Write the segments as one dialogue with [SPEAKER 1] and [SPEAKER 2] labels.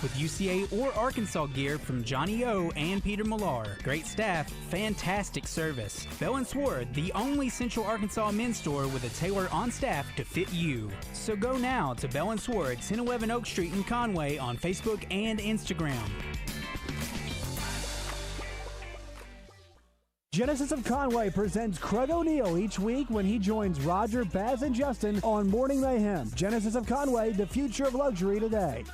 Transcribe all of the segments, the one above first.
[SPEAKER 1] with UCA or Arkansas gear from Johnny O and Peter Millar. Great staff, fantastic service. Bell & Sword, the only Central Arkansas men's store with a tailor on staff to fit you. So go now to Bell & Sword, 1011 Oak Street in Conway on Facebook and Instagram.
[SPEAKER 2] Genesis of Conway presents Craig O'Neill each week when he joins Roger, Baz, and Justin on Morning Mayhem. Genesis of Conway, the future of luxury today.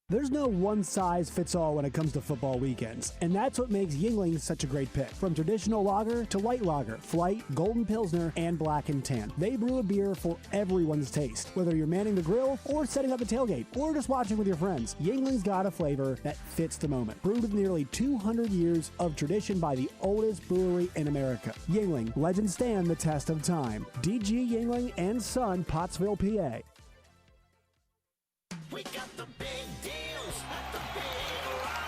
[SPEAKER 2] There's no one-size-fits-all when it comes to football weekends, and that's what makes Yingling such a great pick. From traditional lager to light lager, flight, golden pilsner, and black and tan, they brew a beer for everyone's taste. Whether you're manning the grill or setting up a tailgate or just watching with your friends, Yingling's got a flavor that fits the moment. Brewed with nearly 200 years of tradition by the oldest brewery in America. Yingling, legends stand the test of time. DG Yingling and Son, Pottsville, PA.
[SPEAKER 3] We got the big deals at the Big Rock.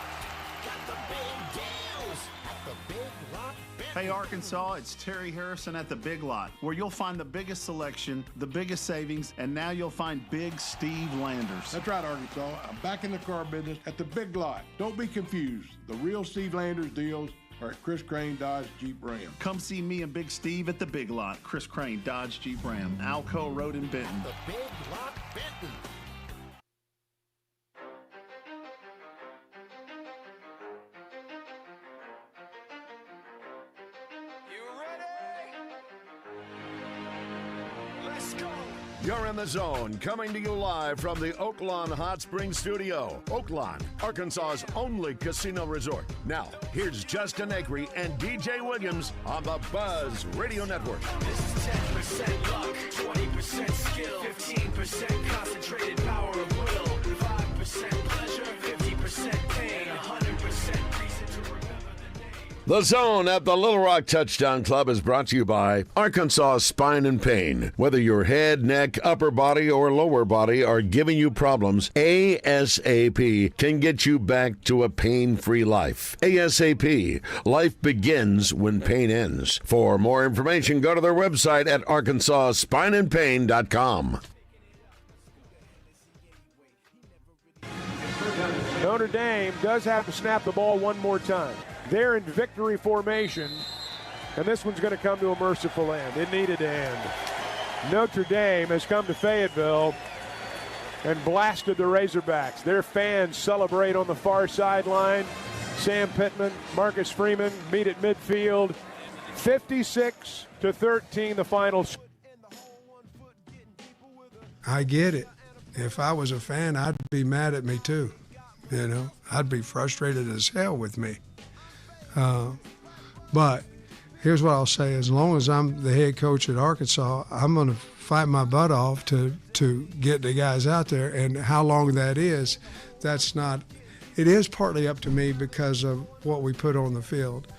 [SPEAKER 3] Got the big deals at the Big Rock.
[SPEAKER 4] Hey Arkansas, it's Terry Harrison at the Big Lot, where you'll find the biggest selection, the biggest savings, and now you'll find Big Steve Landers.
[SPEAKER 5] That's right, Arkansas. I'm back in the car business at the Big Lot. Don't be confused. The real Steve Landers deals are at Chris Crane Dodge Jeep Ram.
[SPEAKER 4] Come see me and Big Steve at the Big Lot. Chris Crane Dodge Jeep Ram, Alco Road in Benton.
[SPEAKER 3] The Big Lot Benton.
[SPEAKER 6] You're in the zone, coming to you live from the Oaklawn Hot Springs Studio. Oaklawn, Arkansas's only casino resort. Now, here's Justin Acri and DJ Williams on the Buzz Radio Network.
[SPEAKER 7] This is 10% luck, 20% skill, 15% concentrated power of will, 5% pleasure, 50% pain, 100% reason to remember the name.
[SPEAKER 6] The Zone at the Little Rock Touchdown Club is brought to you by Arkansas Spine and Pain. Whether your head, neck, upper body, or lower body are giving you problems, ASAP can get you back to a pain-free life. ASAP. Life begins when pain ends. For more information, go to their website at arkansasspineandpain.com.
[SPEAKER 8] Notre Dame does have to snap the ball one more time. They're in victory formation, and this one's going to come to a merciful end. It needed to end. Notre Dame has come to Fayetteville and blasted the Razorbacks. Their fans celebrate on the far sideline. Sam Pittman, Marcus Freeman meet at midfield. 56-13, the final.
[SPEAKER 9] I get it. If I was a fan, I'd be mad at me too. You know, I'd be frustrated as hell with me. But here's what I'll say. As long as I'm the head coach at Arkansas, I'm going to fight my butt off to get the guys out there. And how long that is, that's not – it is partly up to me because of what we put on the field.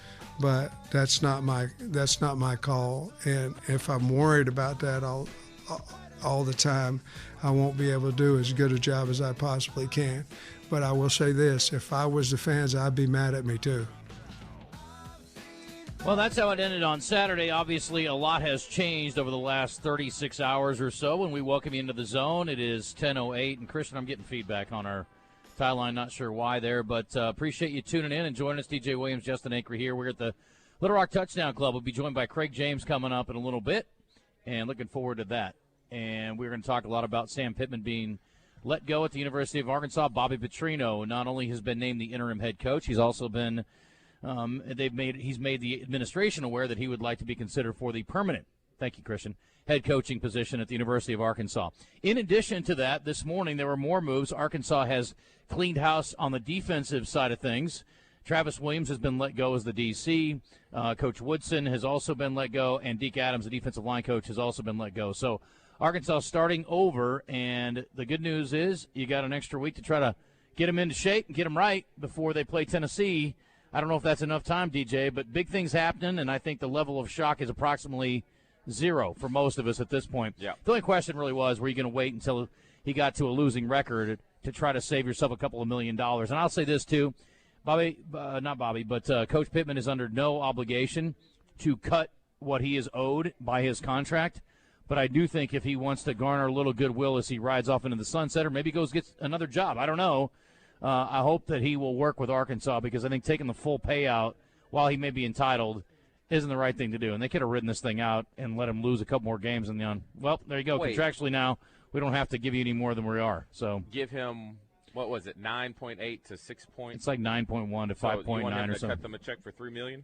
[SPEAKER 9] But that's not my call. And if I'm worried about that all the time, I won't be able to do as good a job as I possibly can. But I will say this, if I was the fans, I'd be mad at me too.
[SPEAKER 10] Well, that's how it ended on Saturday. Obviously, a lot has changed over the last 36 hours or so when we welcome you into the zone. It is 10:08, and Christian, I'm getting feedback on our tie line. Not sure why there, but appreciate you tuning in and joining us. DJ Williams, Justin Acri here. We're at the Little Rock Touchdown Club. We'll be joined by Craig James coming up in a little bit, and looking forward to that. And we're going to talk a lot about Sam Pittman being let go at the University of Arkansas. Bobby Petrino not only has been named the interim head coach, he's also been he's made the administration aware that he would like to be considered for the permanent, thank you, Christian, head coaching position at the University of Arkansas. In addition to that, this morning there were more moves. Arkansas has cleaned house on the defensive side of things. Travis Williams has been let go as the DC. Coach Woodson has also been let go, and Deke Adams, the defensive line coach, has also been let go. So Arkansas starting over, and the good news is you got an extra week to try to get them into shape and get them right before they play Tennessee. I don't know if that's enough time, DJ, but big things happening, and I think the level of shock is approximately zero for most of us at this point.
[SPEAKER 11] Yeah.
[SPEAKER 10] The only question really was, were you going to wait until he got to a losing record to try to save yourself a couple of $1 million? And I'll say this, too. Coach Pittman is under no obligation to cut what he is owed by his contract. But I do think if he wants to garner a little goodwill as he rides off into the sunset, or maybe goes gets another job, I don't know. I hope that he will work with Arkansas, because I think taking the full payout while he may be entitled isn't the right thing to do. And they could have ridden this thing out and let him lose a couple more games. And well, there you go.
[SPEAKER 11] Wait.
[SPEAKER 10] Contractually now, we don't have to give you any more than we are. So
[SPEAKER 11] give him, what was it, 9.8 to 6 points?
[SPEAKER 10] It's like 9.1 to 5.9
[SPEAKER 11] you want him
[SPEAKER 10] or
[SPEAKER 11] to
[SPEAKER 10] something.
[SPEAKER 11] cut them a check for $3 million,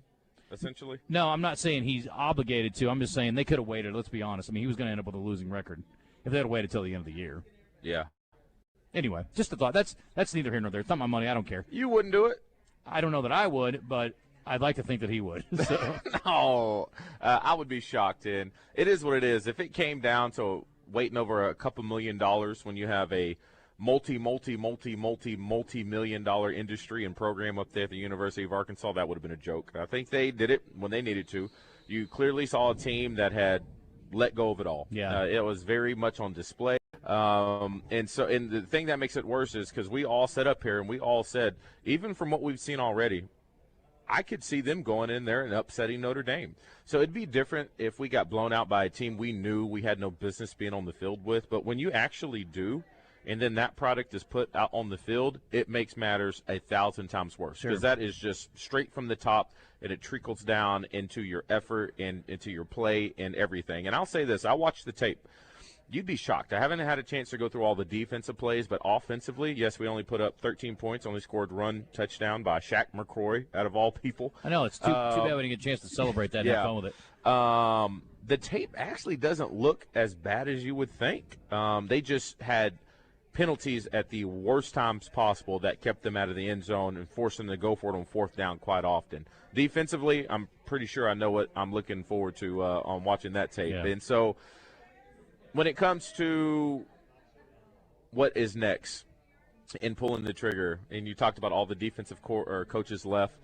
[SPEAKER 11] essentially?
[SPEAKER 10] No, I'm not saying he's obligated to. I'm just saying they could have waited. Let's be honest. I mean, he was going to end up with a losing record if they had waited till the end of the year.
[SPEAKER 11] Yeah.
[SPEAKER 10] Anyway, just a thought. That's neither here nor there. It's not my money. I don't care.
[SPEAKER 11] You wouldn't do it?
[SPEAKER 10] I don't know that I would, but I'd like to think that he would. So.
[SPEAKER 11] No, I would be shocked. And it is what it is. If it came down to waiting over a couple $1 million when you have a multi-million dollar industry and program up there at the University of Arkansas, that would have been a joke. I think they did it when they needed to. You clearly saw a team that had let go of it all.
[SPEAKER 10] Yeah.
[SPEAKER 11] It was very much on display. And the thing that makes it worse is because we all sat up here and we all said, even from what we've seen already, I could see them going in there and upsetting Notre Dame. So it'd be different if we got blown out by a team we knew we had no business being on the field with. But when you actually do, and then that product is put out on the field, it makes matters 1,000 times worse. Because that is just straight from the top, and it trickles down into your effort and into your play and everything. And I'll say this, I watched the tape. You'd be shocked. I haven't had a chance to go through all the defensive plays, but offensively, yes, we only put up 13 points, only scored run touchdown by Shaq McCroy, out of all people.
[SPEAKER 10] I know, it's too bad we didn't get a chance to celebrate that and have fun with it.
[SPEAKER 11] The tape actually doesn't look as bad as you would think. They just had penalties at the worst times possible that kept them out of the end zone and forced them to go for it on fourth down quite often. Defensively, I'm pretty sure I know what I'm looking forward to on watching that tape.
[SPEAKER 10] Yeah.
[SPEAKER 11] And so when it comes to what is next in pulling the trigger, and you talked about all the defensive coaches left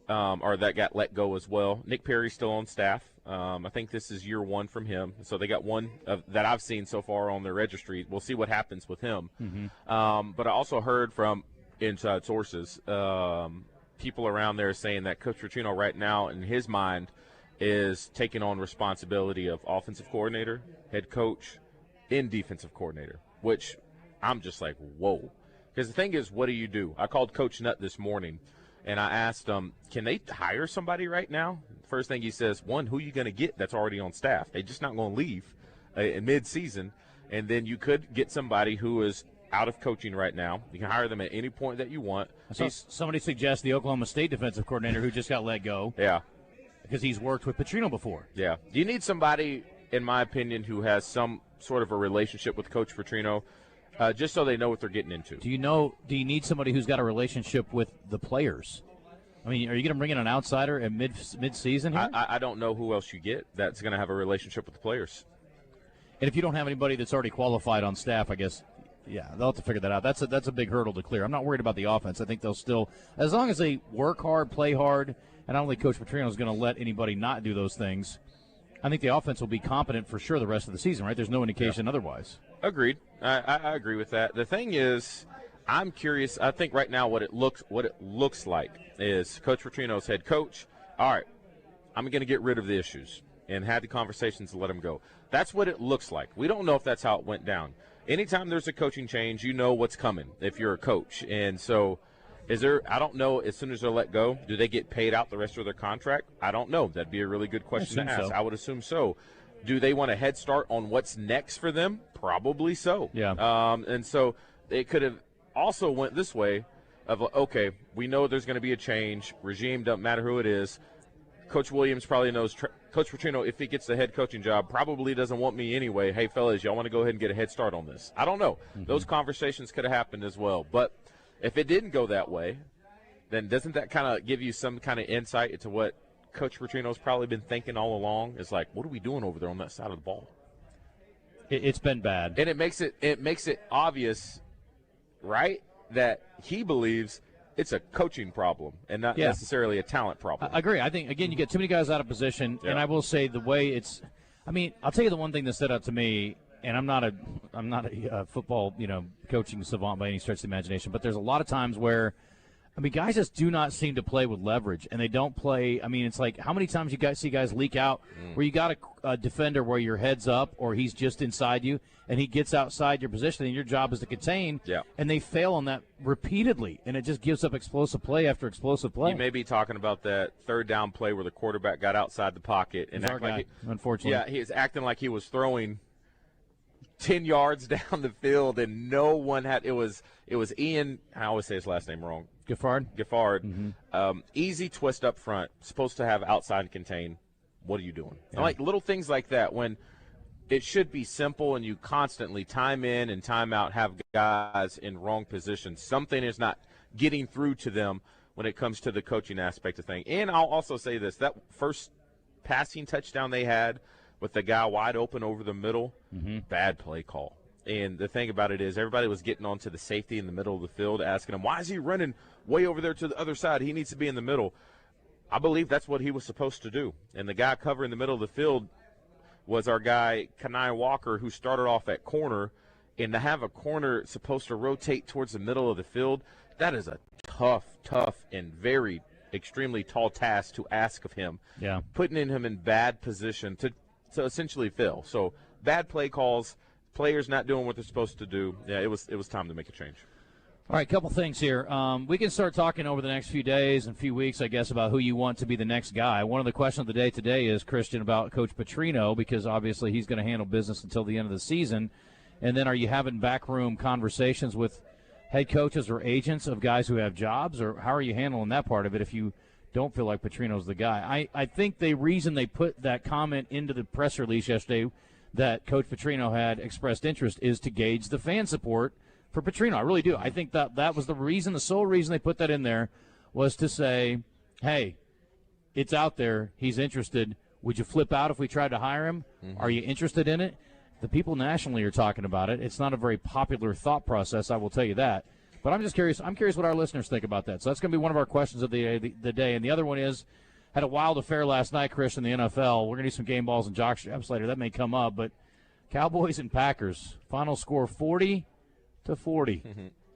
[SPEAKER 11] or that got let go as well. Nick Perry's still on staff. I think this is year one from him. So they got one that I've seen so far on their registry. We'll see what happens with him.
[SPEAKER 10] Mm-hmm.
[SPEAKER 11] But I also heard from inside sources, people around there saying that Coach Petrino right now, in his mind, is taking on responsibility of offensive coordinator, head coach, and defensive coordinator, which I'm just like, whoa. Because the thing is, what do? I called Coach Nutt this morning, and I asked him, can they hire somebody right now? First thing he says, one, who are you going to get that's already on staff? They're just not going to leave in mid-season. And then you could get somebody who is out of coaching right now. You can hire them at any point that you want.
[SPEAKER 10] So somebody suggests the Oklahoma State defensive coordinator who just got let go.
[SPEAKER 11] Yeah.
[SPEAKER 10] Because he's worked with Petrino before.
[SPEAKER 11] Yeah. You need somebody, in my opinion, who has some sort of a relationship with Coach Petrino, just so they know what they're getting into.
[SPEAKER 10] Do you need somebody who's got a relationship with the players? I mean, are you going to bring in an outsider at mid-season here?
[SPEAKER 11] I don't know who else you get that's going to have a relationship with the players.
[SPEAKER 10] And if you don't have anybody that's already qualified on staff, I guess, yeah, they'll have to figure that out. That's a big hurdle to clear. I'm not worried about the offense. I think they'll still, as long as they work hard, play hard, and I don't think Coach Petrino is going to let anybody not do those things, I think the offense will be competent for sure the rest of the season, right? There's no indication otherwise.
[SPEAKER 11] Agreed. I agree with that. The thing is, I'm curious. I think right now what it looks like is Coach Petrino's head coach. All right, I'm going to get rid of the issues and had the conversations to let them go. That's what it looks like. We don't know if that's how it went down. Anytime there's a coaching change, you know what's coming if you're a coach. And so I don't know, as soon as they're let go, do they get paid out the rest of their contract? I don't know. That'd be a really good question to ask.
[SPEAKER 10] So.
[SPEAKER 11] I would assume so. Do they want a head start on what's next for them? Probably so.
[SPEAKER 10] Yeah.
[SPEAKER 11] And so it could have also went this way of, okay, we know there's going to be a change. Regime, doesn't matter who it is. Coach Williams probably knows Coach Petrino, if he gets the head coaching job, probably doesn't want me anyway. Hey, fellas, y'all want to go ahead and get a head start on this? I don't know.
[SPEAKER 10] Mm-hmm.
[SPEAKER 11] Those conversations could have happened as well. But if it didn't go that way, then doesn't that kind of give you some kind of insight into what Coach Petrino's probably been thinking all along? Is like, what are we doing over there on that side of the ball?
[SPEAKER 10] It's been bad.
[SPEAKER 11] And it makes it obvious, right, that he believes it's a coaching problem and not necessarily a talent problem.
[SPEAKER 10] I agree. I think, again, you get too many guys out of position, and I will say the way it's – I mean, I'll tell you the one thing that stood out to me, and I'm not a football, coaching savant by any stretch of the imagination, but there's a lot of times where I mean, guys just do not seem to play with leverage, and they don't play. I mean, it's like how many times you guys see guys leak out where you got a defender where your head's up or he's just inside you, and he gets outside your position, and your job is to contain, and they fail on that repeatedly, and it just gives up explosive play after explosive play.
[SPEAKER 11] You may be talking about that third down play where the quarterback got outside the pocket and
[SPEAKER 10] our guy, unfortunately.
[SPEAKER 11] Yeah, he was acting like he was throwing 10 yards down the field, and no one had. It was Ian. I always say his last name wrong.
[SPEAKER 10] Giffard.
[SPEAKER 11] Easy twist up front. Supposed to have outside and contain. What are you doing?
[SPEAKER 10] Yeah.
[SPEAKER 11] Like little things like that when it should be simple and you constantly time in and time out have guys in wrong positions. Something is not getting through to them when it comes to the coaching aspect of things. And I'll also say this, that first passing touchdown they had with the guy wide open over the middle, bad play call. And the thing about it is everybody was getting onto the safety in the middle of the field, asking him, why is he running way over there to the other side? He needs to be in the middle. I believe that's what he was supposed to do. And the guy covering the middle of the field was our guy, Kanai Walker, who started off at corner. And to have a corner supposed to rotate towards the middle of the field, that is a tough, and very extremely tall task to ask of him.
[SPEAKER 10] Yeah.
[SPEAKER 11] Putting him in bad position to essentially fail. So bad play calls, players not doing what they're supposed to do. Yeah, it was time to make a change.
[SPEAKER 10] All right, couple things here. We can start talking over the next few days and few weeks, I guess, about who you want to be the next guy. One of the questions of the day today is, Christian, about Coach Petrino, because obviously he's going to handle business until the end of the season. And then are you having backroom conversations with head coaches or agents of guys who have jobs, or how are you handling that part of it if you don't feel like Petrino's the guy? I think the reason they put that comment into the press release yesterday that Coach Petrino had expressed interest is to gauge the fan support for Petrino. I really do. I think that was the reason, the sole reason they put that in there was to say, hey, it's out there. He's interested. Would you flip out if we tried to hire him? Are you interested in it? The people nationally are talking about it. It's not a very popular thought process, I will tell you that. But I'm just curious. I'm curious what our listeners think about that. So that's going to be one of our questions of the day. And the other one is, had a wild affair last night, Chris, in the NFL. We're going to do some game balls and jock straps later. That may come up. But Cowboys and Packers, final score 40-40.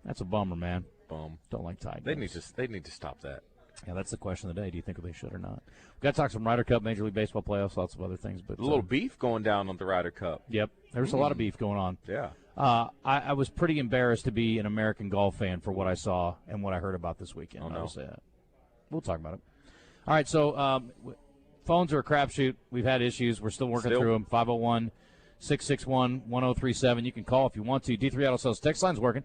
[SPEAKER 10] That's a bummer, man. Don't like tie games.
[SPEAKER 11] They need to stop that.
[SPEAKER 10] Yeah, that's the question of the day. Do you think they should or not? We've got to talk some Ryder Cup, Major League Baseball playoffs, lots of other things. But
[SPEAKER 11] a little beef going down on the Ryder Cup.
[SPEAKER 10] Yep, there's a lot of beef going on.
[SPEAKER 11] Yeah.
[SPEAKER 10] I was pretty embarrassed to be an American golf fan for what I saw and what I heard about this weekend.
[SPEAKER 11] Oh, no.
[SPEAKER 10] We'll talk about it. All right, so phones are a crapshoot. We've had issues. We're still working through them. 501-661-1037. You can call if you want to. D3 Auto Sales text line's working.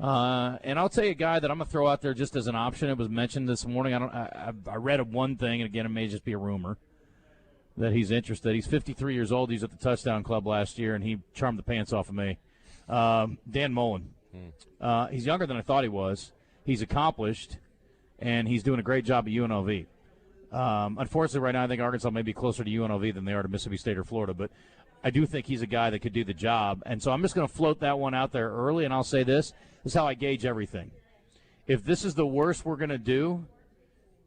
[SPEAKER 10] And I'll tell you a guy that I'm going to throw out there just as an option. It was mentioned this morning. I read of one thing, and again, it may just be a rumor, that he's interested. He's 53 years old. He's at the Touchdown Club last year, and he charmed the pants off of me. Dan Mullen. He's younger than I thought he was. He's accomplished, and he's doing a great job at UNLV. Unfortunately, right now, I think Arkansas may be closer to UNLV than they are to Mississippi State or Florida, but I do think he's a guy that could do the job. And so I'm just going to float that one out there early, and I'll say this. This is how I gauge everything. If this is the worst we're going to do,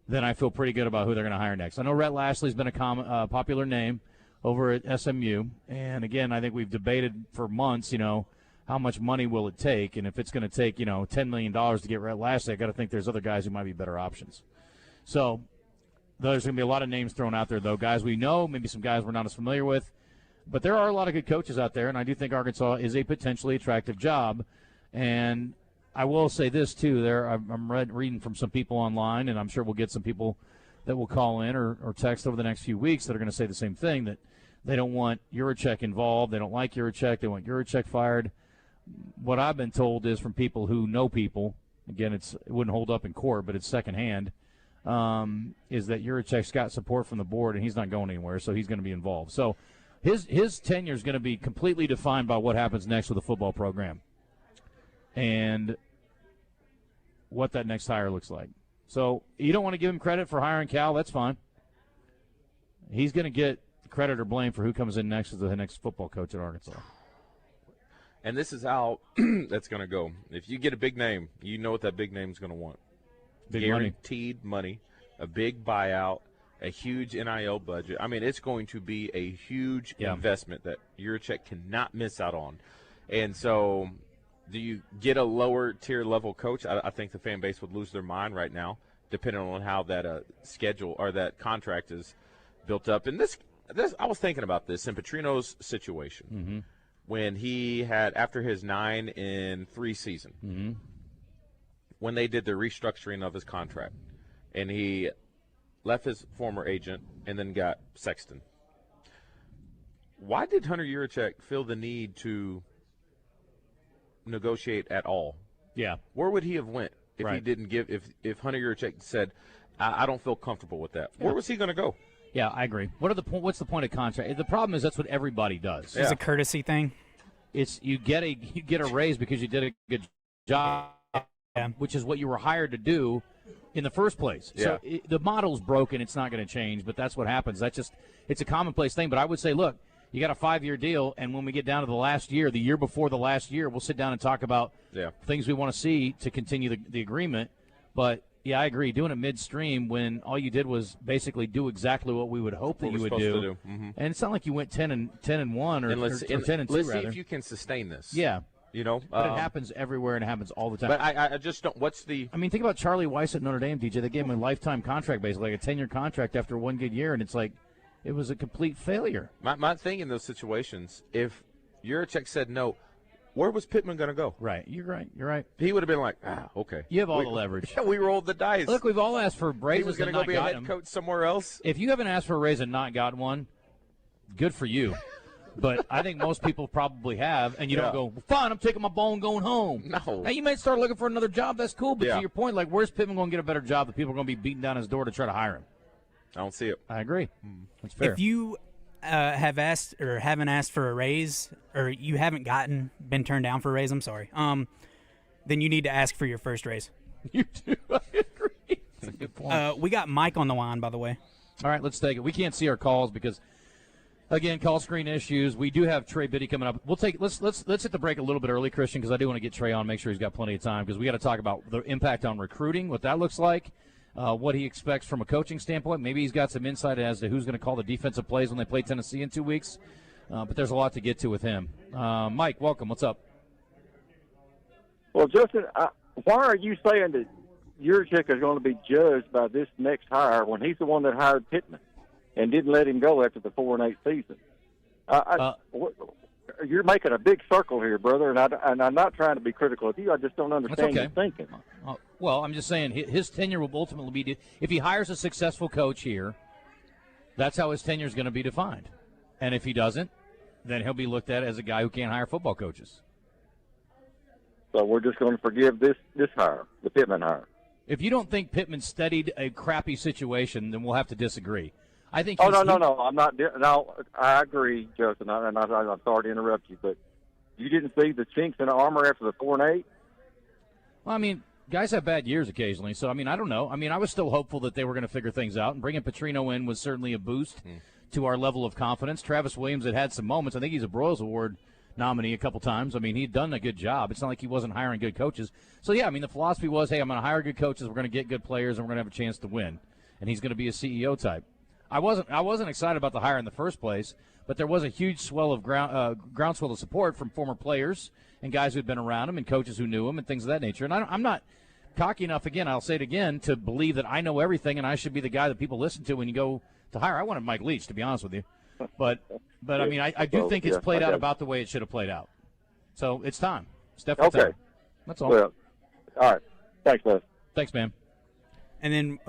[SPEAKER 10] then I feel pretty good about who they're going to hire next. I know Rhett Lashley's been a popular name over at SMU. And, again, I think we've debated for months, how much money will it take. And if it's going to take, $10 million to get Rhett Lashley, I got to think there's other guys who might be better options. So there's going to be a lot of names thrown out there, though. Guys we know, maybe some guys we're not as familiar with. But there are a lot of good coaches out there, and I do think Arkansas is a potentially attractive job. And I will say this, too. I'm reading from some people online, and I'm sure we'll get some people that will call in or text over the next few weeks that are going to say the same thing, that they don't want Yurachek involved. They don't like Yurachek. They want Yurachek fired. What I've been told is from people who know people, again, it wouldn't hold up in court, but it's secondhand, is that Yurachek's got support from the board, and he's not going anywhere, so he's going to be involved. So his tenure is going to be completely defined by what happens next with the football program and what that next hire looks like. So you don't want to give him credit for hiring Cal. That's fine. He's going to get credit or blame for who comes in next as the next football coach at Arkansas.
[SPEAKER 11] And this is how that's going to go. If you get a big name, you know what that big name is going to want.
[SPEAKER 10] Big
[SPEAKER 11] Guaranteed money, a big buyout, a huge NIL budget. I mean, it's going to be a huge investment that Yurachek cannot miss out on. And so Do you get a lower tier level coach? I think the fan base would lose their mind right now, depending on how that schedule or that contract is built up. And this I was thinking about this in Petrino's situation when he had, after his 9-3 season, when they did the restructuring of his contract, and he left his former agent and then got Sexton. Why did Hunter Yurachek feel the need to negotiate at all?
[SPEAKER 10] Yeah.
[SPEAKER 11] Where would he have went if he didn't give, if Hunter Yurachek said, I don't feel comfortable with that? Where was he going to go?
[SPEAKER 10] Yeah, I agree. What's the point of contract? The problem is that's what everybody does.
[SPEAKER 1] It's a courtesy thing.
[SPEAKER 10] It's you get a raise because you did a good job, which is what you were hired to do in the first place.
[SPEAKER 11] Yeah.
[SPEAKER 10] So the model's broken. It's not going to change, but that's what happens. It's a commonplace thing. But I would say, look, you got a 5-year deal, and when we get down to the last year, the year before the last year, we'll sit down and talk about things we want to see to continue the agreement. But yeah, I agree. Doing it midstream when all you did was basically do exactly what we would hope that you would do. And it's not like you went 10-1 or 10-2.
[SPEAKER 11] Let's see if you can sustain this.
[SPEAKER 10] Yeah.
[SPEAKER 11] You know,
[SPEAKER 10] but it happens everywhere and it happens all the time.
[SPEAKER 11] But I just don't. What's the?
[SPEAKER 10] I mean, think about Charlie Weiss at Notre Dame, DJ. They gave him a lifetime contract, basically like a 10-year contract after one good year, and it's like it was a complete failure.
[SPEAKER 11] My thing in those situations, if Yurachek said no, where was Pittman going to go?
[SPEAKER 10] Right. You're right.
[SPEAKER 11] He would have been like, okay.
[SPEAKER 10] You have all the leverage.
[SPEAKER 11] We rolled the dice.
[SPEAKER 10] Look, we've all asked for raises.
[SPEAKER 11] He was going to go be a head coach somewhere else.
[SPEAKER 10] If you haven't asked for a raise and not gotten one, good for you. But I think most people probably have, and you don't go, well, fine, I'm taking my ball and going home.
[SPEAKER 11] No.
[SPEAKER 10] Now, you might start looking for another job. That's cool. But
[SPEAKER 11] Yeah.
[SPEAKER 10] to your point, like, where's Pittman going to get a better job that people are going to be beating down his door to try to hire him?
[SPEAKER 11] I don't see it.
[SPEAKER 10] I agree. That's fair.
[SPEAKER 1] If you have asked or haven't asked for a raise, or you haven't been turned down for a raise, I'm sorry, then you need to ask for your first raise.
[SPEAKER 10] You do. I agree. That's a good point.
[SPEAKER 1] We got Mike on the line, by the way.
[SPEAKER 10] All right, let's take it. We can't see our calls because, again, call screen issues. We do have Trey Biddy coming up. We'll take. Let's hit the break a little bit early, Christian, because I do want to get Trey on, make sure he's got plenty of time, because we got to talk about the impact on recruiting, what that looks like, what he expects from a coaching standpoint. Maybe he's got some insight as to who's going to call the defensive plays when they play Tennessee in 2 weeks. But there's a lot to get to with him. Mike, welcome. What's up?
[SPEAKER 12] Well, Justin, why are you saying that Yurachek is going to be judged by this next hire when he's the one that hired Pittman and didn't let him go after the 4-8 season? You're making a big circle here, brother, and I'm not trying to be critical of you. I just don't understand your thinking.
[SPEAKER 10] Well, I'm just saying his tenure will ultimately be – if he hires a successful coach here, that's how his tenure is going to be defined. And if he doesn't, then he'll be looked at as a guy who can't hire football coaches.
[SPEAKER 12] So we're just going to forgive this hire, the Pittman hire.
[SPEAKER 10] If you don't think Pittman studied a crappy situation, then we'll have to disagree. I think.
[SPEAKER 12] No. I'm not. No, I agree, Justin. I'm sorry to interrupt you, but you didn't see the chinks in the armor after the 4-8.
[SPEAKER 10] Well, I mean, guys have bad years occasionally, so I mean, I don't know. I mean, I was still hopeful that they were going to figure things out, and bringing Petrino in was certainly a boost to our level of confidence. Travis Williams had some moments. I think he's a Broyles Award nominee a couple times. I mean, he'd done a good job. It's not like he wasn't hiring good coaches. So yeah, I mean, the philosophy was, hey, I'm going to hire good coaches. We're going to get good players, and we're going to have a chance to win. And he's going to be a CEO type. I wasn't excited about the hire in the first place, but there was a huge swell of groundswell of support from former players and guys who'd been around him and coaches who knew him and things of that nature. And I'm not cocky enough, again, I'll say it again, to believe that I know everything and I should be the guy that people listen to when you go to hire. I wanted Mike Leach, to be honest with you. But I mean, I do think it's played out about the way it should have played out. So it's time. It's definitely time. That's all.
[SPEAKER 12] Well, all right. Thanks, man.
[SPEAKER 10] Thanks, man.
[SPEAKER 1] And then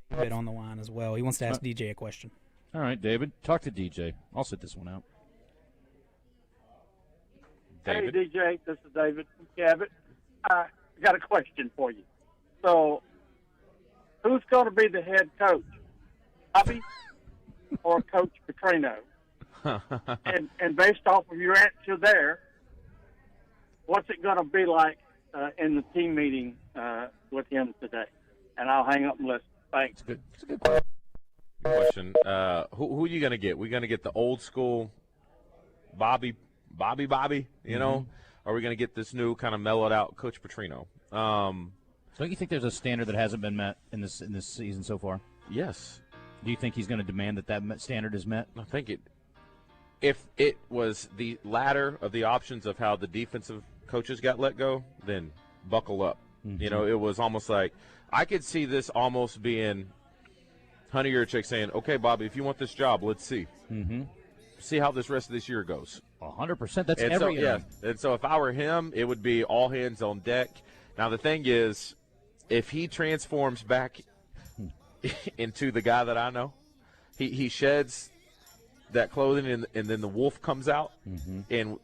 [SPEAKER 1] David on the line as well. He wants to ask DJ a question.
[SPEAKER 10] All right, David. Talk to DJ. I'll sit this one out.
[SPEAKER 11] David?
[SPEAKER 13] Hey, DJ. This is David from Cabot. I got a question for you. So, who's going to be the head coach? Bobby or Coach Petrino? and based off of your answer there, what's it going to be like in the team meeting with him today? And I'll hang up and listen. Thanks.
[SPEAKER 11] It's a good question. Who are you going to get? We're going to get the old school Bobby, you know? Or are we going to get this new kind of mellowed out Coach Petrino?
[SPEAKER 10] Don't you think there's a standard that hasn't been met in this season so far?
[SPEAKER 11] Yes.
[SPEAKER 10] Do you think he's going to demand that standard is met?
[SPEAKER 11] I think if it was the latter of the options of how the defensive coaches got let go, then buckle up.
[SPEAKER 10] Mm-hmm.
[SPEAKER 11] You know, it was almost like I could see this almost being Honey Yurachek saying, okay, Bobby, if you want this job, let's see.
[SPEAKER 10] Mm-hmm.
[SPEAKER 11] See how this rest of this year goes.
[SPEAKER 10] 100%. That's
[SPEAKER 11] and
[SPEAKER 10] every
[SPEAKER 11] so,
[SPEAKER 10] year.
[SPEAKER 11] yeah. And so if I were him, it would be all hands on deck. Now, the thing is, if he transforms back into the guy that I know, he sheds that clothing and then the wolf comes out, and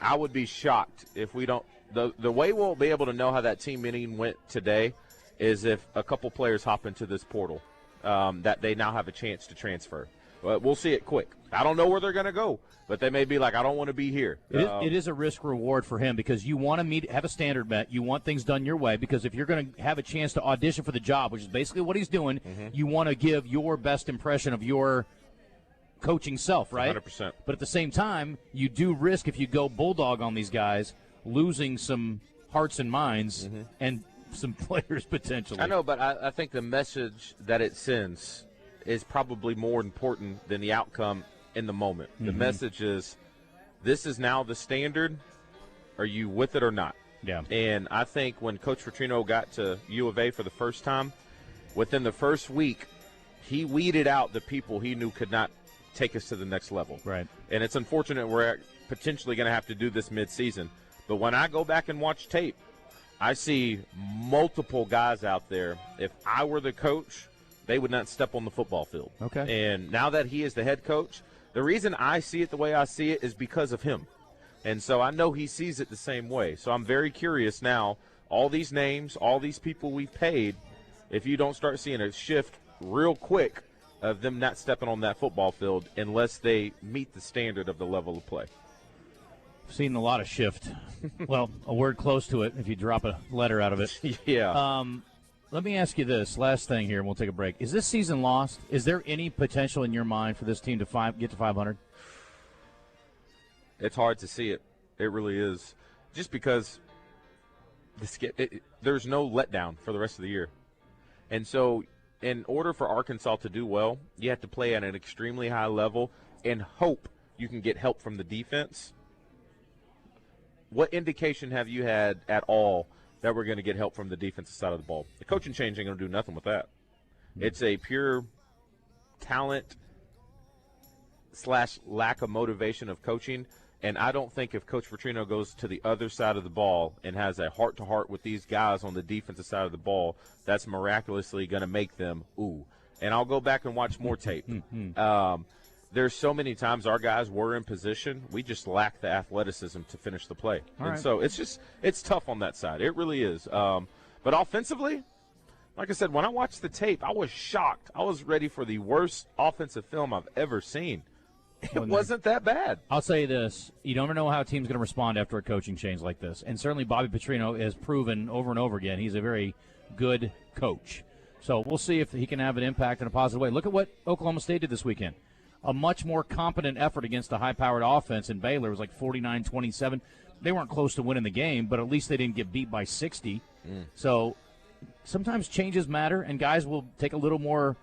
[SPEAKER 11] I would be shocked if we don't. The way we'll be able to know how that team meeting went today is if a couple players hop into this portal that they now have a chance to transfer. But we'll see it quick. I don't know where they're going to go, but they may be like, I don't want to be here.
[SPEAKER 10] It is a risk reward for him because you want to have a standard met. You want things done your way because if you're going to have a chance to audition for the job, which is basically what he's doing, you want to give your best impression of your coaching self, right?
[SPEAKER 11] 100%.
[SPEAKER 10] But at the same time, you do risk if you go bulldog on these guys, losing some hearts and minds and some players potentially.
[SPEAKER 11] I know, but I think the message that it sends is probably more important than the outcome in the moment. The message is, this is now the standard. Are you with it or not?
[SPEAKER 10] Yeah.
[SPEAKER 11] And I think when Coach Petrino got to U of A for the first time, within the first week, he weeded out the people he knew could not take us to the next level.
[SPEAKER 10] Right.
[SPEAKER 11] And it's unfortunate we're potentially going to have to do this midseason. But when I go back and watch tape, I see multiple guys out there. If I were the coach, they would not step on the football field.
[SPEAKER 10] Okay.
[SPEAKER 11] And now that he is the head coach, the reason I see it the way I see it is because of him. And so I know he sees it the same way. So I'm very curious now, all these names, all these people we've paid, if you don't start seeing a shift real quick of them not stepping on that football field unless they meet the standard of the level of play.
[SPEAKER 10] I've seen a lot of shift. Well, a word close to it if you drop a letter out of it.
[SPEAKER 11] Yeah.
[SPEAKER 10] Let me ask you this. Last thing here, and we'll take a break. Is this season lost? Is there any potential in your mind for this team to get to 500?
[SPEAKER 11] It's hard to see it. It really is. Just because there's no letdown for the rest of the year. And so in order for Arkansas to do well, you have to play at an extremely high level and hope you can get help from the defense. What indication have you had at all that we're going to get help from the defensive side of the ball? The coaching change ain't going to do nothing with that. It's a pure talent / lack of motivation of coaching. And I don't think if Coach Petrino goes to the other side of the ball and has a heart-to-heart with these guys on the defensive side of the ball, that's miraculously going to make them ooh. And I'll go back and watch more tape. There's so many times our guys were in position, we just lack the athleticism to finish the play. So it's tough on that side. It really is. But offensively, like I said, when I watched the tape, I was shocked. I was ready for the worst offensive film I've ever seen. It wasn't that bad.
[SPEAKER 10] I'll say this. You don't know how a team's going to respond after a coaching change like this. And certainly Bobby Petrino has proven over and over again he's a very good coach. So we'll see if he can have an impact in a positive way. Look at what Oklahoma State did this weekend. A much more competent effort against a high-powered offense in Baylor. It was like 49-27. They weren't close to winning the game, but at least they didn't get beat by 60. So sometimes changes matter, and guys will take a little more,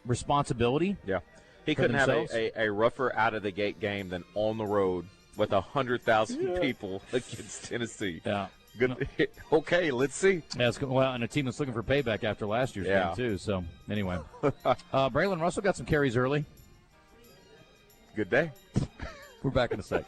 [SPEAKER 10] responsibility.
[SPEAKER 11] Yeah. He couldn't have a rougher out-of-the-gate game than on the road with 100,000 people against Tennessee.
[SPEAKER 10] Yeah.
[SPEAKER 11] Good. Okay, let's see.
[SPEAKER 10] Yeah, well, and a team that's looking for payback after last year's game, too. So, anyway. Braylon Russell got some carries early.
[SPEAKER 11] Good day.
[SPEAKER 10] We're back in a sec.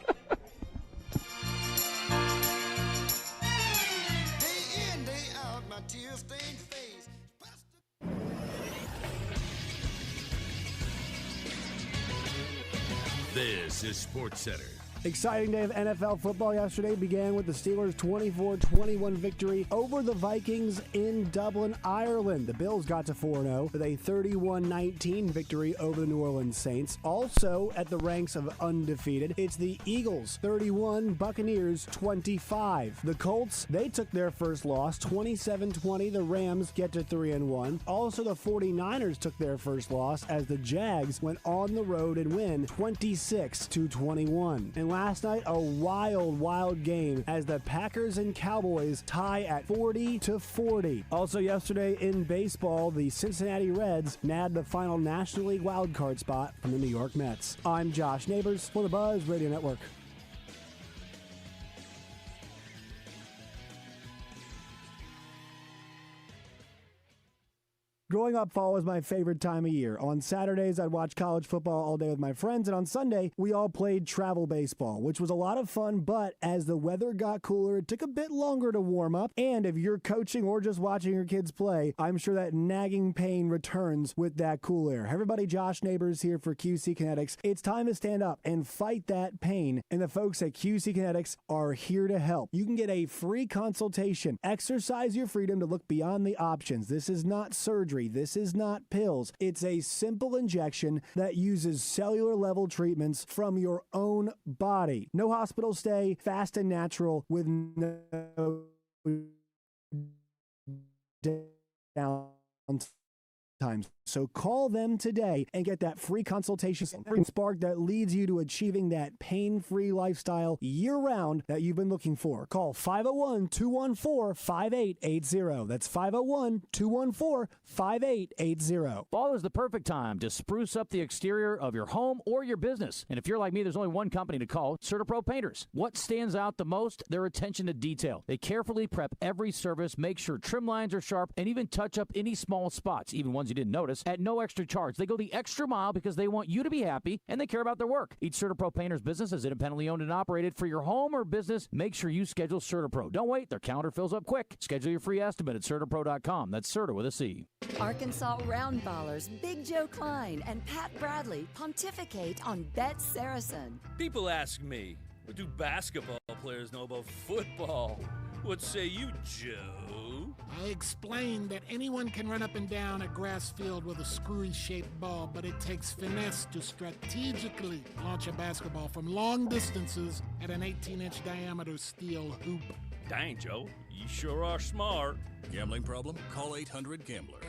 [SPEAKER 14] This is SportsCenter.
[SPEAKER 2] Exciting day of NFL football yesterday began with the Steelers' 24-21 victory over the Vikings in Dublin, Ireland. The Bills got to 4-0 with a 31-19 victory over the New Orleans Saints. Also at the ranks of undefeated, it's the Eagles 31, Buccaneers 25. The Colts, they took their first loss, 27-20. The Rams get to 3-1. Also the 49ers took their first loss as the Jags went on the road and win 26-21. And last night, a wild game as the Packers and Cowboys tie at 40-40. Also yesterday in baseball, the Cincinnati Reds nabbed the final National League wildcard spot from the New York Mets. I'm Josh Neighbors for the Buzz Radio Network. Growing up, fall was my favorite time of year. On Saturdays, I'd watch college football all day with my friends, and on Sunday, we all played travel baseball, which was a lot of fun, but as the weather got cooler, it took a bit longer to warm up, and if you're coaching or just watching your kids play, I'm sure that nagging pain returns with that cool air. Hey everybody, Josh Neighbors here for QC Kinetics. It's time to stand up and fight that pain, and the folks at QC Kinetics are here to help. You can get a free consultation. Exercise your freedom to look beyond the options. This is not surgery. This is not pills. It's a simple injection that uses cellular level treatments from your own body. No hospital stay, fast and natural with no downtime. So call them today and get that free consultation spark that leads you to achieving that pain-free lifestyle year-round that you've been looking for. Call 501-214-5880. That's 501-214-5880.
[SPEAKER 15] Fall is the perfect time to spruce up the exterior of your home or your business. And if you're like me, there's only one company to call, CertaPro Painters. What stands out the most? Their attention to detail. They carefully prep every surface, make sure trim lines are sharp, and even touch up any small spots, even ones you didn't notice, at no extra charge. They go the extra mile because they want you to be happy and they care about their work. Each CertaPro Painters business is independently owned and operated. For your home or business, make sure you schedule CertaPro. Don't wait. Their calendar fills up quick. Schedule your free estimate at CertaPro.com. That's Certa with a C.
[SPEAKER 16] Arkansas round ballers Big Joe Klein and Pat Bradley pontificate on Bet Saracen.
[SPEAKER 17] People ask me, what do basketball players know about football? What say you, Joe?
[SPEAKER 18] I explained that anyone can run up and down a grass field with a screwy-shaped ball, but it takes finesse to strategically launch a basketball from long distances at an 18-inch diameter steel hoop.
[SPEAKER 17] Dang, Joe, you sure are smart.
[SPEAKER 14] Gambling problem? Call 800-GAMBLER.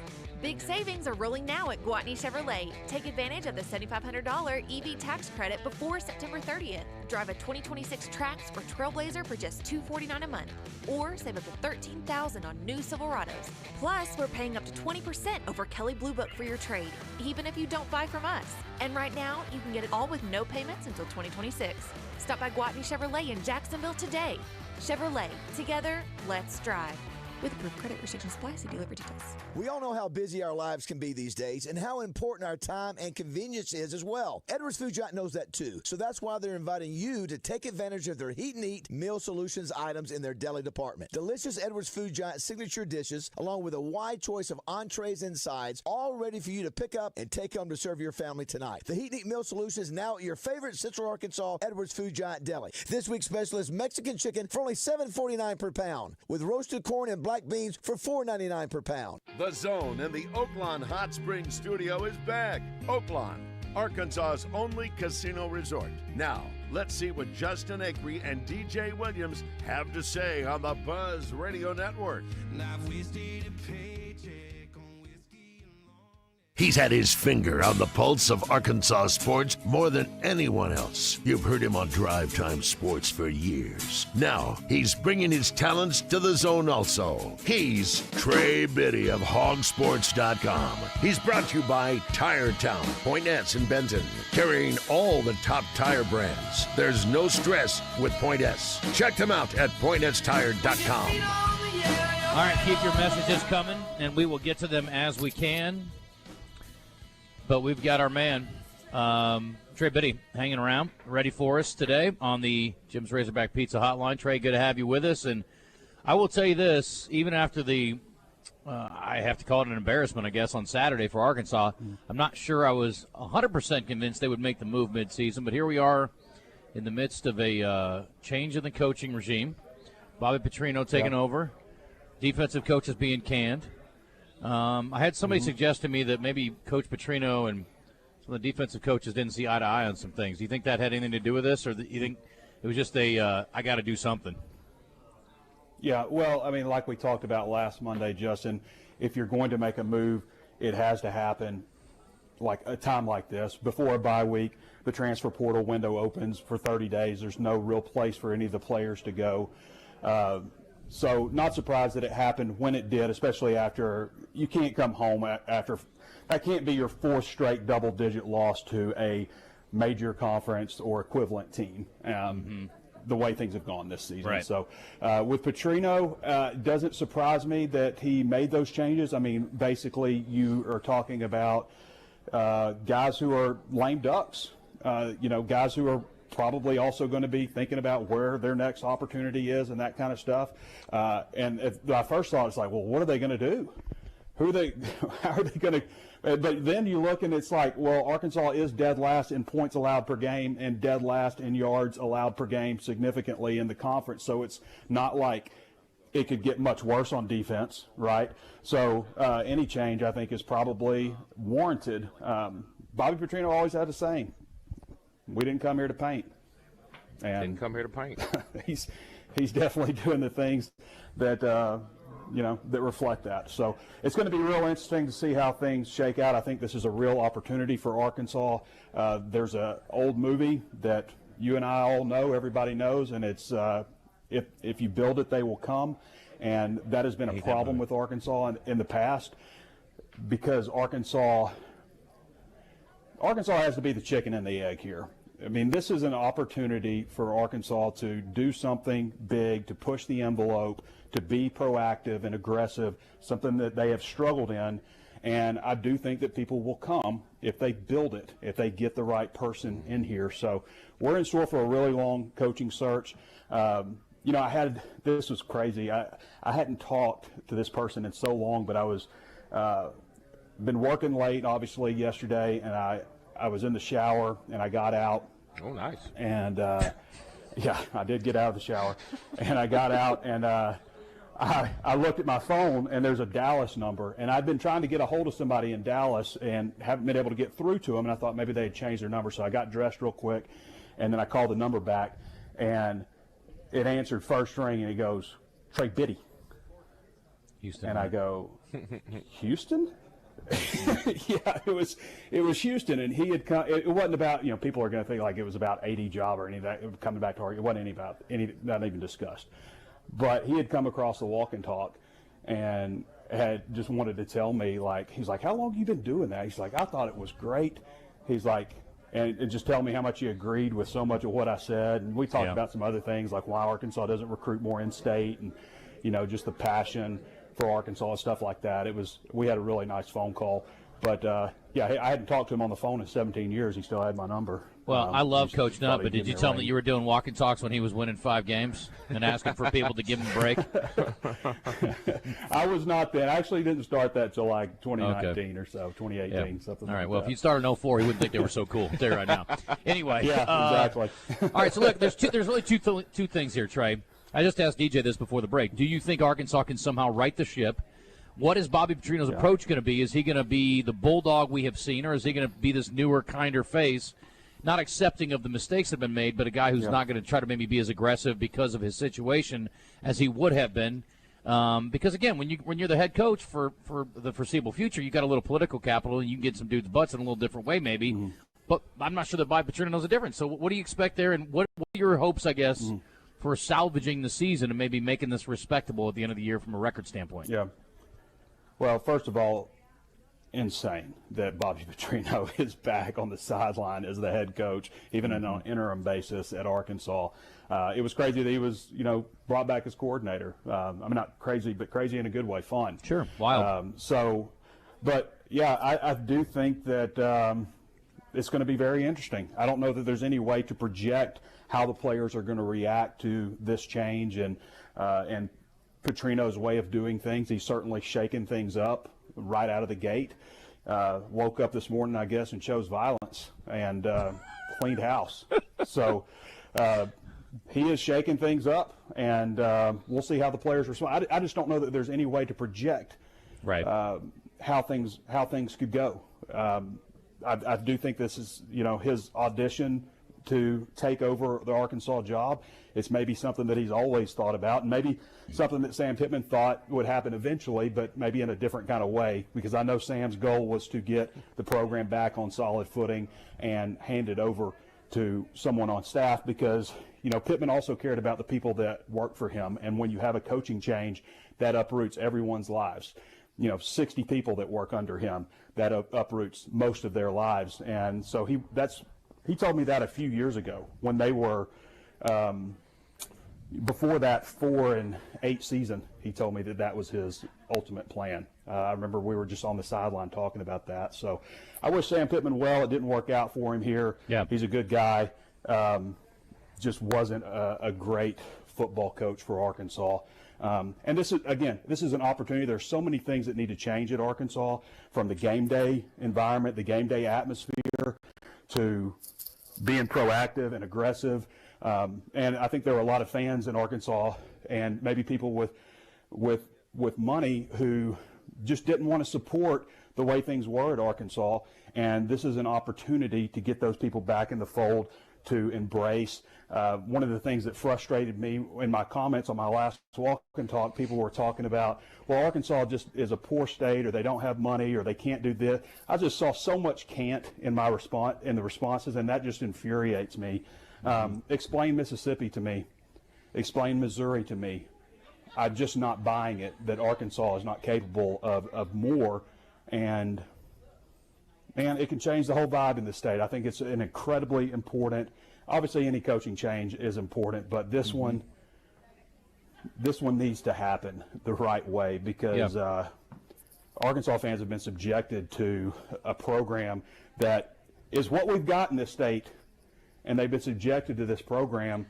[SPEAKER 19] Big savings are rolling now at Gwatney Chevrolet. Take advantage of the $7,500 EV tax credit before September 30th. Drive a 2026 Trax or Trailblazer for just $249 a month. Or save up to $13,000 on new Silverados. Plus, we're paying up to 20% over Kelley Blue Book for your trade, even if you don't buy from us. And right now, you can get it all with no payments until 2026. Stop by Gwatney Chevrolet in Jacksonville today. Chevrolet, together, let's drive. With approved credit restrictions apply. See dealer for details.
[SPEAKER 20] We all know how busy our lives can be these days and how important our time and convenience is as well. Edwards Food Giant knows that too. So that's why they're inviting you to take advantage of their Heat and Eat Meal Solutions items in their deli department. Delicious Edwards Food Giant signature dishes, along with a wide choice of entrees and sides, all ready for you to pick up and take home to serve your family tonight. The Heat and Eat Meal Solution is now at your favorite Central Arkansas Edwards Food Giant deli. This week's special is Mexican chicken for only $7.49 per pound, with roasted corn and black beans for $4.99 per pound.
[SPEAKER 6] The Zone in the Oaklawn Hot Springs studio is back. Oaklawn, Arkansas's only casino resort. Now, let's see what Justin Acri and DJ Williams have to say on the Buzz Radio Network. He's had his finger on the pulse of Arkansas sports more than anyone else. You've heard him on Drive Time Sports for years. Now, he's bringing his talents to the Zone also. He's Trey Biddy of hogsports.com. He's brought to you by Tire Town, Pointe-S and Benton, carrying all the top tire brands. There's no stress with Pointe-S. Check them out at pointestire.com.
[SPEAKER 10] All right, keep your messages coming, and we will get to them as we can. But we've got our man, Trey Biddy, hanging around, ready for us today on the Jim's Razorback Pizza Hotline. Trey, good to have you with us. And I will tell you this, even after the, I have to call it an embarrassment, I guess, on Saturday for Arkansas, I'm not sure I was 100% convinced they would make the move midseason. But here we are in the midst of a change in the coaching regime. Bobby Petrino taking over. Defensive coaches being canned. I had somebody suggest to me that maybe Coach Petrino and some of the defensive coaches didn't see eye to eye on some things. Do you think that had anything to do with this, or do you think it was just I got to do something?
[SPEAKER 21] Yeah, well, I mean, like we talked about last Monday, Justin, if you're going to make a move, it has to happen like a time like this. Before a bye week, the transfer portal window opens for 30 days. There's no real place for any of the players to go. So not surprised that it happened when it did, especially after you can't come home after – that can't be your fourth straight double-digit loss to a major conference or equivalent team. the way things have gone this season.
[SPEAKER 10] Right.
[SPEAKER 21] So with Petrino, it doesn't surprise me that he made those changes. I mean, basically you are talking about guys who are lame ducks, guys who are probably also going to be thinking about where their next opportunity is and that kind of stuff. And I first thought, it's like, well, what are they going to do? Who are they? How are they going to? But then you look and it's like, well, Arkansas is dead last in points allowed per game and dead last in yards allowed per game significantly in the conference. So it's not like it could get much worse on defense, right? So any change, I think, is probably warranted. Bobby Petrino always had a saying, we didn't come here to paint. And
[SPEAKER 11] didn't come here to paint.
[SPEAKER 21] he's definitely doing the things that that reflect that. So it's going to be real interesting to see how things shake out. I think this is a real opportunity for Arkansas. There's an old movie that you and I all know, everybody knows, and it's if you build it, they will come. And that has been a problem with Arkansas in the past, because Arkansas has to be the chicken and the egg here. I mean, this is an opportunity for Arkansas to do something big, to push the envelope, to be proactive and aggressive, something that they have struggled in. And I do think that people will come if they build it, if they get the right person in here. So we're in store for a really long coaching search. This was crazy. I hadn't talked to this person in so long, but I was been working late, obviously, yesterday, and I was in the shower, and I got out.
[SPEAKER 11] Oh, nice.
[SPEAKER 21] And, I did get out of the shower. And I got out, and I looked at my phone, and there's a Dallas number. And I'd been trying to get a hold of somebody in Dallas and haven't been able to get through to them. And I thought maybe they had changed their number. So I got dressed real quick, and then I called the number back. And it answered first ring, and he goes, Trey Biddy.
[SPEAKER 10] Houston.
[SPEAKER 21] And I go, Houston? Yeah, it was Houston, and he had come. It wasn't about, people are going to think like it was about 80 job or any of that coming back to Oregon. It wasn't not even discussed. But he had come across the walk and talk, and had just wanted to tell me, he's like, how long have you been doing that? He's like, I thought it was great. He's like, and just tell me how much he agreed with so much of what I said, and we talked about some other things like why Arkansas doesn't recruit more in state, and just the passion for Arkansas and stuff like that. We had a really nice phone call, but I hadn't talked to him on the phone in 17 years. He still had my number.
[SPEAKER 10] Well, I love Coach Nutt, but did you tell him that you were doing walk and talks when he was winning 5 games and asking for people to give him a break?
[SPEAKER 21] I was not then. I actually didn't start that till 2019 or so, 2018, something.
[SPEAKER 10] All right.
[SPEAKER 21] Like
[SPEAKER 10] Well,
[SPEAKER 21] that.
[SPEAKER 10] if you started in 04, he wouldn't think they were so cool. I'll tell you right now. Anyway.
[SPEAKER 21] Yeah, exactly.
[SPEAKER 10] All right. So look, there's really two things here, Trey. I just asked DJ this before the break. Do you think Arkansas can somehow right the ship? What is Bobby Petrino's approach going to be? Is he going to be the bulldog we have seen, or is he going to be this newer, kinder face, not accepting of the mistakes that have been made, but a guy who's not going to try to maybe be as aggressive because of his situation as he would have been? Because, again, when you're the head coach for the foreseeable future, you got a little political capital, and you can get some dudes' butts in a little different way maybe. Mm-hmm. But I'm not sure that Bobby Petrino knows the difference. So what do you expect there, and what are your hopes, I guess, for salvaging the season and maybe making this respectable at the end of the year from a record standpoint?
[SPEAKER 21] Yeah. Well, first of all, insane that Bobby Petrino is back on the sideline as the head coach, even on an interim basis at Arkansas. It was crazy that he was, brought back as coordinator. I mean, not crazy, but crazy in a good way, fun.
[SPEAKER 10] Sure, wild.
[SPEAKER 21] I do think that it's going to be very interesting. I don't know that there's any way to project how the players are going to react to this change and Petrino's way of doing things. He's certainly shaken things up right out of the gate. Woke up this morning, I guess, and chose violence and cleaned house. So he is shaking things up, and we'll see how the players respond. I just don't know that there's any way to project how things could go. I do think this is, his audition to take over the Arkansas job. It's maybe something that he's always thought about, and maybe something that Sam Pittman thought would happen eventually, but maybe in a different kind of way, because I know Sam's goal was to get the program back on solid footing and hand it over to someone on staff, because, Pittman also cared about the people that work for him, and when you have a coaching change, that uproots everyone's lives. 60 people that work under him, that uproots most of their lives. And so he told me that a few years ago when they were before that 4-8 season, he told me that was his ultimate plan. I remember we were just on the sideline talking about that. So I wish Sam Pittman well. It didn't work out for him here.
[SPEAKER 10] Yeah.
[SPEAKER 21] He's a good guy. Just wasn't a great football coach for Arkansas. And this is an opportunity. There's so many things that need to change at Arkansas, from the game day environment, the game day atmosphere, to being proactive and aggressive. And I think there were a lot of fans in Arkansas, and maybe people with money, who just didn't want to support the way things were at Arkansas. And this is an opportunity to get those people back in the fold, to embrace. One of the things that frustrated me in my comments on my last walk and talk, people were talking about, well, Arkansas just is a poor state, or they don't have money, or they can't do this. I just saw so much can't in my the responses, and that just infuriates me. Explain Mississippi to me. Explain Missouri to me. I'm just not buying it that Arkansas is not capable of more, and it can change the whole vibe in the state. I think it's an incredibly important. Obviously, any coaching change is important, but this one needs to happen the right way, because Arkansas fans have been subjected to a program that is what we've got in this state, and they've been subjected to this program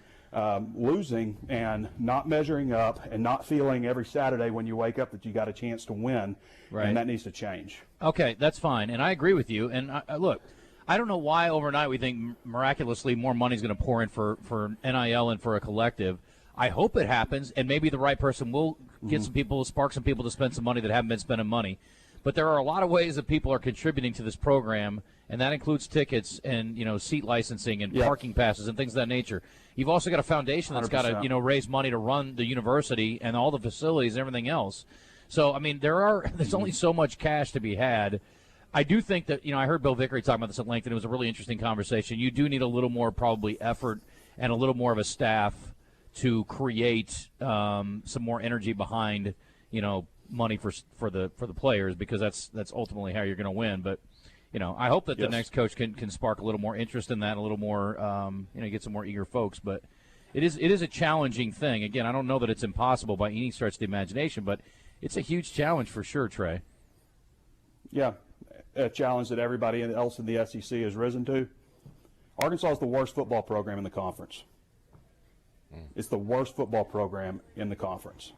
[SPEAKER 21] losing and not measuring up and not feeling every Saturday when you wake up that you got a chance to win, and that needs to change.
[SPEAKER 10] Okay, that's fine, and I agree with you. And look, I don't know why overnight we think miraculously more money is going to pour in for NIL and for a collective. I hope it happens, and maybe the right person will get some people, spark some people to spend some money that haven't been spending money. But there are a lot of ways that people are contributing to this program, and that includes tickets and seat licensing and parking passes and things of that nature. You've also got a foundation that's got to raise money to run the university and all the facilities and everything else. So I mean, there's only so much cash to be had. I do think that I heard Bill Vickery talking about this at length, and it was a really interesting conversation. You do need a little more probably effort and a little more of a staff to create some more energy behind money for the players, because that's ultimately how you're going to win. But I hope that the next coach can spark a little more interest in that, a little more get some more eager folks. But it is a challenging thing. Again, I don't know that it's impossible by any stretch of the imagination, but it's a huge challenge for sure, Trey.
[SPEAKER 21] Yeah, a challenge that everybody else in the SEC has risen to. Arkansas is the worst football program in the conference. It's the worst football program in the conference.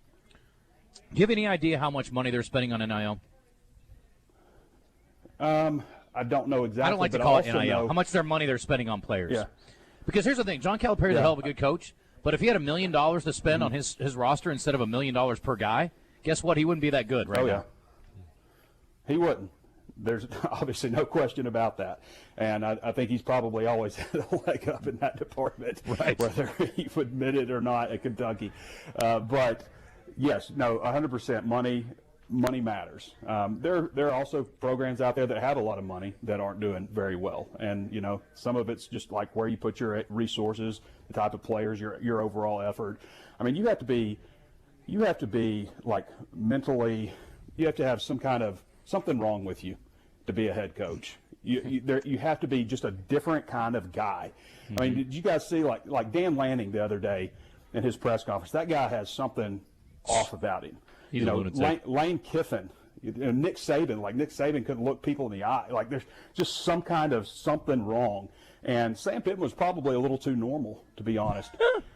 [SPEAKER 10] Do you have any idea how much money they're spending on NIL?
[SPEAKER 21] I don't know exactly.
[SPEAKER 10] I don't like to call it NIL. How much money they're spending on players?
[SPEAKER 21] Yeah.
[SPEAKER 10] Because here's the thing: John Calipari's a hell of a good coach, but if he had $1 million to spend on his roster instead of $1 million per guy, guess what? He wouldn't be that good right now.
[SPEAKER 21] He wouldn't. There's obviously no question about that. And I think he's probably always had a leg up in that department, whether he would admit it or not at Kentucky. But, yes, 100% money matters. There are also programs out there that have a lot of money that aren't doing very well. And, some of it's just like where you put your resources, the type of players, your overall effort. I mean, you have to be like mentally, you have to have something wrong with you to be a head coach. You have to be just a different kind of guy. I mean, did you guys see like Dan Lanning the other day in his press conference? That guy has something off about him.
[SPEAKER 10] He's a lunatic.
[SPEAKER 21] Lane Kiffin, Nick Saban. Like Nick Saban couldn't look people in the eye. Like there's just something wrong. And Sam Pittman was probably a little too normal, to be honest.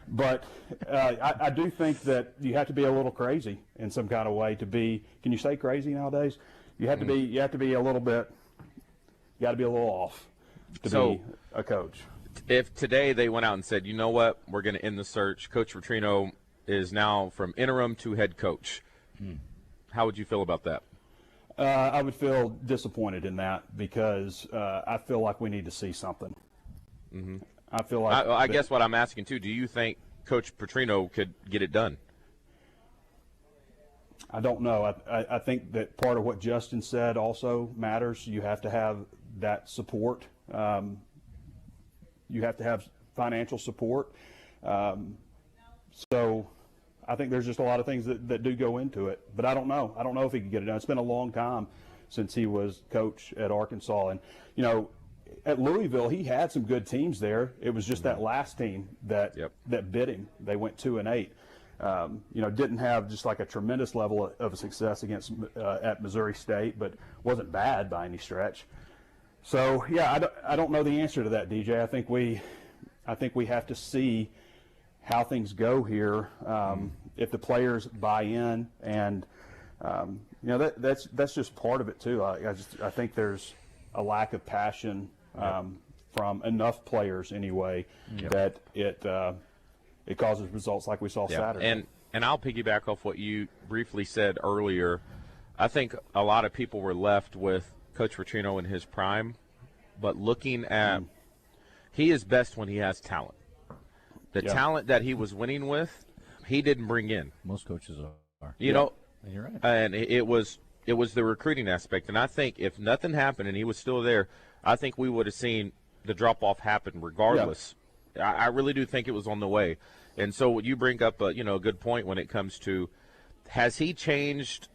[SPEAKER 21] But I do think that you have to be a little crazy in some kind of way to be. Can you say crazy nowadays? You have to be. You have to be a little bit. You got to be a little off to be a coach.
[SPEAKER 11] If today they went out and said, you know what, we're going to end the search, Coach Petrino is now from interim to head coach, how would you feel about that?
[SPEAKER 21] I would feel disappointed in that because I feel like we need to see something. I feel like
[SPEAKER 11] I guess what I'm asking too, do you think Coach Petrino could get it done?
[SPEAKER 21] I don't know. I think that part of what Justin said also matters. You have to have that support. You have to have financial support. So I think there's just a lot of things that do go into it. But I don't know. I don't know if he could get it done. It's been a long time since he was coach at Arkansas. And, at Louisville, he had some good teams there. It was just that last team that bit him. They went 2-8. Didn't have just like a tremendous level of success against at Missouri State, but wasn't bad by any stretch. So yeah, I don't know the answer to that, DJ. I think we have to see how things go here. If the players buy in, and that's just part of it too. I think there's a lack of passion from enough players anyway that it causes results like we saw Saturday.
[SPEAKER 11] And I'll piggyback off what you briefly said earlier. I think a lot of people were left with Coach Petrino in his prime, but looking at he is best when he has talent. The talent that he was winning with, he didn't bring in.
[SPEAKER 10] Most coaches are.
[SPEAKER 11] You know,
[SPEAKER 10] and you're right.
[SPEAKER 11] And it was the recruiting aspect. And I think if nothing happened and he was still there, I think we would have seen the drop-off happen regardless. Yeah. I really do think it was on the way. And so you bring up a good point when it comes to, has he changed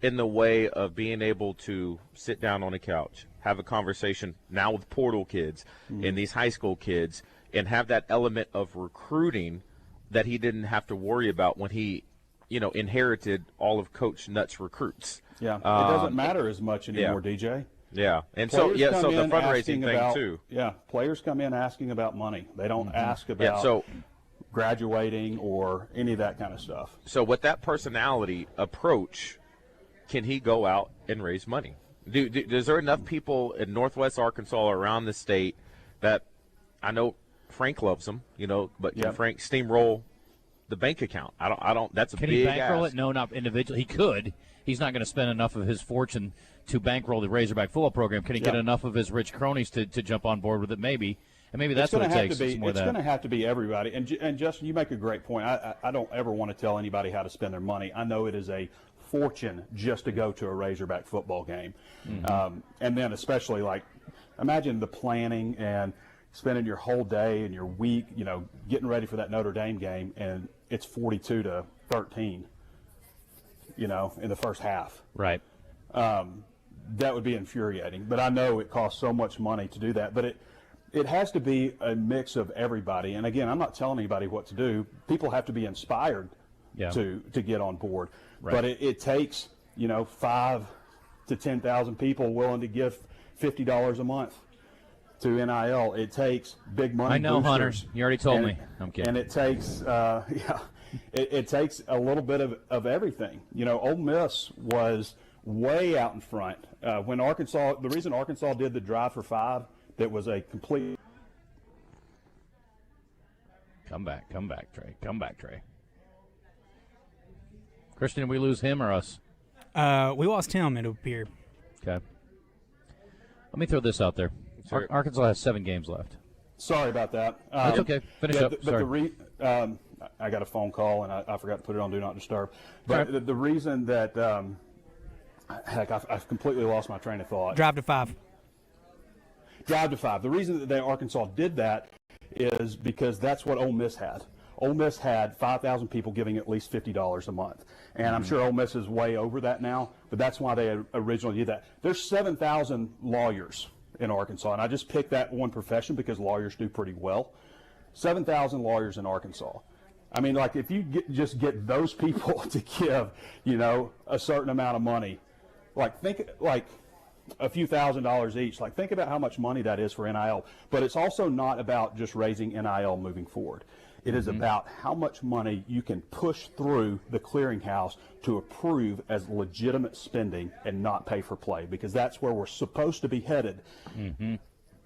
[SPEAKER 11] in the way of being able to sit down on a couch, have a conversation now with portal kids and these high school kids, and have that element of recruiting that he didn't have to worry about when he, inherited all of Coach Nutt's recruits.
[SPEAKER 21] Yeah, it doesn't matter as much anymore, DJ.
[SPEAKER 11] Yeah, and
[SPEAKER 21] so
[SPEAKER 11] the fundraising thing too.
[SPEAKER 21] Yeah, players come in asking about money. They don't ask about graduating or any of that kind of stuff.
[SPEAKER 11] So with that personality approach, can he go out and raise money? Is there enough people in Northwest Arkansas or around the state that, I know Frank loves them, but can Frank steamroll the bank account? I don't. That's a big ask.
[SPEAKER 10] Can he bankroll it? No, not individually. He could. He's not going to spend enough of his fortune to bankroll the Razorback football program. Can he get enough of his rich cronies to jump on board with it? Maybe. And maybe that's what it takes.
[SPEAKER 21] It's going to have to be everybody. And Justin, you make a great point. I don't ever want to tell anybody how to spend their money. I know it is a fortune just to go to a Razorback football game. And then especially, imagine the planning and spending your whole day and your week, getting ready for that Notre Dame game, and it's 42-13, in the first half.
[SPEAKER 10] Right.
[SPEAKER 21] That would be infuriating. But I know it costs so much money to do that. But it has to be a mix of everybody. And again, I'm not telling anybody what to do. People have to be inspired to get on board. Right. But it takes, 5,000 to 10,000 people willing to give $50 a month to NIL. It takes big money.
[SPEAKER 10] I know,
[SPEAKER 21] boosters.
[SPEAKER 10] Hunter. You already told me. I'm kidding.
[SPEAKER 21] And it takes, it takes a little bit of everything. Ole Miss was way out in front when Arkansas. The reason Arkansas did the Drive for Five, that was a complete.
[SPEAKER 10] Come back, Trey. Come back, Trey. Christian, did we lose him or us?
[SPEAKER 1] We lost him, it appeared.
[SPEAKER 10] Okay. Let me throw this out there.
[SPEAKER 21] Sure.
[SPEAKER 10] Arkansas has 7 games left.
[SPEAKER 21] Sorry about that.
[SPEAKER 10] That's okay. Finish up.
[SPEAKER 21] But I got a phone call, and I forgot to put it on Do Not Disturb. But the reason that, I've completely lost my train of thought.
[SPEAKER 1] Drive to 5.
[SPEAKER 21] Drive to 5. The reason that Arkansas did that is because that's what Ole Miss had. Ole Miss had 5,000 people giving at least $50 a month. And I'm sure Ole Miss is way over that now, but that's why they originally did that. There's 7,000 lawyers in Arkansas, and I just picked that one profession because lawyers do pretty well. 7,000 lawyers in Arkansas. I mean, if you just get those people to give, a certain amount of money, think a few $1,000s each. Think about how much money that is for NIL. But it's also not about just raising NIL moving forward. It is about how much money you can push through the clearinghouse to approve as legitimate spending and not pay for play, because that's where we're supposed to be headed.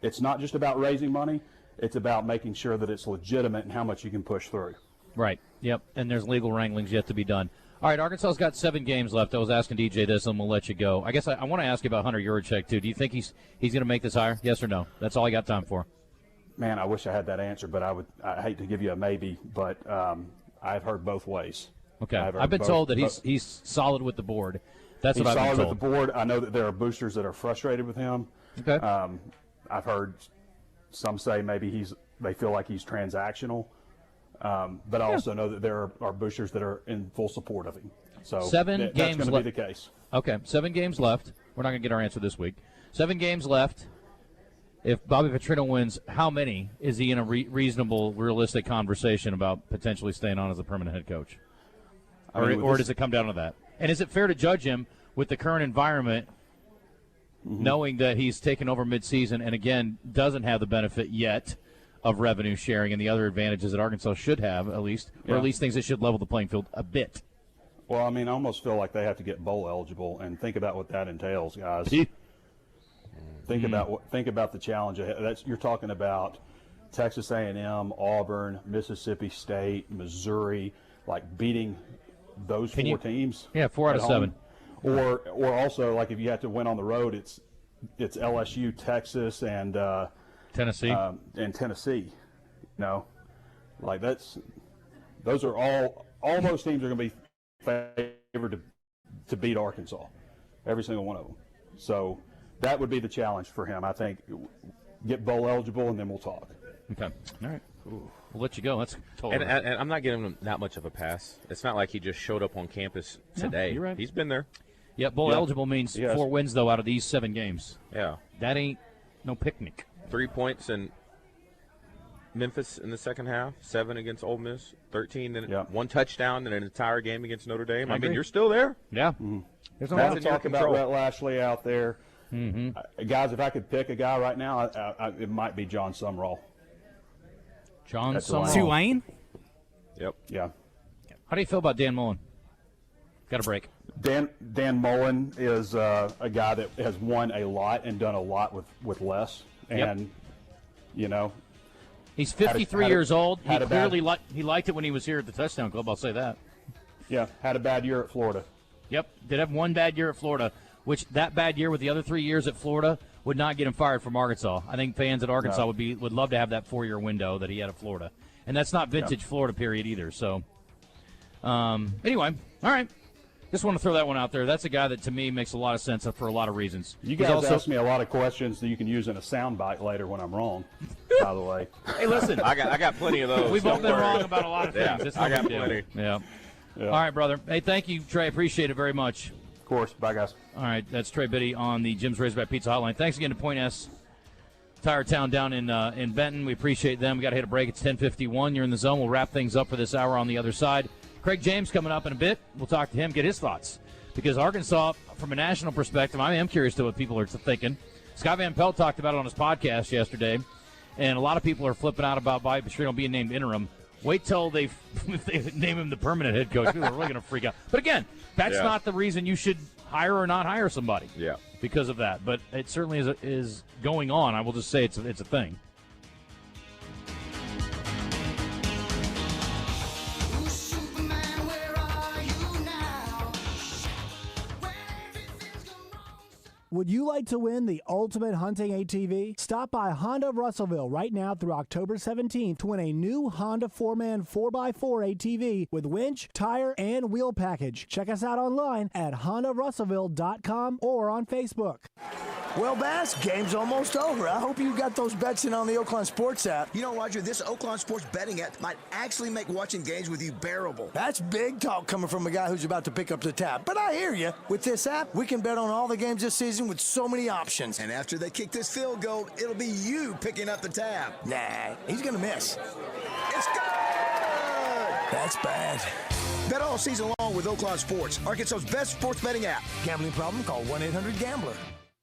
[SPEAKER 21] It's not just about raising money. It's about making sure that it's legitimate and how much you can push through.
[SPEAKER 10] Right. Yep. And there's legal wranglings yet to be done. All right, Arkansas's got 7 games left. I was asking DJ this, and we'll let you go. I guess I want to ask you about Hunter Yurachek, too. Do you think he's going to make this hire? Yes or no? That's all I got time for.
[SPEAKER 21] Man, I wish I had that answer, but I hate to give you a maybe, but I've heard both ways.
[SPEAKER 10] Okay. I've been told that he's solid with the board. That's what I've been told.
[SPEAKER 21] He's solid with the board. I know that there are boosters that are frustrated with him.
[SPEAKER 10] Okay.
[SPEAKER 21] I've heard some say maybe they feel like he's transactional. But I also know that there are boosters that are in full support of him. So
[SPEAKER 10] 7 games
[SPEAKER 21] that's going to be the case.
[SPEAKER 10] Okay, 7 games left. We're not going to get our answer this week. 7 games left. if Bobby Petrino wins, how many is he in a reasonable, realistic conversation about potentially staying on as a permanent head coach? Or does it come down to that? And is it fair to judge him with the current environment, knowing that he's taken over midseason and, again, doesn't have the benefit yet of revenue sharing and the other advantages that Arkansas should have, at least, or at least things that should level the playing field a bit?
[SPEAKER 21] Well, I mean, I almost feel like they have to get bowl eligible, and think about what that entails, guys. Think about the challenge ahead. You're talking about Texas A&M, Auburn, Mississippi State, Missouri, like beating those four teams.
[SPEAKER 10] Yeah, 4 out of 7.
[SPEAKER 21] Or also, like, if you have to win on the road, it's LSU, Texas, and
[SPEAKER 10] Tennessee.
[SPEAKER 21] Like those are all those teams are going to be favored to beat Arkansas, every single one of them. So that would be the challenge for him, I think. Get bowl eligible, and then we'll talk.
[SPEAKER 10] Okay. All right. We'll let you go. That's totally
[SPEAKER 11] and I'm not giving him that much of a pass. It's not like he just showed up on campus today.
[SPEAKER 10] No, you're right.
[SPEAKER 11] He's been there.
[SPEAKER 10] Yeah, bowl eligible means 4 wins, though, out of these 7 games.
[SPEAKER 11] Yeah.
[SPEAKER 10] That ain't no picnic.
[SPEAKER 11] 3 points in Memphis in the second half, 7 against Ole Miss, 13, and 1 touchdown in an entire game against Notre Dame. I mean, you're still there.
[SPEAKER 10] Yeah.
[SPEAKER 21] There's no one to talk about Rhett Lashley out there. Guys, if I could pick a guy right now, it might be John Sumrall.
[SPEAKER 10] John Sumrall. Tulane?
[SPEAKER 21] Yep. Yeah.
[SPEAKER 10] How do you feel about Dan Mullen? Got a break.
[SPEAKER 21] Dan Mullen is a guy that has won a lot and done a lot with less. And,
[SPEAKER 10] he's 53 years old. He clearly liked it when he was here at the Touchdown Club, I'll say that.
[SPEAKER 21] Yeah, had a bad year at Florida.
[SPEAKER 10] Yep, did have 1 bad year at Florida, which that bad year with the other 3 years at Florida would not get him fired from Arkansas. I think fans at Arkansas would love to have that 4-year window that he had at Florida. And that's not vintage Florida period either. So, anyway, all right. Just want to throw that one out there. That's a guy that, to me, makes a lot of sense for a lot of reasons.
[SPEAKER 21] You guys ask me a lot of questions that you can use in a soundbite later when I'm wrong, by the way.
[SPEAKER 10] Hey, listen.
[SPEAKER 11] I got plenty of those.
[SPEAKER 10] We've both been wrong about a lot of things.
[SPEAKER 11] I got plenty.
[SPEAKER 10] Yeah. All right, brother. Hey, thank you, Trey. Appreciate it very much.
[SPEAKER 21] Of course. Bye, guys.
[SPEAKER 10] All right. That's Trey Biddy on the Jim's Razorback Pizza Hotline. Thanks again to Point S Tire Town down in Benton. We appreciate them. We got to hit a break. It's 10:51. You're in the zone. We'll wrap things up for this hour on the other side. Craig James coming up in a bit. We'll talk to him, get his thoughts. Because Arkansas, from a national perspective, I am curious to what people are thinking. Scott Van Pelt talked about it on his podcast yesterday, and a lot of people are flipping out about Bobby Petrino being named interim. Wait till they name him the permanent head coach. People are really going to freak out. But again, that's not the reason you should hire or not hire somebody.
[SPEAKER 11] Yeah.
[SPEAKER 10] Because of that. But it certainly is going on. I will just say it's a thing.
[SPEAKER 2] Would you like to win the ultimate hunting ATV? Stop by Honda Russellville right now through October 17th to win a new Honda 4-man 4x4 ATV with winch, tire, and wheel package. Check us out online at HondaRussellville.com or on Facebook.
[SPEAKER 20] Well, Bass, game's almost over. I hope you got those bets in on the Oaklawn Sports app. You know, Roger, this Oaklawn Sports betting app might actually make watching games with you bearable. That's big talk coming from a guy who's about to pick up the tab. But I hear you. With this app, we can bet on all the games this season with so many options. And after they kick this field goal, it'll be you picking up the tab. Nah, he's going to miss. It's good! That's bad. Bet all season long with Oaklawn Sports, Arkansas's best sports betting app. Gambling problem? Call 1-800-GAMBLER.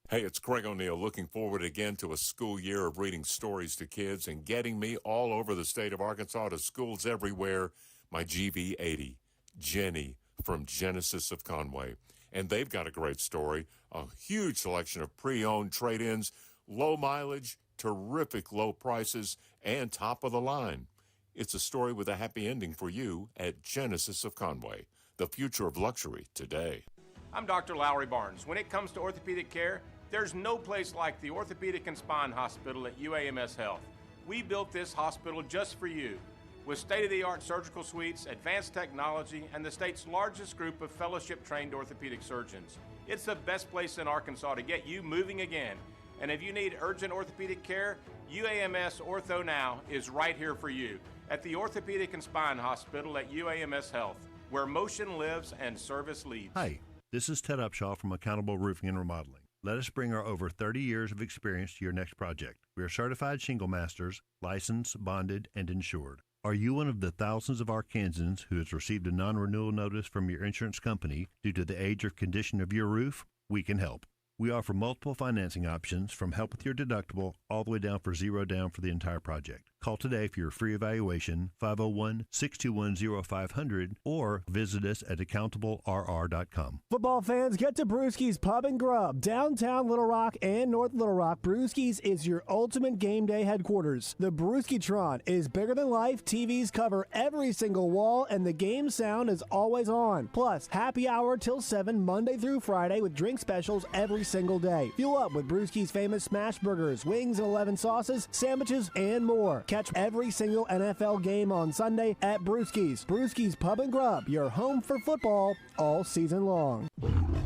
[SPEAKER 5] Hey, it's Craig O'Neill looking forward again to a school year of reading stories to kids and getting me all over the state of Arkansas to schools everywhere. My GV80, Jenny from Genesis of Conway. And they've got a great story, a huge selection of pre-owned trade-ins, low mileage, terrific low prices, and top of the line. It's a story with a happy ending for you at Genesis of Conway, the future of luxury today.
[SPEAKER 22] I'm Dr. Lowry Barnes. When it comes to orthopedic care, there's no place like the Orthopedic and Spine Hospital at UAMS Health. We built this hospital just for you. With state-of-the-art surgical suites, advanced technology, and the state's largest group of fellowship-trained orthopedic surgeons. It's the best place in Arkansas to get you moving again. And if you need urgent orthopedic care, UAMS Ortho Now is right here for you at the Orthopedic and Spine Hospital at UAMS Health, where motion lives and service leads.
[SPEAKER 23] Hi, this is Ted Upshaw from Accountable Roofing and Remodeling.
[SPEAKER 3] Let us bring our over 30 years of experience to your next project. We are certified shingle masters, licensed, bonded, and insured. Are you one of the thousands of Arkansans who has received a non-renewal notice from your insurance company due to the age or condition of your roof? We can help. We offer multiple financing options, from help with your deductible all the way down for zero down for the entire project. Call today for your free evaluation, 501-621-0500, or visit us at accountablerr.com.
[SPEAKER 2] Football fans, get to Brewski's Pub and Grub, downtown Little Rock and North Little Rock. Brewski's is your ultimate game day headquarters. The Brewski-tron is bigger than life, TVs cover every single wall, and the game sound is always on. Plus, happy hour till 7 Monday through Friday with drink specials every single day. Fuel up with Brewski's famous smash burgers, wings and 11 sauces, sandwiches, and more. Catch every single NFL game on Sunday at Brewski's. Brewski's Pub and Grub, your home for football all season long.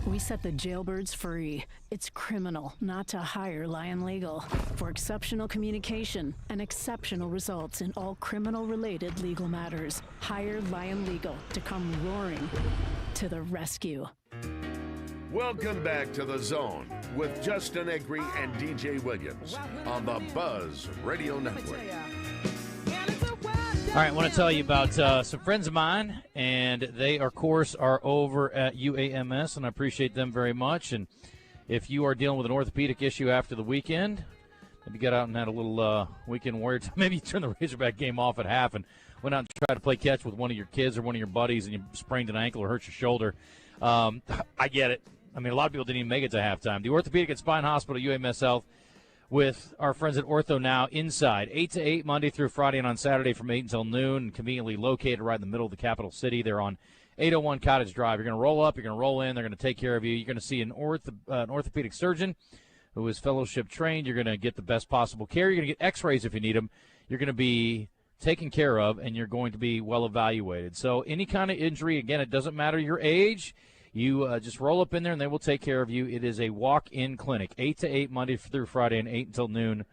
[SPEAKER 4] We set the jailbirds free. It's criminal not to hire Lion Legal. For exceptional communication and exceptional results in all criminal-related legal matters, hire Lion Legal to come roaring to the rescue.
[SPEAKER 6] Welcome back to The Zone with Justin Acri and DJ Williams on the Buzz Radio Network.
[SPEAKER 10] All right, I want to tell you about some friends of mine, and they, of course, are over at UAMS, and I appreciate them very much. And if you are dealing with an orthopedic issue after the weekend, maybe get out and had a little weekend warrior time. Maybe you turn the Razorback game off at half and went out and tried to play catch with one of your kids or one of your buddies, and you sprained an ankle or hurt your shoulder. I get it. I mean, a lot of people didn't even make it to halftime. The Orthopedic and Spine Hospital, UAMS Health, with our friends at Ortho Now inside, 8 to 8, Monday through Friday, and on Saturday from 8 until noon, conveniently located right in the middle of the capital city. They're on 801 Cottage Drive. You're going to roll up, you're going to roll in, they're going to take care of you. You're going to see an orthopedic surgeon who is fellowship trained. You're going to get the best possible care. You're going to get x-rays if you need them. You're going to be taken care of, and you're going to be well evaluated. So any kind of injury, again, it doesn't matter your age. You just roll up in there, and they will take care of you. It is a walk-in clinic, 8 to 8, Monday through Friday, and 8 until noon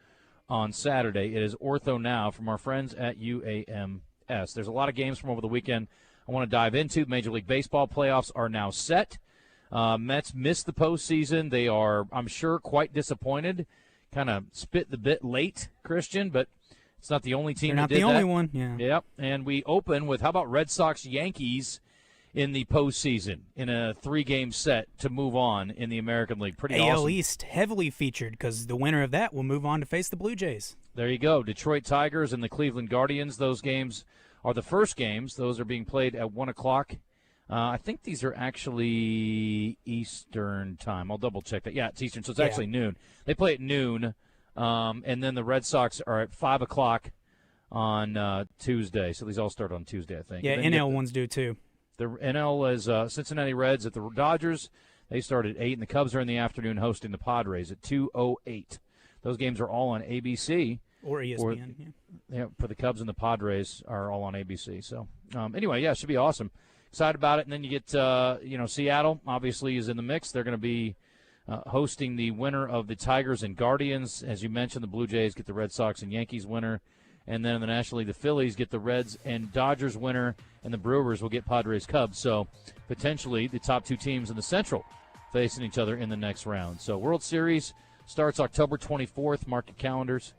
[SPEAKER 10] on Saturday. It is Ortho Now from our friends at UAMS. There's a lot of games from over the weekend I want to dive into. Major League Baseball playoffs are now set. Mets missed the postseason. They are, I'm sure, quite disappointed. Kind of spit the bit late, Christian, but it's not the only team that did that.
[SPEAKER 1] They're not the only one, yeah.
[SPEAKER 10] Yep, and we open with, how about Red Sox-Yankees in the postseason in a 3-game set to move on in the American League. Pretty awesome.
[SPEAKER 1] AL East heavily featured because the winner of that will move on to face the Blue Jays.
[SPEAKER 10] There you go. Detroit Tigers and the Cleveland Guardians. Those games are the first games. Those are being played at 1 o'clock. I think these are actually Eastern time. I'll double-check that. Yeah, it's Eastern, so it's actually noon. They play at noon, and then the Red Sox are at 5 o'clock on Tuesday. So these all start on Tuesday, I think.
[SPEAKER 1] Yeah, NL ones do too.
[SPEAKER 10] The NL is Cincinnati Reds at the Dodgers. They start at 8, and the Cubs are in the afternoon hosting the Padres at 2:08. Those games are all on ABC.
[SPEAKER 1] Or ESPN.
[SPEAKER 10] Yeah, for the Cubs and the Padres are all on ABC. So, anyway, yeah, it should be awesome. Excited about it. And then you get, Seattle obviously is in the mix. They're going to be hosting the winner of the Tigers and Guardians. As you mentioned, the Blue Jays get the Red Sox and Yankees winner. And then in the National League, the Phillies get the Reds and Dodgers winner, and the Brewers will get Padres Cubs. So potentially the top two teams in the Central facing each other in the next round. So World Series starts October 24th. Mark your calendars.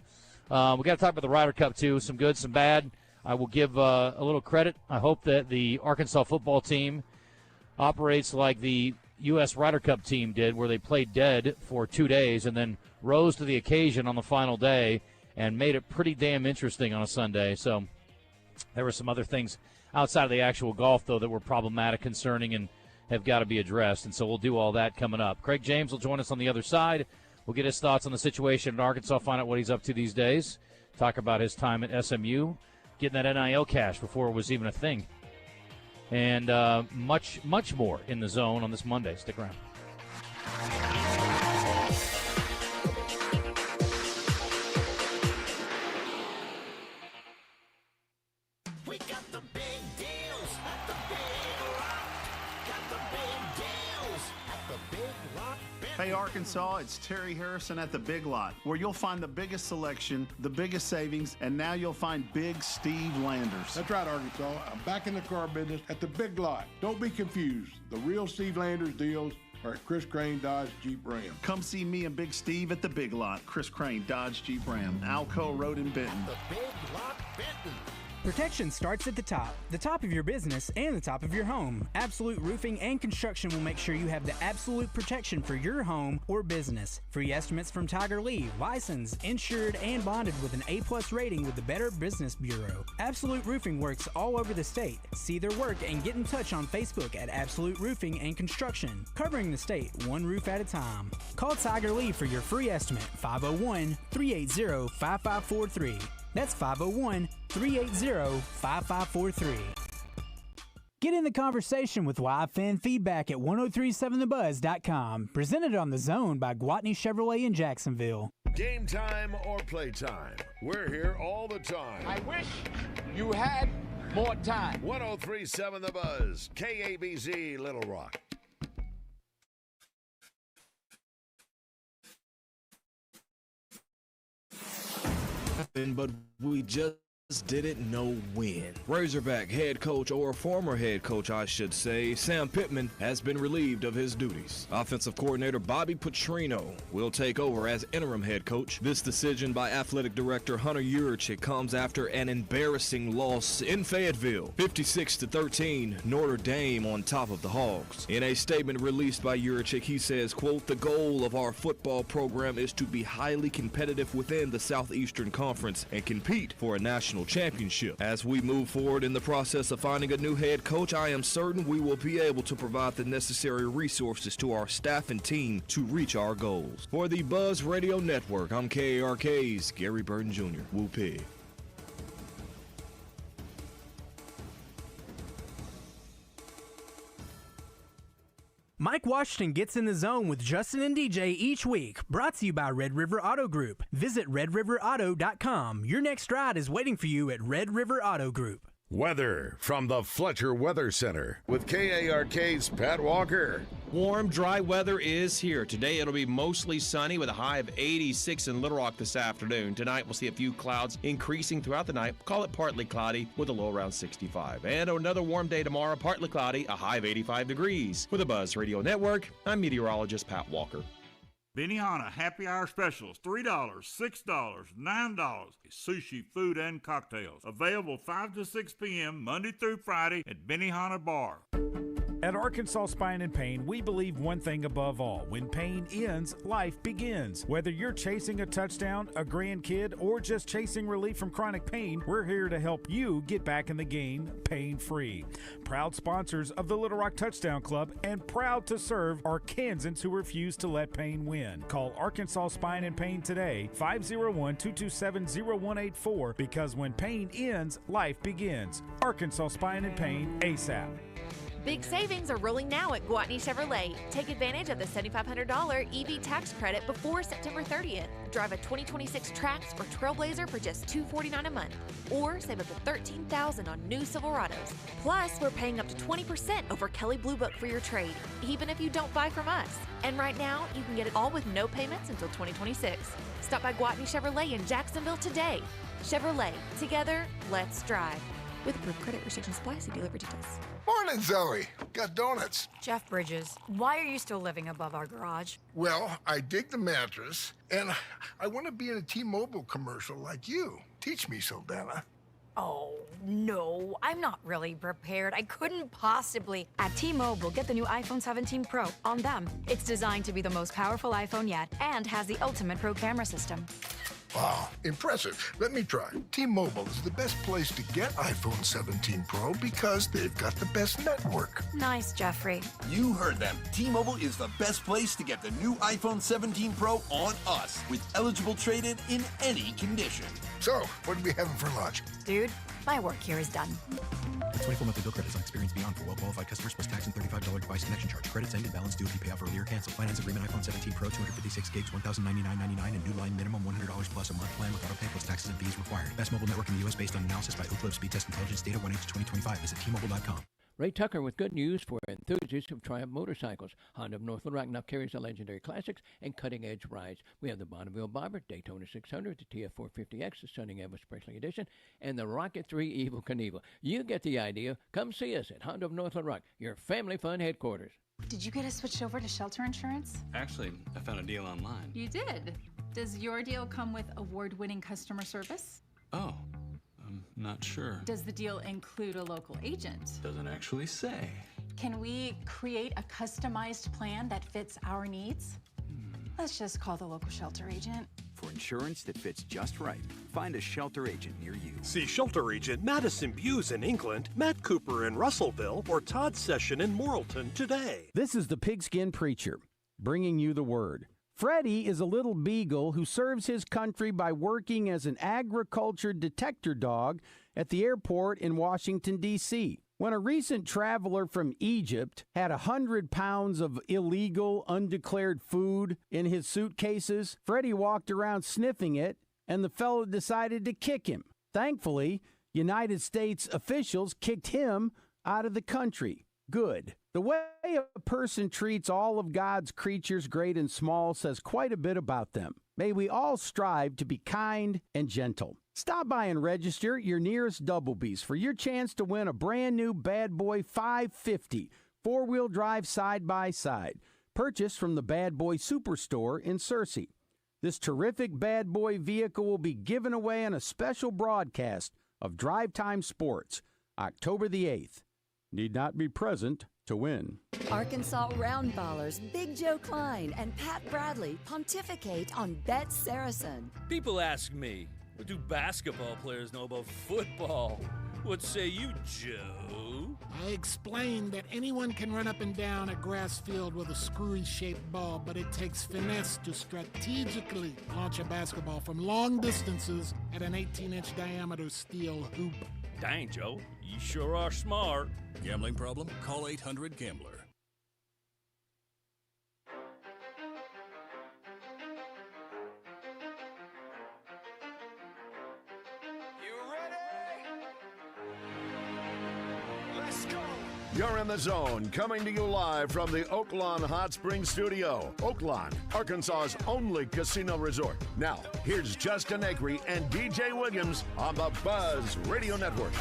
[SPEAKER 10] We got to talk about the Ryder Cup too. Some good, some bad. I will give a little credit. I hope that the Arkansas football team operates like the U.S. Ryder Cup team did, where they played dead for 2 days and then rose to the occasion on the final day and made it pretty damn interesting on a Sunday. So there were some other things outside of the actual golf, though, that were problematic, concerning, and have got to be addressed. And so we'll do all that coming up. Craig James will join us on the other side. We'll get his thoughts on the situation in Arkansas, find out what he's up to these days, talk about his time at SMU, getting that NIL cash before it was even a thing, and much, much more in the zone on this Monday. Stick around.
[SPEAKER 23] Hey Arkansas, it's Terry Harrison at the Big Lot, where you'll find the biggest selection, the biggest savings, and now you'll find Big Steve Landers.
[SPEAKER 24] That's right, Arkansas. I'm back in the car business at the Big Lot. Don't be confused. The real Steve Landers deals
[SPEAKER 23] or at Chris Crane Dodge Jeep Ram. Come see me and Big Steve at the Big Lot. Chris Crane Dodge Jeep Ram, Alco Road in Benton.
[SPEAKER 7] The Big Lot Benton.
[SPEAKER 1] Protection starts at the top of your business and the top of your home. Absolute Roofing and Construction will make sure you have the absolute protection for your home or business. Free estimates from Tiger Lee, licensed, insured, and bonded with an A+ rating with the Better Business Bureau. Absolute Roofing works all over the state. See their work and get in touch on Facebook at Absolute Roofing and Construction, covering the state one roof at a time. Call Tiger Lee for your free estimate, 501-380-5543. That's 501-380-5543. Get in the conversation with live fan feedback at 1037thebuzz.com. Presented on The Zone by Gwatney Chevrolet in Jacksonville.
[SPEAKER 6] Game time or playtime, we're here all the time.
[SPEAKER 7] I wish you had more time.
[SPEAKER 6] 1037 The Buzz, KABZ, Little Rock.
[SPEAKER 8] But we just didn't know when. Razorback head coach, or former head coach I should say, Sam Pittman has been relieved of his duties. Offensive coordinator Bobby Petrino will take over as interim head coach. This decision by athletic director Hunter Yurachek comes after an embarrassing loss in Fayetteville, 56-13, Notre Dame on top of the Hogs. In a statement released by Yurachek, he says, quote, "The goal of our football program is to be highly competitive within the Southeastern Conference and compete for a national championship. As we move forward in the process of finding a new head coach, I am certain we will be able to provide the necessary resources to our staff and team to reach our goals." For the Buzz Radio Network, I'm KARK's Gary Burton Jr. Woo Pig.
[SPEAKER 1] Mike Washington gets in the zone with Justin and DJ each week. Brought to you by Red River Auto Group. Visit redriverauto.com. Your next ride is waiting for you at Red River Auto Group.
[SPEAKER 6] Weather from the Fletcher Weather Center with KARK's Pat Walker.
[SPEAKER 9] Warm, dry weather is here. Today it'll be mostly sunny with a high of 86 in Little Rock this afternoon. Tonight we'll see a few clouds increasing throughout the night. Call it partly cloudy with a low around 65. And another warm day tomorrow, partly cloudy, a high of 85 degrees. With the Buzz Radio Network, I'm meteorologist Pat Walker.
[SPEAKER 24] Benihana Happy Hour Specials, $3, $6, $9. Sushi, food, and cocktails. Available 5 to 6 p.m. Monday through Friday at Benihana Bar.
[SPEAKER 25] At Arkansas Spine and Pain, we believe one thing above all. When pain ends, life begins. Whether you're chasing a touchdown, a grandkid, or just chasing relief from chronic pain, we're here to help you get back in the game pain-free. Proud sponsors of the Little Rock Touchdown Club and proud to serve Arkansans who refuse to let pain win. Call Arkansas Spine and Pain today, 501-227-0184, because when pain ends, life begins. Arkansas Spine and Pain, ASAP.
[SPEAKER 19] Big savings are rolling now at Gwatney Chevrolet. Take advantage of the $7,500 EV tax credit before September 30th. Drive a 2026 Trax or Trailblazer for just $249 a month. Or save up to $13,000 on new Silverados. Plus, we're paying up to 20% over Kelley Blue Book for your trade, even if you don't buy from us. And right now, you can get it all with no payments until 2026. Stop by Gwatney Chevrolet in Jacksonville today. Chevrolet, together, let's drive. With approved credit restrictions apply, see dealer for details.
[SPEAKER 26] Morning, Zoe. Got donuts.
[SPEAKER 27] Jeff Bridges, why are you still living above our garage?
[SPEAKER 26] Well, I dig the mattress, and I want to be in a T-Mobile commercial like you. Teach me, Saldana.
[SPEAKER 27] Oh, no, I'm not really prepared. I couldn't possibly. At T-Mobile, get the new iPhone 17 Pro on them. It's designed to be the most powerful iPhone yet and has the ultimate pro camera system.
[SPEAKER 26] Wow, impressive. Let me try. T-Mobile is the best place to get iPhone 17 Pro because they've got the best network.
[SPEAKER 27] Nice, Jeffrey.
[SPEAKER 28] You heard them. T-Mobile is the best place to get the new iPhone 17 Pro on us with eligible trade-in in any condition.
[SPEAKER 26] So, what are we having for lunch?
[SPEAKER 27] Dude, my work here is done.
[SPEAKER 29] The 24 monthly bill credits on Experience Beyond for well-qualified customers plus tax and $35 device connection charge. Credits end and balance due if you pay off earlier. Cancel. Finance agreement iPhone 17 Pro, 256 gigs, $1,099.99 and new line minimum $100 plus a month plan with auto pay plus taxes and fees required. Best mobile network in the U.S. based on analysis by Ookla Speed Test Intelligence data 1H2025. Visit T-Mobile.com.
[SPEAKER 30] Ray Tucker with good news for enthusiasts of Triumph motorcycles. Honda of North Little Rock now carries the legendary classics and cutting-edge rides. We have the Bonneville Bobber, Daytona 600, the TF450X, the Stunning Elvis Presley Edition, and the Rocket 3 Evel Knievel. You get the idea. Come see us at Honda of North Little Rock, your family fun headquarters.
[SPEAKER 11] Did you get us switched over to shelter insurance?
[SPEAKER 12] Actually, I found a deal online.
[SPEAKER 11] You did. Does your deal come with award-winning customer service?
[SPEAKER 12] Oh, I'm not sure.
[SPEAKER 11] Does the deal include a local agent?
[SPEAKER 12] Doesn't actually say.
[SPEAKER 11] Can we create a customized plan that fits our needs? Let's just call the local shelter agent.
[SPEAKER 13] For insurance that fits just right, find a shelter agent near you.
[SPEAKER 14] See shelter agent Madison Buse in England, Matt Cooper in Russellville, or Todd Session in Morrilton today.
[SPEAKER 15] This is the Pigskin Preacher, bringing you the word. Freddie is a little beagle who serves his country by working as an agriculture detector dog at the airport in Washington, D.C. When a recent traveler from Egypt had 100 pounds of illegal, undeclared food in his suitcases, Freddie walked around sniffing it, and the fellow decided to kick him. Thankfully, United States officials kicked him out of the country. Good. The way a person treats all of God's creatures, great and small, says quite a bit about them. May we all strive to be kind and gentle. Stop by and register at your nearest Doublebees for your chance to win a brand new Bad Boy 550 four-wheel drive side-by-side, purchased from the Bad Boy Superstore in Searcy. This terrific Bad Boy vehicle will be given away on a special broadcast of Drive Time Sports, October the 8th. Need not be present to win.
[SPEAKER 16] Arkansas Roundballers Big Joe Klein and Pat Bradley pontificate on Bet Saracen.
[SPEAKER 17] People ask me, what do basketball players know about football? What say you, Joe?
[SPEAKER 18] I explained that anyone can run up and down a grass field with a screwy-shaped ball, but it takes finesse to strategically launch a basketball from long distances at an 18-inch diameter steel hoop.
[SPEAKER 17] Dang, Joe, you sure are smart.
[SPEAKER 20] Gambling problem? Call 800-GAMBLER.
[SPEAKER 6] You're in the zone, coming to you live from the Oaklawn Hot Springs Studio. Oaklawn, Arkansas's only casino resort. Now, here's Justin Acri and DJ Williams on the Buzz Radio Network.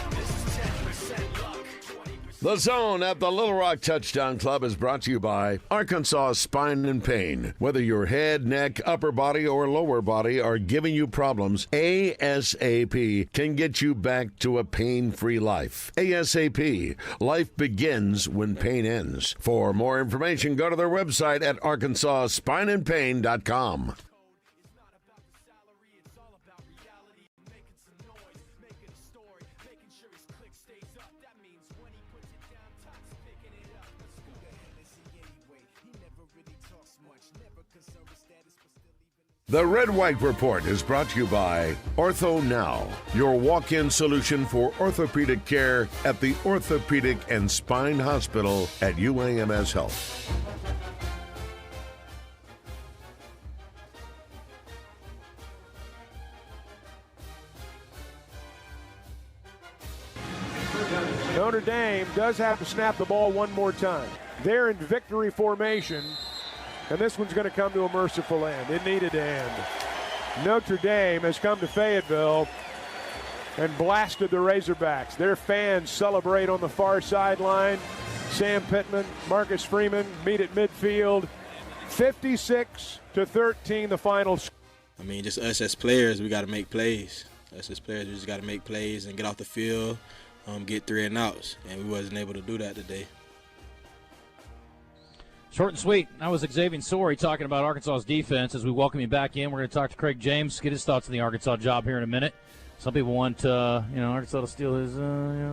[SPEAKER 6] The Zone at the Little Rock Touchdown Club is brought to you by Arkansas Spine and Pain. Whether your head, neck, upper body, or lower body are giving you problems, ASAP can get you back to a pain-free life. ASAP. Life begins when pain ends. For more information, go to their website at arkansasspineandpain.com. The Red White Report is brought to you by Ortho Now, your walk-in solution for orthopedic care at the Orthopedic and Spine Hospital at UAMS Health.
[SPEAKER 21] Notre Dame does have to snap the ball one more time. They're in victory formation. And this one's going to come to a merciful end. It needed to end. Notre Dame has come to Fayetteville and blasted the Razorbacks. Their fans celebrate on the far sideline. Sam Pittman, Marcus Freeman meet at midfield. 56-13, the final score.
[SPEAKER 31] I mean, just us as players, we got to make plays. Us as players, we just got to make plays and get off the field, get 3 and outs. And we wasn't able to do that today.
[SPEAKER 10] Short and sweet. That was Xavier Swaer talking about Arkansas's defense. As we welcome you back in, we're going to talk to Craig James, get his thoughts on the Arkansas job here in a minute. Some people want, Arkansas to steal his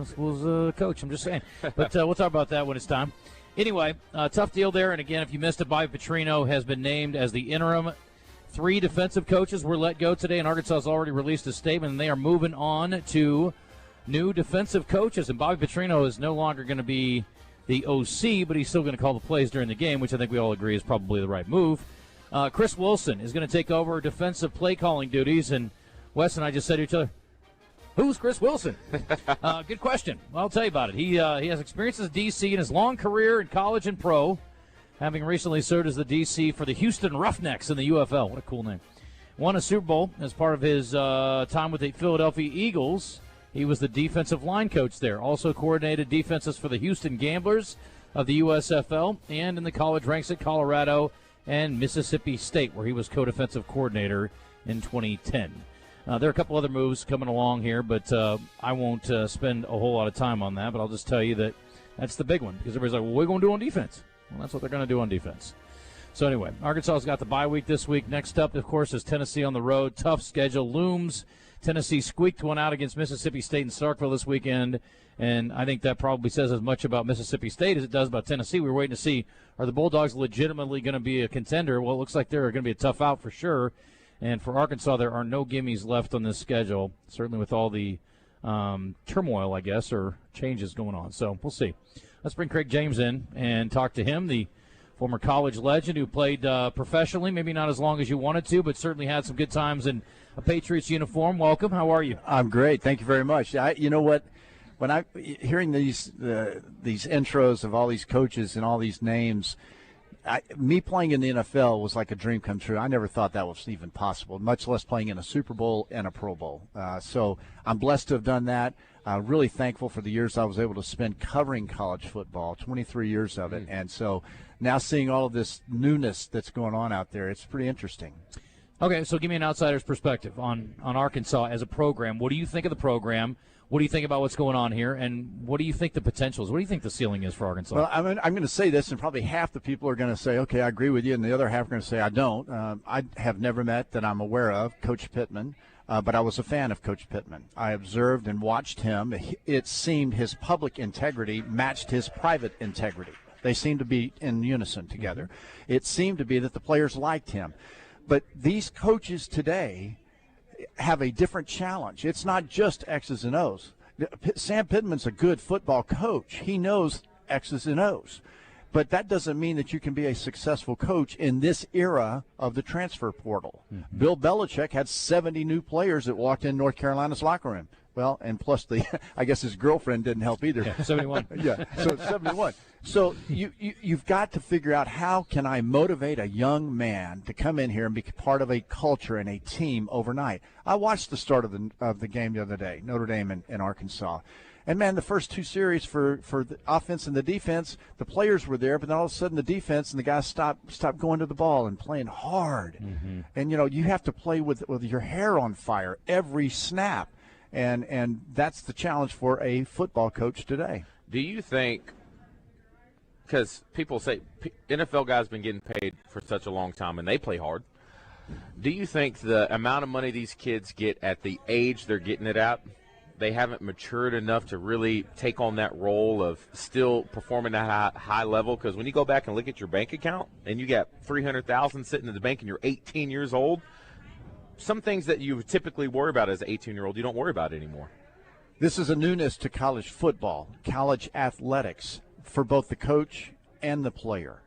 [SPEAKER 10] school's coach. I'm just saying. But we'll talk about that when it's time. Anyway, tough deal there. And, again, if you missed it, Bobby Petrino has been named as the interim. 3 defensive coaches were let go today, and Arkansas has already released a statement, and they are moving on to new defensive coaches. And Bobby Petrino is no longer going to be the OC, but he's still going to call the plays during the game, which I think we all agree is probably the right move. Chris Wilson is going to take over defensive play calling duties, and Wes and I just said to each other, who's Chris Wilson? Good question. Well, I'll tell you about it. He has experience as DC in his long career in college and pro, having recently served as the DC for the Houston Roughnecks in the UFL. What a cool name. Won a Super Bowl as part of his time with the Philadelphia Eagles. He was the defensive line coach there. Also coordinated defenses for the Houston Gamblers, of the USFL, and in the college ranks at Colorado and Mississippi State, where he was co-defensive coordinator in 2010. There are a couple other moves coming along here, but I won't spend a whole lot of time on that, but I'll just tell you that that's the big one, because everybody's like, well, what are we going to do on defense? Well, that's what they're going to do on defense. So anyway, Arkansas's got the bye week this week. Next up, of course, is Tennessee on the road. Tough schedule looms. Tennessee squeaked one out against Mississippi State in Starkville this weekend, and I think that probably says as much about Mississippi State as it does about Tennessee. We were waiting to see, are the Bulldogs legitimately going to be a contender? Well, it looks like they're going to be a tough out for sure. And for Arkansas, there are no gimmies left on this schedule, certainly with all the turmoil, I guess, or changes going on. So we'll see. Let's bring Craig James in and talk to him, the former college legend who played professionally, maybe not as long as you wanted to, but certainly had some good times in a Patriots uniform. Welcome. How are you?
[SPEAKER 1] I'm great. Thank you very much. You know what? When I'm hearing these intros of all these coaches and all these names, me playing in the NFL was like a dream come true. I never thought that was even possible, much less playing in a Super Bowl and a Pro Bowl. So I'm blessed to have done that. Really thankful for the years I was able to spend covering college football, 23 years of it. And so now seeing all of this newness that's going on out there, it's pretty interesting.
[SPEAKER 10] Okay, so give me an outsider's perspective on Arkansas as a program. What do you think of the program? What do you think about what's going on here? And what do you think the potential is? What do you think the ceiling is for Arkansas?
[SPEAKER 1] Well, I'm going to say this, and probably half the people are going to say, okay, I agree with you, and the other half are going to say, I don't. I have never met, that I'm aware of, Coach Pittman, but I was a fan of Coach Pittman. I observed and watched him. It seemed his public integrity matched his private integrity. They seemed to be in unison together. It seemed to be that the players liked him. But these coaches today have a different challenge. It's not just X's and O's. Sam Pittman's a good football coach. He knows X's and O's. But that doesn't mean that you can be a successful coach in this era of the transfer portal. Mm-hmm. Bill Belichick had 70 new players that walked in North Carolina's locker room. Well, and plus I guess his girlfriend didn't help either.
[SPEAKER 10] Yeah, 71.
[SPEAKER 1] Yeah, so it's 71. So you've got to figure out, how can I motivate a young man to come in here and be part of a culture and a team overnight? I watched the start of the game the other day, Notre Dame and Arkansas. And, man, the first two series for the offense and the defense, the players were there, but then all of a sudden the defense and the guys stopped going to the ball and playing hard. Mm-hmm. And, you have to play with your hair on fire every snap. And that's the challenge for a football coach today.
[SPEAKER 2] Do you think, because people say NFL guys been getting paid for such a long time and they play hard, do you think the amount of money these kids get at the age they're getting it at, they haven't matured enough to really take on that role of still performing at a high level? Because when you go back and look at your bank account and you got $300,000 sitting in the bank and you're 18 years old, some things that you typically worry about as an 18-year-old, you don't worry about anymore.
[SPEAKER 1] This is a newness to college football, college athletics, for both the coach and the player.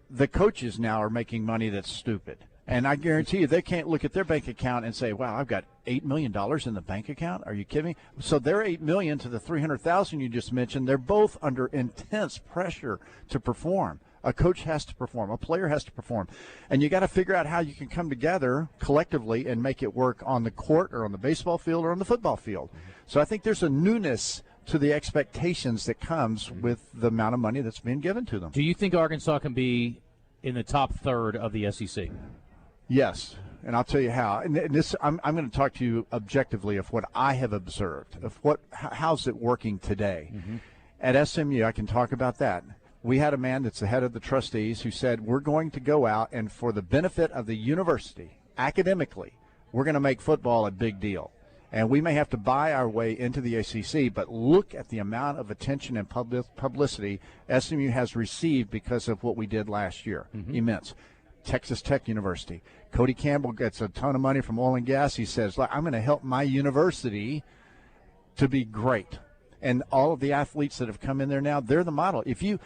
[SPEAKER 1] The coaches now are making money that's stupid. And I guarantee you they can't look at their bank account and say, wow, I've got $8 million in the bank account. Are you kidding me? So their $8 million to the $300,000 you just mentioned, they're both under intense pressure to perform. A coach has to perform. A player has to perform. And you got to figure out how you can come together collectively and make it work on the court or on the baseball field or on the football field. So I think there's a newness to the expectations that comes with the amount of money that's being given to them.
[SPEAKER 10] Do you think Arkansas can be in the top third of the SEC?
[SPEAKER 1] Yes, and I'll tell you how. And this, I'm going to talk to you objectively of what I have observed, of how's it working today. Mm-hmm. At SMU, I can talk about that. We had a man that's the head of the trustees who said, we're going to go out and for the benefit of the university, academically, we're going to make football a big deal. And we may have to buy our way into the ACC, but look at the amount of attention and publicity SMU has received because of what we did last year. Mm-hmm. Immense. Texas Tech University. Cody Campbell gets a ton of money from oil and gas. He says, I'm going to help my university to be great. And all of the athletes that have come in there now, they're the model. If you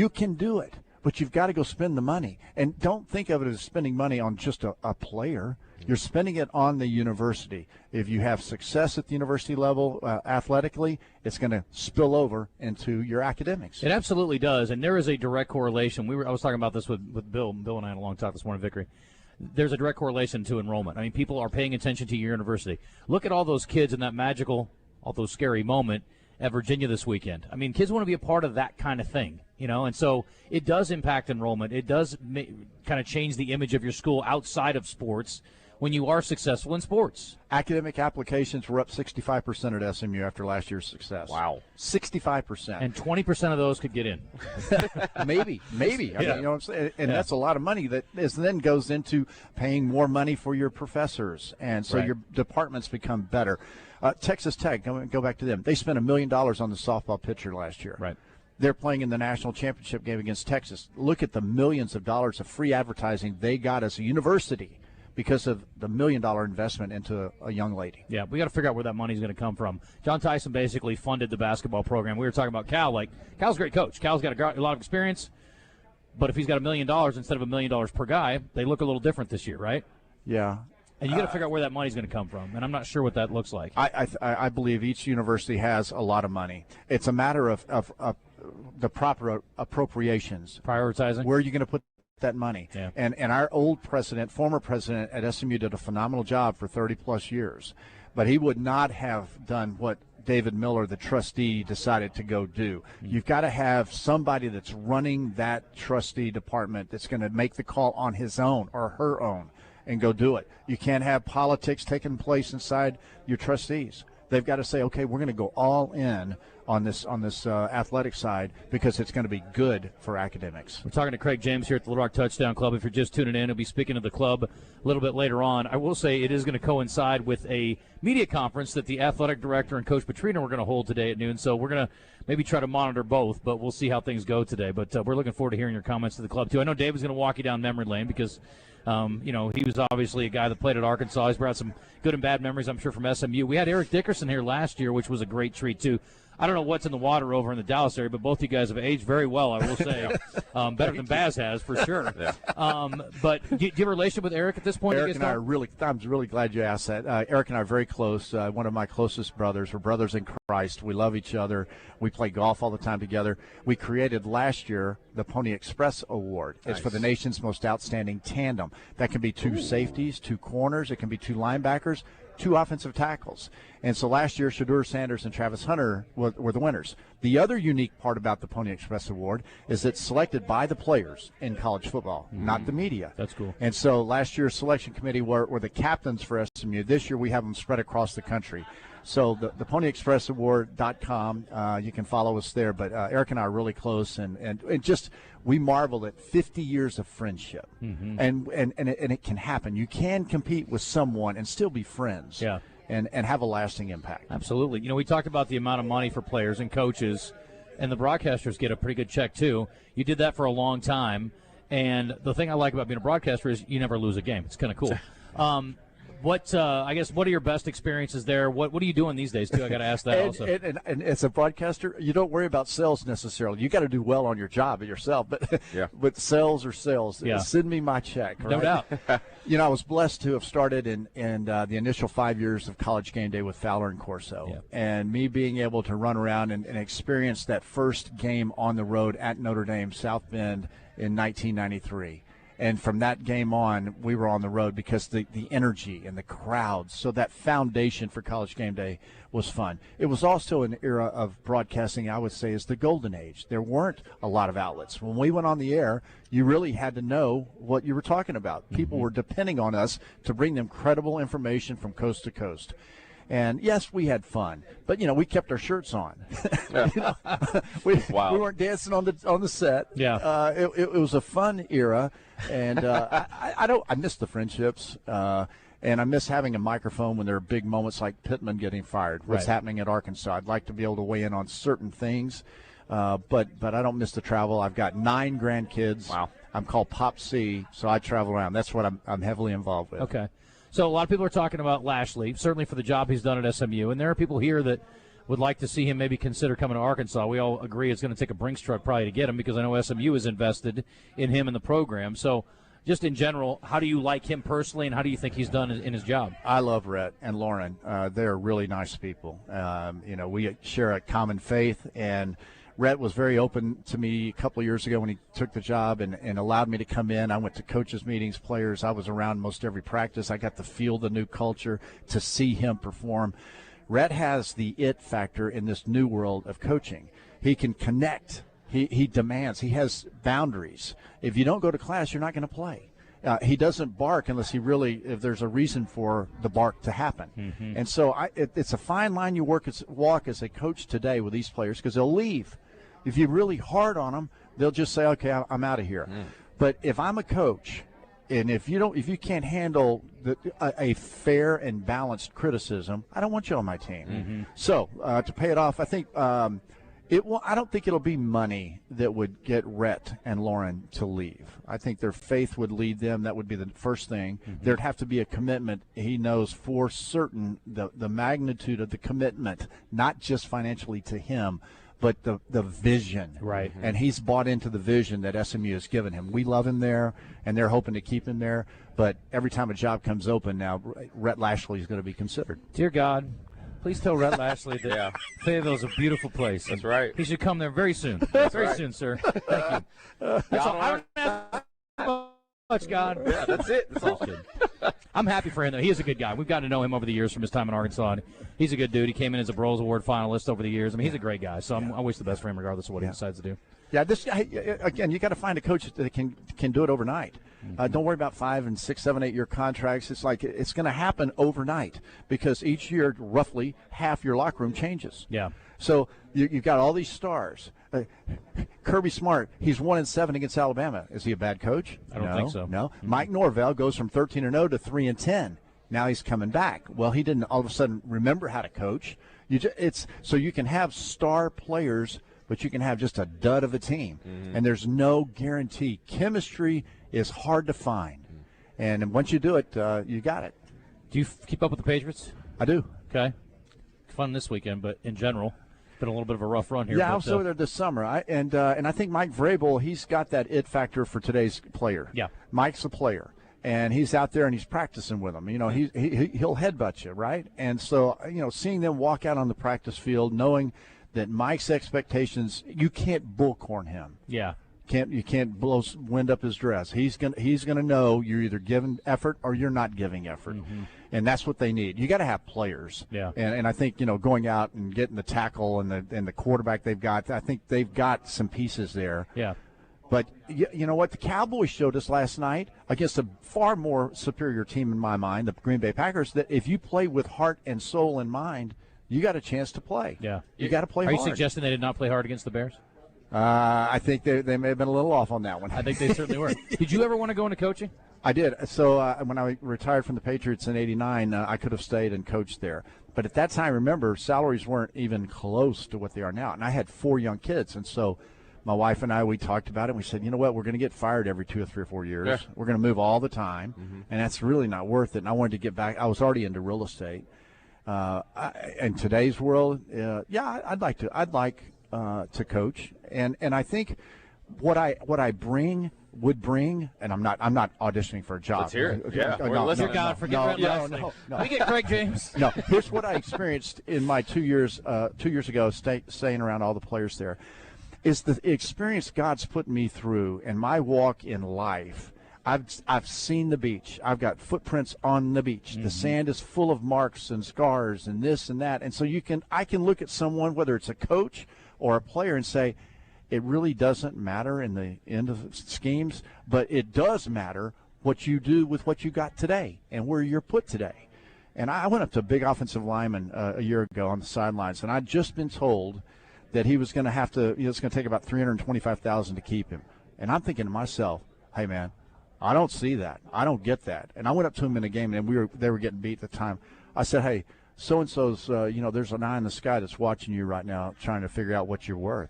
[SPEAKER 1] can do it, but you've got to go spend the money. And don't think of it as spending money on just a player. You're spending it on the university. If you have success at the university level athletically, it's going to spill over into your academics.
[SPEAKER 10] It absolutely does, and there is a direct correlation. I was talking about this with Bill. Bill and I had a long talk this morning, Vickery. There's a direct correlation to enrollment. I mean, people are paying attention to your university. Look at all those kids in that magical, although scary moment, at Virginia this weekend. I mean, kids want to be a part of that kind of thing, and so it does impact enrollment. It does kind of change the image of your school outside of sports when you are successful in sports.
[SPEAKER 1] Academic applications were up 65% at SMU after last year's success.
[SPEAKER 2] Wow.
[SPEAKER 1] 65%.
[SPEAKER 10] And 20% of those could get in.
[SPEAKER 1] Maybe. I mean, you know what I'm saying? And that's a lot of money that then goes into paying more money for your professors. And so your departments become better. Texas Tech, go back to them. They spent $1 million on the softball pitcher last year.
[SPEAKER 10] Right.
[SPEAKER 1] They're playing in the national championship game against Texas. Look at the millions of dollars of free advertising they got as a university because of the $1 million investment into a young lady.
[SPEAKER 10] Yeah, we got to figure out where that money's going to come from. John Tyson basically funded the basketball program. We were talking about Cal. Cal's a great coach. Cal's got a lot of experience, but if he's got $1 million instead of $1 million per guy, they look a little different this year, right?
[SPEAKER 1] Yeah.
[SPEAKER 10] And you got to figure out where that money's going to come from, and I'm not sure what that looks like.
[SPEAKER 1] I believe each university has a lot of money. It's a matter of the proper appropriations.
[SPEAKER 10] Prioritizing.
[SPEAKER 1] Where are you going to put that money?
[SPEAKER 10] Yeah.
[SPEAKER 1] And our former president at SMU did a phenomenal job for 30-plus years, but he would not have done what David Miller, the trustee, decided to go do. You've got to have somebody that's running that trustee department that's going to make the call on his own or her own and go do it. You can't have politics taking place inside your trustees. They've got to say, okay, we're going to go all in on this athletic side because it's going to be good for academics.
[SPEAKER 10] We're talking to Craig James here at the Little Rock Touchdown Club. If you're just tuning in, he'll be speaking to the club a little bit later on. I will say it is going to coincide with a media conference that the athletic director and Coach Petrino are going to hold today at noon. So we're going to maybe try to monitor both, but we'll see how things go today. But we're looking forward to hearing your comments to the club, too. I know David's going to walk you down memory lane because he was obviously a guy that played at Arkansas. He's brought some good and bad memories, I'm sure, from SMU. We had Eric Dickerson here last year, which was a great treat, too. I don't know what's in the water over in the Dallas area, but both you guys have aged very well, I will say. Better than Baz has, for sure. Yeah. But do you have a relationship with Eric at this point?
[SPEAKER 1] Eric and I I'm really glad you asked that. Eric and I are very close. One of my closest brothers. We're brothers in Christ. We love each other. We play golf all the time together. We created last year the Pony Express Award. It's for the nation's most outstanding tandem. That can be two safeties, two corners. It can be two linebackers, two offensive tackles. And so last year, Shadur Sanders and Travis Hunter were the winners. The other unique part about the Pony Express Award is it's selected by the players in college football, not the media.
[SPEAKER 10] That's cool.
[SPEAKER 1] And so last year's selection committee were the captains for SMU. This year we have them spread across the country. So the PonyExpressAward.com, you can follow us there. But Eric and I are really close, and just we marvel at 50 years of friendship.
[SPEAKER 10] Mm-hmm.
[SPEAKER 1] And it can happen. You can compete with someone and still be friends.
[SPEAKER 10] Yeah.
[SPEAKER 1] And have a lasting impact.
[SPEAKER 10] Absolutely. We talked about the amount of money for players and coaches, and the broadcasters get a pretty good check, too. You did that for a long time, and the thing I like about being a broadcaster is you never lose a game. It's kind of cool. What are your best experiences there? What are you doing these days, too? I got to ask that also.
[SPEAKER 1] And as a broadcaster, you don't worry about sales necessarily. You got to do well on your job yourself. But but sales are sales.
[SPEAKER 10] Yeah.
[SPEAKER 1] Send me my check. Right?
[SPEAKER 10] No doubt.
[SPEAKER 1] I was blessed to have started in the initial 5 years of College Game Day with Fowler and Corso.
[SPEAKER 10] Yeah.
[SPEAKER 1] And me being able to run around and experience that first game on the road at Notre Dame, South Bend in 1993. And from that game on, we were on the road because the energy and the crowds. So that foundation for College Game Day was fun. It was also an era of broadcasting, I would say, is the golden age. There weren't a lot of outlets. When we went on the air, you really had to know what you were talking about. People were depending on us to bring them credible information from coast to coast. And, yes, we had fun, but, we kept our shirts on. We weren't dancing on the set.
[SPEAKER 10] Yeah.
[SPEAKER 1] It was a fun era, and I miss the friendships, and I miss having a microphone when there are big moments like Pittman getting fired, what's happening at Arkansas. I'd like to be able to weigh in on certain things, but I don't miss the travel. I've got 9 grandkids.
[SPEAKER 2] Wow.
[SPEAKER 1] I'm called Pop C, so I travel around. That's what I'm heavily involved with.
[SPEAKER 10] Okay. So a lot of people are talking about Lashley, certainly for the job he's done at SMU, and there are people here that would like to see him maybe consider coming to Arkansas. We all agree it's going to take a Brinks truck probably to get him because I know SMU is invested in him and the program. So just in general, how do you like him personally, and how do you think he's done in his job?
[SPEAKER 1] I love Rhett and Lauren. They're really nice people. We share a common faith, and Rhett was very open to me a couple of years ago when he took the job and allowed me to come in. I went to coaches' meetings, players. I was around most every practice. I got to feel the new culture, to see him perform. Rhett has the it factor in this new world of coaching. He can connect. He demands. He has boundaries. If you don't go to class, you're not going to play. He doesn't bark unless if there's a reason for the bark to happen. Mm-hmm. And so it's a fine line you walk as a coach today with these players, because they'll leave. If you're really hard on them, they'll just say, okay, I'm out of here. But if I'm a coach, and if you can't handle a fair and balanced criticism, I don't want you on my team. Mm-hmm. So to pay it off, I think I don't think it'll be money that would get Rhett and Lauren to leave. I think their faith would lead them. That would be the first thing. Mm-hmm. There'd have to be a commitment. He knows for certain the magnitude of the commitment, not just financially to him, but the vision.
[SPEAKER 10] Right.
[SPEAKER 1] And he's bought into the vision that SMU has given him. We love him there, and they're hoping to keep him there. But every time a job comes open now, Rhett Lashley is going to be considered.
[SPEAKER 10] Dear God, please tell Rhett Lashley that Fayetteville is a beautiful place.
[SPEAKER 2] That's right.
[SPEAKER 10] He should come there very soon. Very soon, sir. Thank you. That's all. I don't have much, God.
[SPEAKER 2] Yeah, that's it. That's all.
[SPEAKER 10] I'm happy for him, though. He is a good guy. We've gotten to know him over the years from his time in Arkansas. And he's a good dude. He came in as a Broyles Award finalist over the years. I mean, he's a great guy. So I wish the best for him regardless of what he decides to do.
[SPEAKER 1] Yeah, this guy, again, you got to find a coach that can do it overnight. Don't worry about 5 and 6, 7, 8 year contracts. It's like it's going to happen overnight because each year, roughly half your locker room changes.
[SPEAKER 10] Yeah.
[SPEAKER 1] So you've got all these stars. Kirby Smart, he's 1-7 against Alabama. Is he a bad coach?
[SPEAKER 10] I don't think so.
[SPEAKER 1] No. Mm-hmm. Mike Norvell goes from 13-0 to 3-10. Now he's coming back. Well, he didn't all of a sudden remember how to coach. So you can have star players, but you can have just a dud of a team. Mm-hmm. And there's no guarantee. Chemistry is hard to find. And once you do it, you got it.
[SPEAKER 10] Do you keep up with the Patriots?
[SPEAKER 1] I do.
[SPEAKER 10] Okay. Fun this weekend, but in general, it's been a little bit of a rough run here.
[SPEAKER 1] Yeah, I was over there this summer. And I think Mike Vrabel, he's got that it factor for today's player.
[SPEAKER 10] Yeah.
[SPEAKER 1] Mike's a player. And he's out there and he's practicing with them. You know, he'll headbutt you, right? And so, seeing them walk out on the practice field, knowing that Mike's expectations, you can't bullcorn him.
[SPEAKER 10] Yeah.
[SPEAKER 1] You can't blow wind up his dress. He's gonna know you're either giving effort or you're not giving effort, and that's what they need. You got to have players.
[SPEAKER 10] Yeah.
[SPEAKER 1] And I think going out and getting the tackle and the quarterback they've got. I think they've got some pieces there.
[SPEAKER 10] Yeah.
[SPEAKER 1] But you know what? The Cowboys showed us last night against a far more superior team in my mind, the Green Bay Packers, that if you play with heart and soul in mind, you got a chance to play.
[SPEAKER 10] Yeah.
[SPEAKER 1] You got to play hard.
[SPEAKER 10] Are you suggesting they did not play hard against the Bears?
[SPEAKER 1] I think they may have been a little off on that one.
[SPEAKER 10] I think they certainly were. Did you ever want to go into coaching?
[SPEAKER 1] I did. So when I retired from the Patriots in '89, I could have stayed and coached there. But at that time, remember, salaries weren't even close to what they are now. And I had 4 young kids. And so my wife and I, we talked about it. And we said, you know what, we're going to get fired every 2 or 3 or 4 years.
[SPEAKER 2] Yeah.
[SPEAKER 1] We're going to move all the time. And that's really not worth it. And I wanted to get back. I was already into real estate. In today's world, I'd like to coach. And I think what I would bring, and I'm not auditioning for a job.
[SPEAKER 2] Let's hear it. Yeah.
[SPEAKER 1] No.
[SPEAKER 10] We get Craig James.
[SPEAKER 1] No, here's what I experienced in my 2 years ago, staying around all the players there, is the experience God's put me through and my walk in life. I've seen the beach. I've got footprints on the beach. The sand is full of marks and scars and this and that. And so I can look at someone, whether it's a coach or a player, and say, it really doesn't matter in the end of schemes, but it does matter what you do with what you got today and where you're put today. And I went up to a big offensive lineman a year ago on the sidelines, and I'd just been told that he was going to have to, it's going to take about $325,000 to keep him. And I'm thinking to myself, hey, man, I don't see that. I don't get that. And I went up to him in a game, and they were getting beat at the time. I said, hey, so-and-so's, there's an eye in the sky that's watching you right now trying to figure out what you're worth.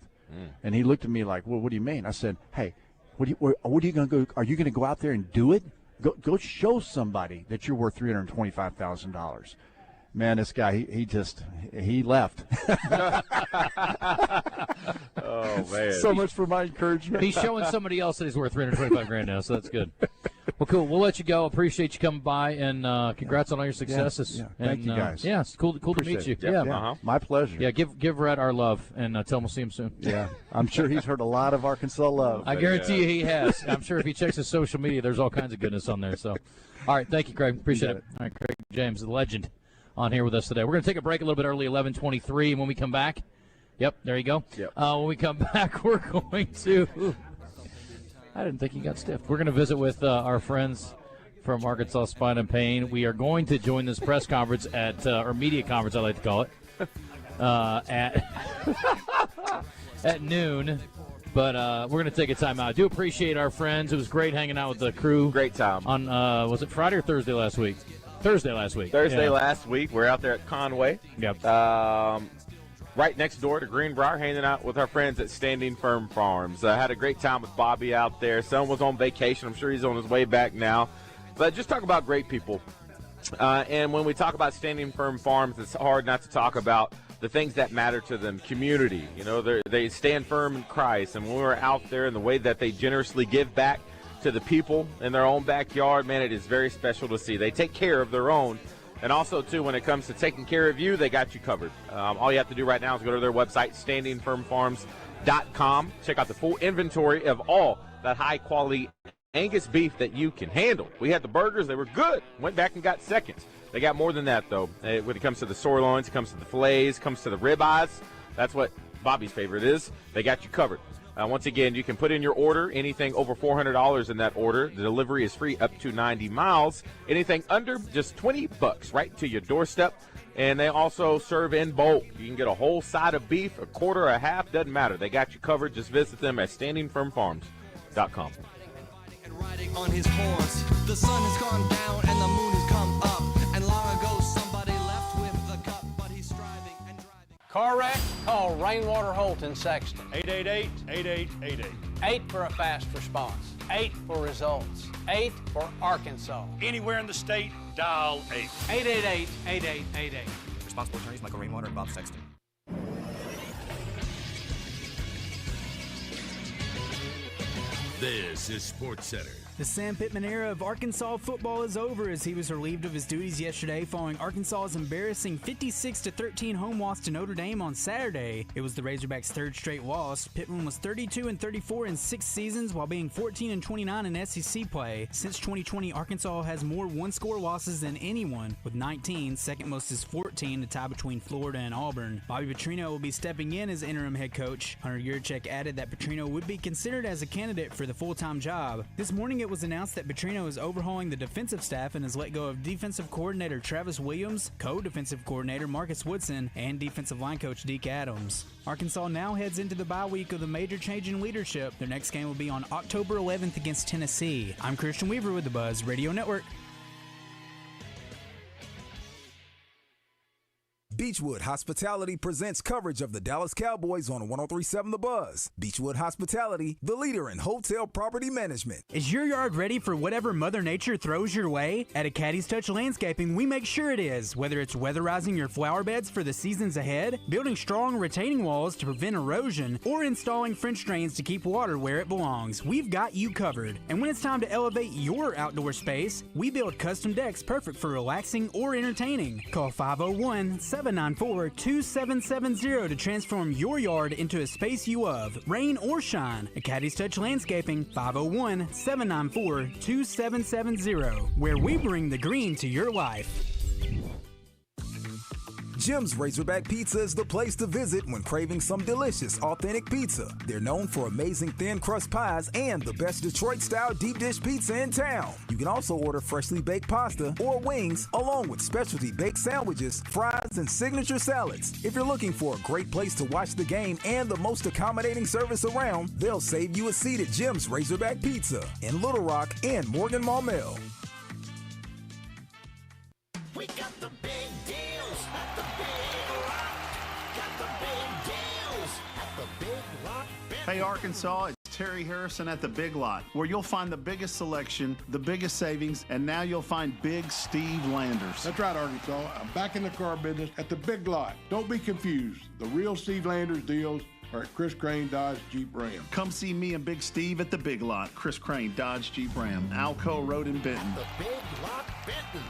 [SPEAKER 1] And he looked at me like, well, what do you mean? I said, hey, what are you going to go? Are you going to go out there and do it? Go show somebody that you're worth $325,000. Man, this guy, he left.
[SPEAKER 2] Oh, man.
[SPEAKER 1] So much for my encouragement.
[SPEAKER 10] He's showing somebody else that he's worth $325,000 now, so that's good. Well, cool. We'll let you go. Appreciate you coming by, and congrats on all your successes.
[SPEAKER 1] Yeah. Thank you, guys.
[SPEAKER 10] Yeah, it's cool to meet you.
[SPEAKER 1] Yeah. My pleasure.
[SPEAKER 10] Yeah, give Rhett our love, and tell him we'll see him soon.
[SPEAKER 1] Yeah, I'm sure he's heard a lot of Arkansas love.
[SPEAKER 10] I guarantee you he has. I'm sure if he checks his social media, there's all kinds of goodness on there. So, all right, thank you, Craig. Appreciate it. All right, Craig James, the legend on here with us today. We're going to take a break a little bit early, 11:23, and when we come back, there you go.
[SPEAKER 2] Yep.
[SPEAKER 10] When we come back, we're going to I didn't think he got stiff. We're going to visit with our friends from Arkansas Spine and Pain. We are going to join this press conference or media conference, I like to call it, at noon. But we're going to take a time out. I do appreciate our friends. It was great hanging out with the crew.
[SPEAKER 2] Great time.
[SPEAKER 10] On was it Friday or Thursday last week? Thursday last week.
[SPEAKER 2] Last week. We're out there at Conway.
[SPEAKER 10] Yep.
[SPEAKER 2] Right next door to Greenbrier, hanging out with our friends at Standing Firm Farms. Had a great time with Bobby out there. Son was on vacation. I'm sure he's on his way back now. But just talk about great people. And when we talk about Standing Firm Farms, it's hard not to talk about the things that matter to them. Community. You know, they stand firm in Christ. And when we were out there and the way that they generously give back to the people in their own backyard, man, it is very special to see. They take care of their own. And also, too, when it comes to taking care of you, they got you covered. All you have to do right now is go to their website, standingfirmfarms.com. Check out the full inventory of all that high-quality Angus beef that you can handle. We had the burgers. They were good. Went back and got seconds. They got more than that, though. When it comes to the sirloins, it comes to the fillets, comes to the ribeyes. That's what Bobby's favorite is. They got you covered. Once again, you can put in your order, anything over $400 in that order. The delivery is free up to 90 miles. Anything under, just $20 right to your doorstep. And they also serve in bulk. You can get a whole side of beef, a quarter, a half, doesn't matter. They got you covered. Just visit them at standingfirmfarms.com.
[SPEAKER 3] Riding on his horse, the sun has gone down and the moon has come up. And long ago somebody left with the cup, but he's striving and driving.
[SPEAKER 4] Car wreck? Call Rainwater Holt in Sexton.
[SPEAKER 5] 888-8888.
[SPEAKER 4] 8 for a fast response. 8 for results. 8 for Arkansas.
[SPEAKER 5] Anywhere in the state, dial 8.
[SPEAKER 4] 888-8888.
[SPEAKER 5] Responsible attorneys Michael Rainwater and Bob Sexton.
[SPEAKER 20] This is Sports Center.
[SPEAKER 7] The Sam Pittman era of Arkansas football is over as he was relieved of his duties yesterday following Arkansas's embarrassing 56-13 home loss to Notre Dame on Saturday. It was the Razorbacks' third straight loss. Pittman was 32-34 in 6 seasons while being 14-29 in SEC play. Since 2020, Arkansas has more one-score losses than anyone, with 19. Second most is 14, a tie between Florida and Auburn. Bobby Petrino will be stepping in as interim head coach. Hunter Yurachek added that Petrino would be considered as a candidate for the full-time job. This morning, it was announced that Petrino is overhauling the defensive staff and has let go of defensive coordinator Travis Williams, co-defensive coordinator Marcus Woodson, and defensive line coach Deke Adams. Arkansas now heads into the bye week with a major change in leadership. Their next game will be on October 11th against Tennessee. I'm Christian Weaver with the Buzz Radio Network.
[SPEAKER 8] Beechwood Hospitality presents coverage of the Dallas Cowboys on 103.7 The Buzz. Beechwood Hospitality, the leader in hotel property management.
[SPEAKER 7] Is your yard ready for whatever Mother Nature throws your way? At Acadi's Touch Landscaping, we make sure it is. Whether it's weatherizing your flower beds for the seasons ahead, building strong retaining walls to prevent erosion, or installing French drains to keep water where it belongs, we've got you covered. And when it's time to elevate your outdoor space, we build custom decks perfect for relaxing or entertaining. Call 501-794-2770 to transform your yard into a space you love, rain or shine. Acadi's Touch Landscaping, 501-794-2770, where we bring the green to your life.
[SPEAKER 8] Jim's Razorback Pizza is the place to visit when craving some delicious, authentic pizza. They're known for amazing thin crust pies and the best Detroit-style deep dish pizza in town. You can also order freshly baked pasta or wings, along with specialty baked sandwiches, fries, and signature salads. If you're looking for a great place to watch the game and the most accommodating service around, they'll save you a seat at Jim's Razorback Pizza in Little Rock and Morgan Maumelle.
[SPEAKER 9] We got the big deals at the Big Rock. Got the big deals at the Big Rock.
[SPEAKER 19] Hey Arkansas, it's Terry Harrison at the Big Lot, where you'll find the biggest selection, the biggest savings, and now you'll find Big Steve Landers.
[SPEAKER 22] That's right, Arkansas. I'm back in the car business at the Big Lot. Don't be confused. The real Steve Landers deals are at Chris Crane Dodge Jeep Ram.
[SPEAKER 19] Come see me and Big Steve at the Big Lot. Chris Crane Dodge Jeep Ram, Alco Road in Benton.
[SPEAKER 9] The Big Lot Benton.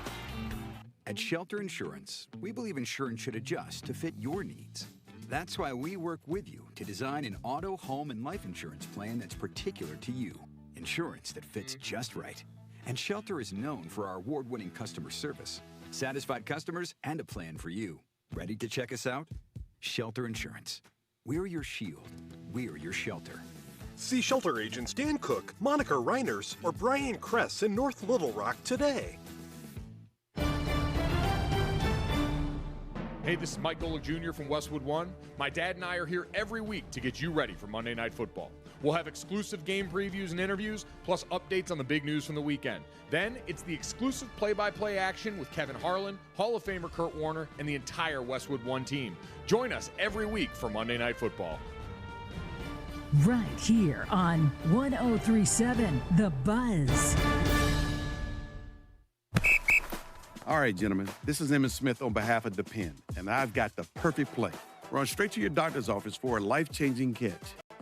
[SPEAKER 13] At Shelter Insurance, we believe insurance should adjust to fit your needs. That's why we work with you to design an auto, home, and life insurance plan that's particular to you. Insurance that fits just right. And Shelter is known for our award-winning customer service. satisfied customers, and a plan for you. Ready to check us out? Shelter Insurance. We're your shield. We're your shelter.
[SPEAKER 11] See shelter agents Dan Cook, Monica Reiners, or Brian Kress in North Little Rock today.
[SPEAKER 12] Hey, this is Mike Golick Jr. from Westwood One. My dad and I are here every week to get you ready for Monday Night Football. We'll have exclusive game previews and interviews, plus updates on the big news from the weekend. Then, it's the exclusive play-by-play action with Kevin Harlan, Hall of Famer Kurt Warner, and the entire Westwood One team. Join us every week for Monday Night Football.
[SPEAKER 14] Right here on 103.7 The Buzz.
[SPEAKER 23] All right, gentlemen, this is Emmett Smith on behalf of Depend, and I've got the perfect play. Run straight to your doctor's office for a life-changing catch.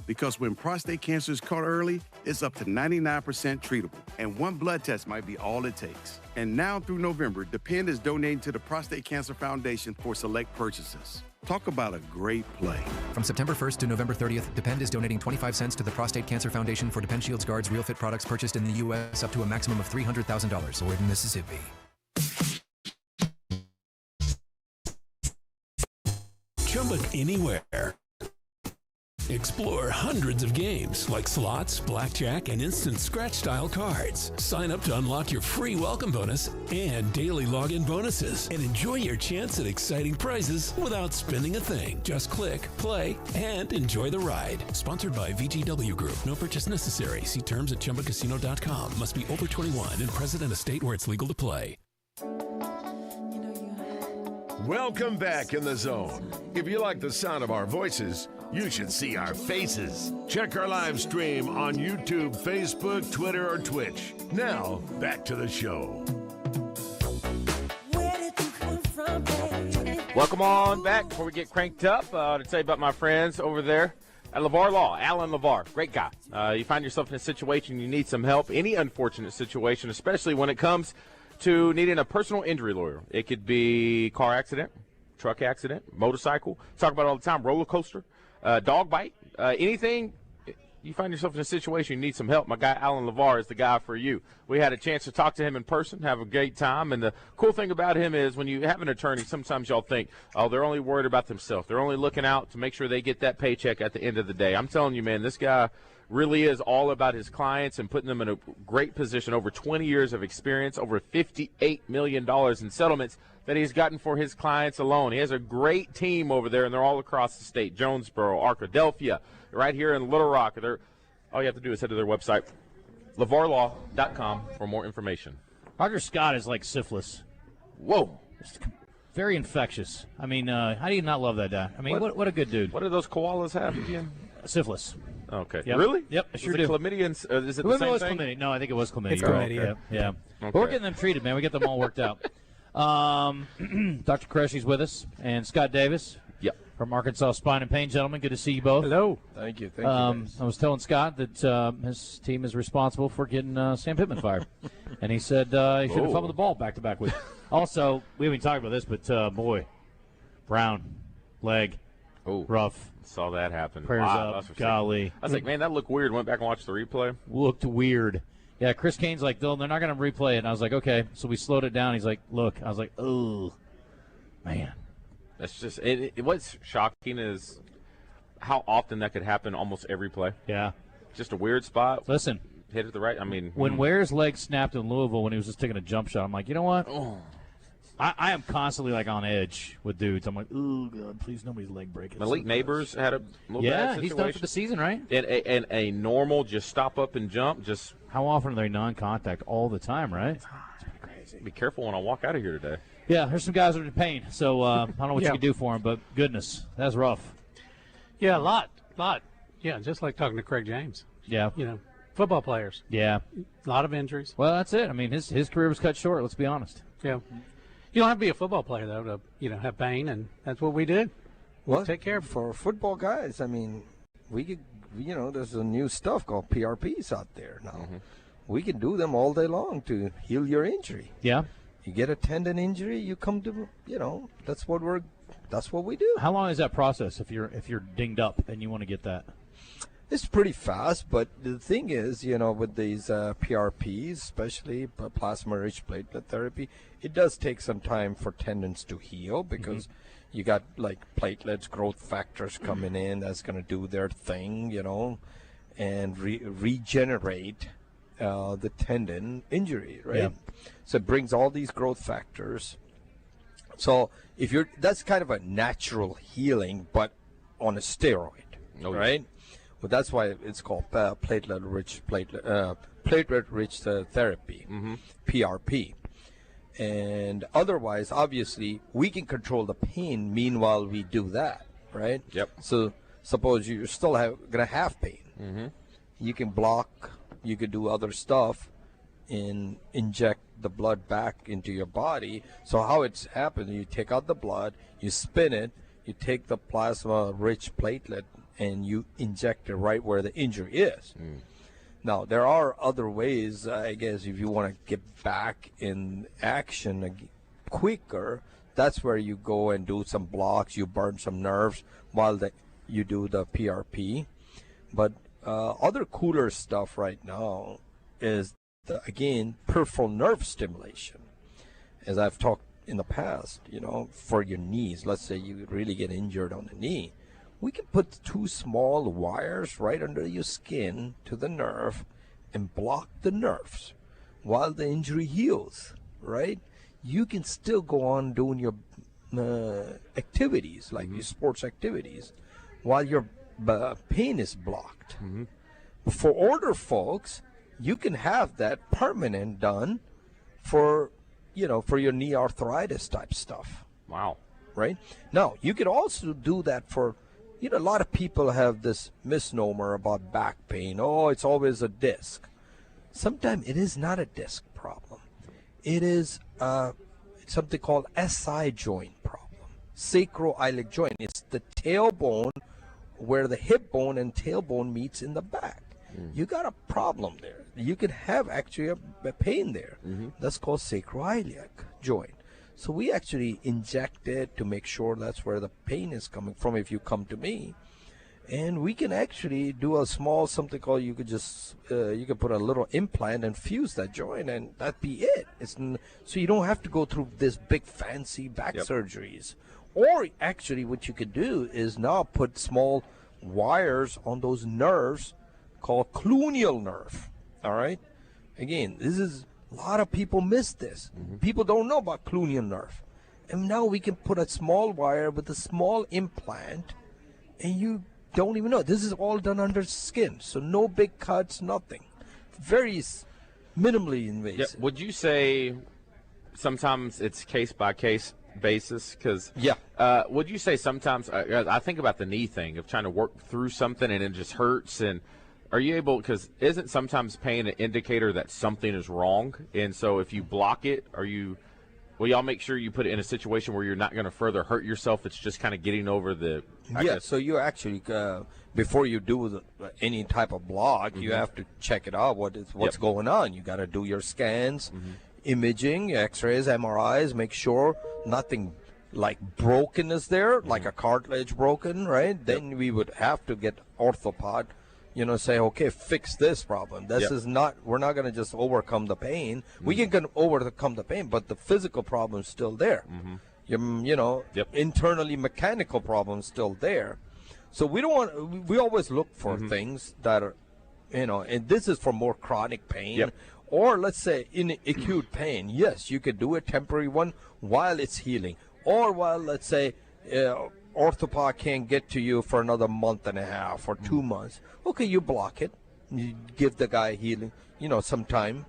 [SPEAKER 23] Because when prostate cancer is caught early, it's up to 99% treatable, and one blood test might be all it takes. And now through November, Depend is donating to the Prostate Cancer Foundation for select purchases. Talk about a great play.
[SPEAKER 24] From September 1st to November 30th, Depend is donating 25 cents to the Prostate Cancer Foundation for Depend Shields Guards Real Fit products purchased in the U.S. up to a maximum of $300,000 or in Mississippi.
[SPEAKER 25] Chumba anywhere. Explore hundreds of games like slots, blackjack, and instant scratch-style cards. Sign up to unlock your free welcome bonus and daily login bonuses. And enjoy your chance at exciting prizes without spending a thing. Just click, play, and enjoy the ride. Sponsored by VGW Group. No purchase necessary. See terms at ChumbaCasino.com. Must be over 21 and present in a state where it's legal to play.
[SPEAKER 6] Welcome back in the zone. If you like the sound of our voices, you should see our faces. Check our live stream on YouTube, Facebook, Twitter, or Twitch. Now, back to the show.
[SPEAKER 2] Welcome on back. Before we get cranked up, to tell you about my friends over there at LeVar Law. Alan LeVar, great guy. You find yourself in a situation you need some help, any unfortunate situation, especially when it comes to needing a personal injury lawyer. It could be car accident, truck accident, motorcycle. Talk about it all the time, roller coaster, dog bite, anything. You find yourself in a situation you need some help, my guy Alan LeVar is the guy for you. We had a chance to talk to him in person, have a great time, and the cool thing about him is when you have an attorney, sometimes y'all think, oh, they're only worried about themselves. They're only looking out to make sure they get that paycheck at the end of the day. I'm telling you, man, this guy really is all about his clients and putting them in a great position. Over 20 years of experience, over $58 million in settlements that he's gotten for his clients alone. He has a great team over there, and they're all across the state. Jonesboro, Arkadelphia, right here in Little Rock. All you have to do is head to their website, LeVarLaw.com, for more information.
[SPEAKER 10] Roger Scott is like syphilis.
[SPEAKER 2] Whoa.
[SPEAKER 10] It's very infectious. I mean, how do you not love that guy? I mean, what a good dude.
[SPEAKER 2] What do those koalas have again?
[SPEAKER 10] Syphilis.
[SPEAKER 2] Okay.
[SPEAKER 10] Yep.
[SPEAKER 2] Really?
[SPEAKER 10] Yep, I sure
[SPEAKER 2] is
[SPEAKER 10] do.
[SPEAKER 2] It chlamydia? Is it the same thing?
[SPEAKER 10] Chlamydia. No, I think it was chlamydia.
[SPEAKER 2] It's
[SPEAKER 10] chlamydia.
[SPEAKER 2] Okay.
[SPEAKER 10] Yeah.
[SPEAKER 2] Okay.
[SPEAKER 10] But we're getting them treated, man. We get them all worked out. Dr. Koreshi's with us, and Scott Davis.
[SPEAKER 2] Yep.
[SPEAKER 10] From Arkansas Spine and Pain. Gentlemen, good to see you both.
[SPEAKER 26] Hello. Thank you. Thank you.
[SPEAKER 10] I was telling Scott that his team is responsible for getting Sam Pittman fired. And he said he should have fumbled the ball back-to-back weeks. Also, we haven't talked about this, but, boy, Brown, leg, rough.
[SPEAKER 2] Saw that happen.
[SPEAKER 10] Prayers up, golly.
[SPEAKER 2] I was like, man, that looked weird. Went back and watched the replay.
[SPEAKER 10] Looked weird. Yeah, Chris Kane's like, they're not going to replay it. And I was like, okay. So we slowed it down. He's like, look. I was like, oh, man.
[SPEAKER 2] That's just what's shocking is how often that could happen almost every play.
[SPEAKER 10] Yeah.
[SPEAKER 2] Just a weird spot.
[SPEAKER 10] Listen.
[SPEAKER 2] Hit it the right. I mean.
[SPEAKER 10] When Ware's leg snapped in Louisville when he was just taking a jump shot, I'm like, you know what?
[SPEAKER 2] Oh.
[SPEAKER 10] I am constantly, like, on edge with dudes. I'm like, oh, God, please nobody's leg break.
[SPEAKER 2] Malik Neighbors had a little bad situation.
[SPEAKER 10] He's done for the season, right?
[SPEAKER 2] And a normal just stop up and jump. Just
[SPEAKER 10] how often are they non-contact? All the time, right?
[SPEAKER 2] It's pretty crazy. Be careful when I walk out of here today.
[SPEAKER 10] Yeah, there's some guys that are in pain, so I don't know what you can do for them, but goodness, that's rough.
[SPEAKER 27] Yeah, a lot. Yeah, just like talking to Craig James.
[SPEAKER 10] Yeah.
[SPEAKER 27] You know, football players.
[SPEAKER 10] Yeah.
[SPEAKER 27] A lot of injuries.
[SPEAKER 10] Well, that's it. I mean, his career was cut short, let's be honest.
[SPEAKER 27] Yeah. You don't have to be a football player, though, to have pain, and that's what we did.
[SPEAKER 26] Well,
[SPEAKER 27] take care of
[SPEAKER 26] for football guys, I mean, we could, there's a new stuff called PRPs out there now.
[SPEAKER 2] Mm-hmm.
[SPEAKER 26] We can do them all day long to heal your injury.
[SPEAKER 10] Yeah.
[SPEAKER 26] You get a tendon injury, you come to, that's what we do.
[SPEAKER 10] How long is that process if you're dinged up and you want to get that?
[SPEAKER 26] It's pretty fast, but the thing is, with these PRPs, especially plasma-rich platelet therapy, it does take some time for tendons to heal because you got like platelets, growth factors coming in that's going to do their thing, and regenerate the tendon injury, right? Yeah. So it brings all these growth factors. So that's kind of a natural healing, but on a steroid, right? Well, that's why it's called platelet-rich therapy, PRP. And otherwise, obviously, we can control the pain. Meanwhile, we do that, right?
[SPEAKER 2] Yep.
[SPEAKER 26] So suppose you're still gonna have pain. You can block. You could do other stuff, and inject the blood back into your body. So how it's happened? You take out the blood, you spin it, you take the plasma-rich platelet, and you inject it right where the injury is. Now, there are other ways, I guess, if you want to get back in action quicker, that's where you go and do some blocks, you burn some nerves while you do the PRP. But other cooler stuff right now is, again, peripheral nerve stimulation. As I've talked in the past, for your knees, let's say you really get injured on the knee, we can put 2 small wires right under your skin to the nerve and block the nerves while the injury heals, right? You can still go on doing your activities, like your sports activities, while your pain is blocked. For older folks, you can have that permanent done for your knee arthritis type stuff.
[SPEAKER 2] Wow.
[SPEAKER 26] Right? Now, you can also do that for, a lot of people have this misnomer about back pain. Oh, it's always a disc. Sometimes it is not a disc problem. It is something called SI joint problem, sacroiliac joint. It's the tailbone where the hip bone and tailbone meets in the back. You got a problem there. You could have actually a pain there. That's called sacroiliac joint. So we actually inject it to make sure that's where the pain is coming from if you come to me. And we can actually do a small something called, you could put a little implant and fuse that joint, and that'd be it. So you don't have to go through this big fancy back surgeries. Or actually what you could do is now put small wires on those nerves called cluneal nerve. All right? Again, a lot of people miss this. People don't know about cluneal nerve. And now we can put a small wire with a small implant, and you don't even know. This is all done under skin, so no big cuts, nothing. Very minimally invasive.
[SPEAKER 2] Yeah. Would you say sometimes it's case-by-case basis? Because would you say sometimes, I think about the knee thing of trying to work through something and it just hurts, and are you able, because isn't sometimes pain an indicator that something is wrong? And so if you block it, will y'all make sure you put it in a situation where you're not going to further hurt yourself? It's just kind of getting over the...
[SPEAKER 26] So you actually, before you do any type of block, you have to check it out, what's going on. You got to do your scans, imaging, x-rays, MRIs, make sure nothing like broken is there, like a cartilage broken, right? Then we would have to get orthopod, say, okay, fix this problem. This is not, we're not going to just overcome the pain. We can overcome the pain, but the physical problem is still there. Internally mechanical problem is still there. So we always look for things that are, and this is for more chronic pain. Or let's say in acute pain, yes, you could do a temporary one while it's healing. Or while, let's say, orthopod can't get to you for another month and a half or 2 months. Okay, you block it. You give the guy healing, some time.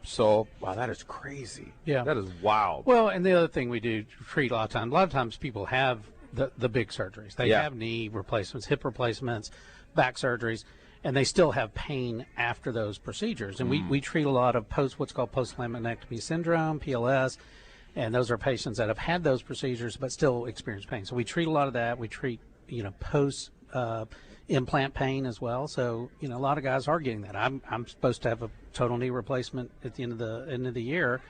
[SPEAKER 26] So
[SPEAKER 2] wow, that is crazy.
[SPEAKER 27] Yeah,
[SPEAKER 2] that is wild.
[SPEAKER 27] Well, and the other thing we do treat a lot of times people have the big surgeries. They have knee replacements, hip replacements, back surgeries, and they still have pain after those procedures. And we treat a lot of what's called post-laminectomy syndrome, PLS. And those are patients that have had those procedures but still experience pain. So we treat a lot of that. We treat, post implant pain as well. So, a lot of guys are getting that. I'm supposed to have a total knee replacement at the end of the year,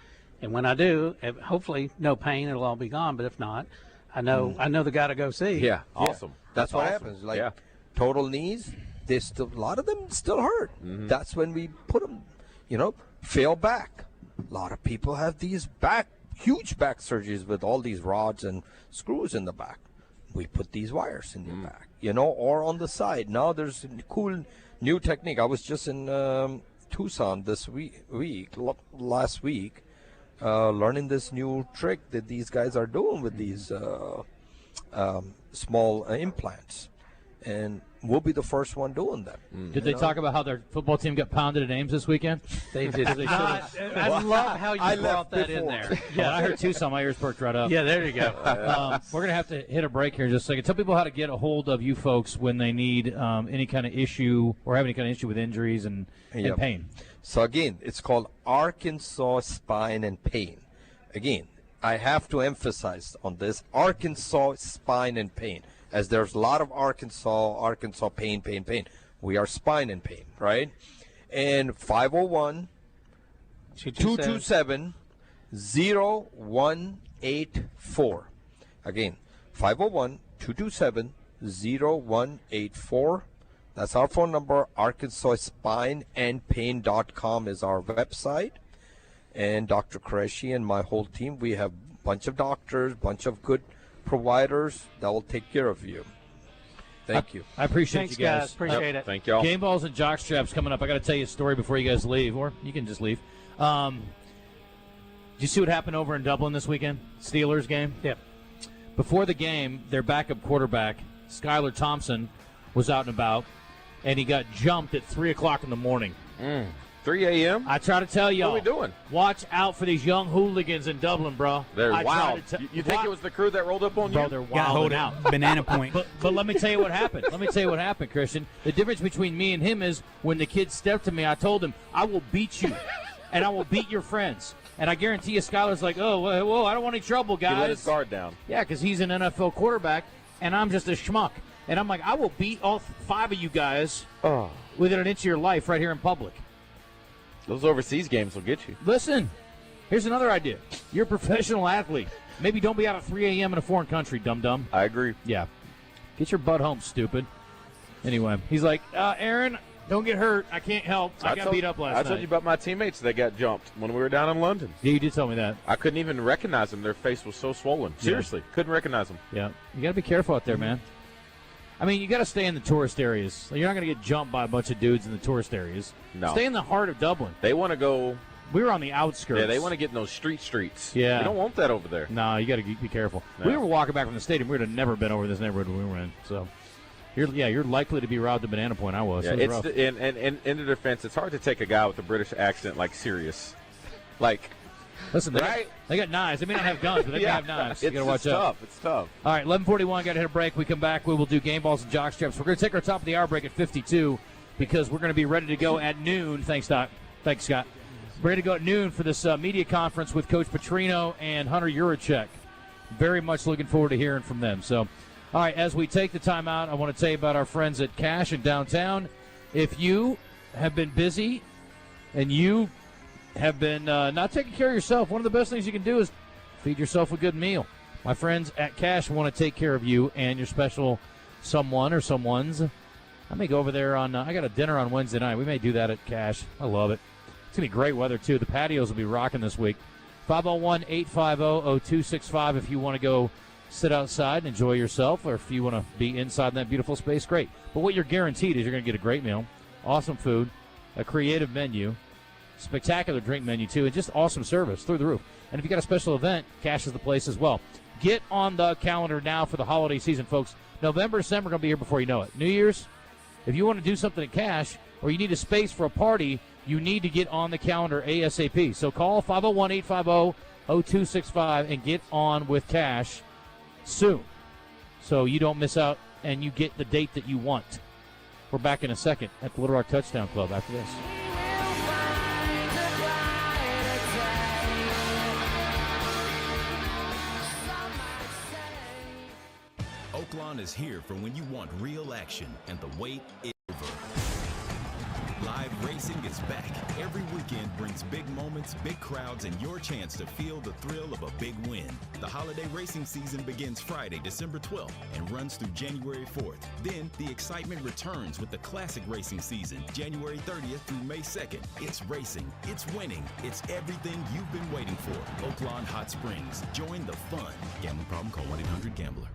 [SPEAKER 27] and when I do, hopefully no pain, it'll all be gone. But if not, I know the guy to go see.
[SPEAKER 2] Yeah, awesome.
[SPEAKER 26] That's what happens. Like total knees, a lot of them still hurt. That's when we put them, fail back. A lot of people have these huge back surgeries with all these rods and screws in the back. We put these wires in your back, or on the side. Now there's a cool new technique. I was just in Tucson last week, learning this new trick that these guys are doing with these small implants. And we'll be the first one doing that.
[SPEAKER 10] Did they talk about how their football team got pounded at Ames this weekend?
[SPEAKER 26] They did.
[SPEAKER 27] I love how you brought that in there.
[SPEAKER 10] Yeah, I heard Tucson. My ears perked right up.
[SPEAKER 27] Yeah, there you go.
[SPEAKER 10] We're going to have to hit a break here in just a second. Tell people how to get a hold of you folks when they need any kind of issue or have any kind of issue with injuries and pain.
[SPEAKER 26] So, again, it's called Arkansas Spine and Pain. Again, I have to emphasize on this, Arkansas Spine and Pain. As there's a lot of Arkansas pain. We are spine and pain, right? And 501-227-0184. Again, 501-227-0184. That's our phone number. ArkansasSpineandPain.com is our website. And Dr. Qureshi and my whole team, we have a bunch of doctors, bunch of good providers that will take care of you. Thank you.
[SPEAKER 10] I appreciate
[SPEAKER 27] Thanks,
[SPEAKER 10] you guys.
[SPEAKER 27] guys. Appreciate it.
[SPEAKER 2] Thank y'all.
[SPEAKER 10] Game balls and jock straps coming up. I got to tell you a story before you guys leave, or you can just leave. Did you see what happened over in Dublin this weekend? Steelers game?
[SPEAKER 27] Yep.
[SPEAKER 10] Before the game, their backup quarterback, Skylar Thompson, was out and about, and he got jumped at 3 o'clock in the morning.
[SPEAKER 2] 3 a.m.?
[SPEAKER 10] I try to tell y'all.
[SPEAKER 2] What are we doing?
[SPEAKER 10] Watch out for these young hooligans in Dublin, bro.
[SPEAKER 2] They're wild. You think it was the crew that rolled up on you?
[SPEAKER 10] Bro, they're wild out.
[SPEAKER 7] Banana point.
[SPEAKER 10] But let me tell you what happened. Christian. The difference between me and him is when the kid stepped to me, I told him, I will beat you, and I will beat your friends. And I guarantee you, Skylar's like, whoa, I don't want any trouble, guys.
[SPEAKER 2] He let his guard down.
[SPEAKER 10] Yeah, because he's an NFL quarterback, and I'm just a schmuck. And I'm like, I will beat all 5 of you guys within an inch of your life right here in public.
[SPEAKER 2] Those overseas games will get you.
[SPEAKER 10] Listen, here's another idea. You're a professional athlete. Maybe don't be out at 3 a.m. in a foreign country, dum-dum.
[SPEAKER 2] I agree.
[SPEAKER 10] Yeah. Get your butt home, stupid. Anyway, he's like, Aaron, don't get hurt. I can't help. I got beat up last night.
[SPEAKER 2] I told you about my teammates that got jumped when we were down in London.
[SPEAKER 10] Yeah, you did tell me that.
[SPEAKER 2] I couldn't even recognize them. Their face was so swollen. Seriously, couldn't recognize them.
[SPEAKER 10] Yeah. You got to be careful out there, man. I mean, you got to stay in the tourist areas. You're not going to get jumped by a bunch of dudes in the tourist areas.
[SPEAKER 2] No.
[SPEAKER 10] Stay in the heart of Dublin.
[SPEAKER 2] They want to go.
[SPEAKER 10] We were on the outskirts.
[SPEAKER 2] Yeah, they want to get in those streets.
[SPEAKER 10] Yeah.
[SPEAKER 2] You don't want that over there.
[SPEAKER 10] No, you got to be careful.
[SPEAKER 2] No.
[SPEAKER 10] We were walking back from the stadium. We would have never been over this neighborhood we were in. So, you're likely to be robbed to Banana Point. I was.
[SPEAKER 2] Yeah,
[SPEAKER 10] It was rough.
[SPEAKER 2] and in their defense, it's hard to take a guy with a British accent serious.
[SPEAKER 10] Listen, they got knives. They may not have guns, but they may have knives. You got to watch out.
[SPEAKER 2] It's tough.
[SPEAKER 10] All right, 11:41. Got to hit a break. We come back. We will do game balls and jock straps. We're going to take our top of the hour break at 52 because we're going to be ready to go at noon. Thanks, Doc. Thanks, Scott. Ready to go at noon for this media conference with Coach Petrino and Hunter Yurachek. Very much looking forward to hearing from them. So, all right, as we take the time out, I want to tell you about our friends at Cash in downtown. If you have been busy and you have been not taking care of yourself, one of the best things you can do is feed yourself a good meal. My friends at Cash want to take care of you and your special someone or someone's. I may go over there on I got a dinner on Wednesday night. We may do that at Cash. I love it. It's going to be great weather, too. The patios will be rocking this week. 501-850-0265 if you want to go sit outside and enjoy yourself, or if you want to be inside in that beautiful space, great. But what you're guaranteed is you're going to get a great meal, awesome food, a creative menu, spectacular drink menu, too, and just awesome service through the roof. And if you got a special event, Cash is the place as well. Get on the calendar now for the holiday season, folks. November, December are going to be here before you know it. New Year's, if you want to do something at Cash or you need a space for a party, you need to get on the calendar ASAP. So call 501-850-0265 and get on with Cash soon so you don't miss out and you get the date that you want. We're back in a second at the Little Rock Touchdown Club after this.
[SPEAKER 1] Oaklawn is here for when you want real action and the wait is over. Live racing Racing is back. Every weekend brings big moments, big crowds, and your chance to feel the thrill of a big win. The holiday racing season begins Friday, December 12th, and runs through January 4th. Then the excitement returns with the classic racing season, January 30th through May 2nd. It's racing, it's winning, it's everything you've been waiting for. Oaklawn Hot Springs. Join the fun. Gambling problem? Call 1-800-GAMBLER.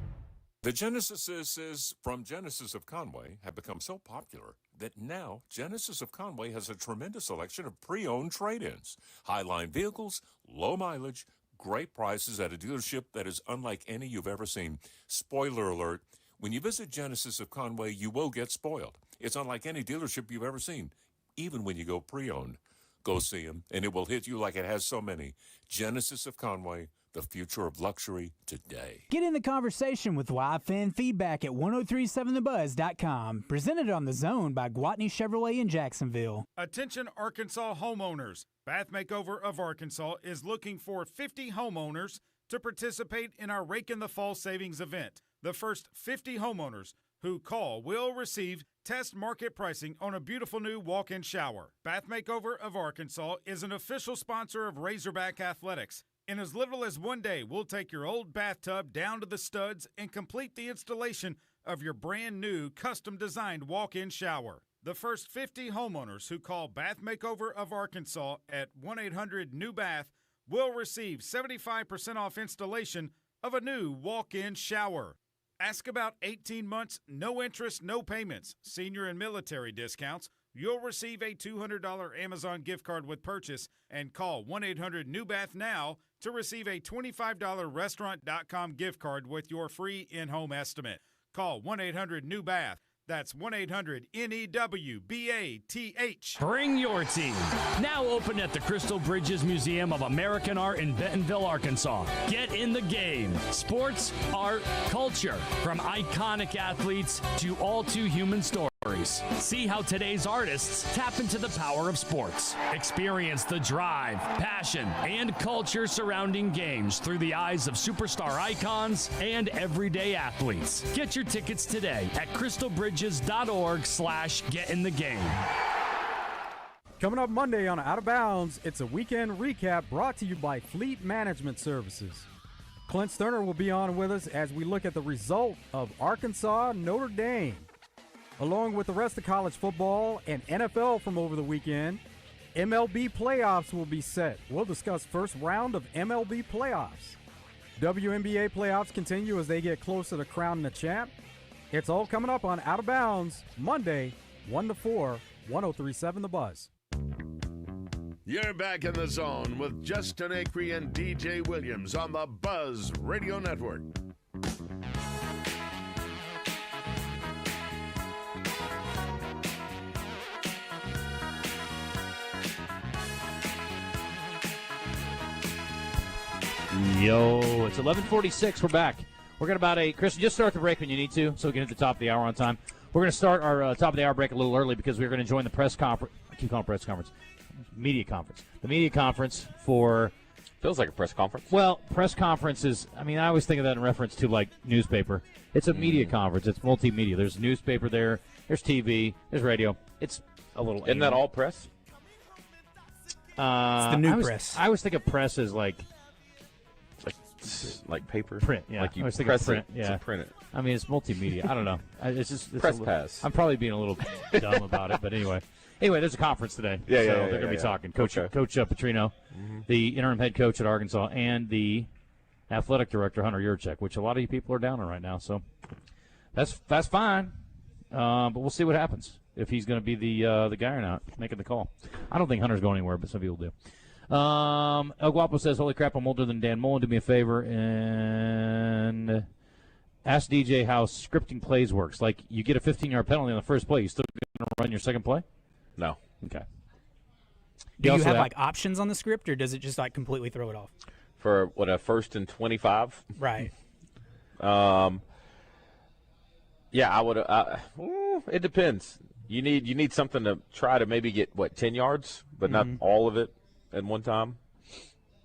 [SPEAKER 3] The Genesises from Genesis of Conway have become so popular that now Genesis of Conway has a tremendous selection of pre-owned trade-ins. Highline vehicles, low mileage, great prices at a dealership that is unlike any you've ever seen. Spoiler alert, when you visit Genesis of Conway, you will get spoiled. It's unlike any dealership you've ever seen, even when you go pre-owned. Go see them, and it will hit you like it has so many. Genesis of Conway, the future of luxury today.
[SPEAKER 7] Get in the conversation with live fan feedback at 1037thebuzz.com. Presented on The Zone by Gwatney Chevrolet in Jacksonville.
[SPEAKER 4] Attention Arkansas homeowners. Bath Makeover of Arkansas is looking for 50 homeowners to participate in our Rake in the Fall savings event. The first 50 homeowners who call will receive test market pricing on a beautiful new walk-in shower. Bath Makeover of Arkansas is an official sponsor of Razorback Athletics. In as little as one day, we'll take your old bathtub down to the studs and complete the installation of your brand new custom-designed walk-in shower. The first 50 homeowners who call Bath Makeover of Arkansas at 1-800-NEW-BATH will receive 75% off installation of a new walk-in shower. Ask about 18 months, no interest, no payments, senior and military discounts. You'll receive a $200 Amazon gift card with purchase, and call 1-800-NEW-BATH now to receive a $25 Restaurant.com gift card with your free in-home estimate. Call 1-800-NEW-BATH. That's 1-800-NEWBATH.
[SPEAKER 15] Bring your team. Now open at the Crystal Bridges Museum of American Art in Bentonville, Arkansas. Get in the game. Sports, art, culture. From iconic athletes to all too human stories. See how today's artists tap into the power of sports. Experience the drive, passion, and culture surrounding games through the eyes of superstar icons and everyday athletes. Get your tickets today at crystalbridges.org/getinthegame.
[SPEAKER 16] Coming up Monday on Out of Bounds, it's a weekend recap brought to you by Fleet Management Services. Clint Sterner will be on with us as we look at the result of Arkansas Notre Dame. Along with the rest of college football and NFL from over the weekend, MLB playoffs will be set. We'll discuss first round of MLB playoffs. WNBA playoffs continue as they get closer to crowning the champ. It's all coming up on Out of Bounds, Monday, 1 to 4, 1037 The Buzz.
[SPEAKER 6] You're back in the zone with Justin Acri and DJ Williams on the Buzz Radio Network.
[SPEAKER 10] Yo, it's 11:46. We're back. We're going to Chris, just start the break when you need to, so we can hit the top of the hour on time. We're going to start our top of the hour break a little early because we're going to join the press conference. I keep calling it press conference. Media conference. The media conference for...
[SPEAKER 2] Feels like a press conference.
[SPEAKER 10] Well, press conference is, I always think of that in reference to, like, newspaper. It's a media conference. It's multimedia. There's newspaper there. There's TV. There's radio. It's a little...
[SPEAKER 2] Isn't that all press?
[SPEAKER 7] It's the new press.
[SPEAKER 10] I always think of press as, like
[SPEAKER 2] paper,
[SPEAKER 10] print. Yeah,
[SPEAKER 2] like you
[SPEAKER 10] I was thinking
[SPEAKER 2] press
[SPEAKER 10] print.
[SPEAKER 2] it
[SPEAKER 10] Yeah,
[SPEAKER 2] to print it.
[SPEAKER 10] It's multimedia. I don't know. It's
[SPEAKER 2] press pass.
[SPEAKER 10] I'm probably being a little dumb about it, but anyway, there's a conference today.
[SPEAKER 2] Yeah,
[SPEAKER 10] so they're going to be talking. Coach Petrino, the interim head coach at Arkansas, and the athletic director Hunter Yurachek, which a lot of you people are down on right now. So that's fine, but we'll see what happens if he's going to be the guy or not making the call. I don't think Hunter's going anywhere, but some people do. El Guapo says, holy crap, I'm older than Dan Mullen. Do me a favor and ask DJ how scripting plays works. Like, you get a 15-yard penalty on the first play. You still going to run your second play?
[SPEAKER 2] No.
[SPEAKER 10] Okay.
[SPEAKER 7] Do you have options on the script, or does it just, completely throw it off?
[SPEAKER 2] For, a 1st and 25?
[SPEAKER 7] Right.
[SPEAKER 2] Yeah, I would. It depends. You need something to try to maybe get, 10 yards, but not all of it at one time.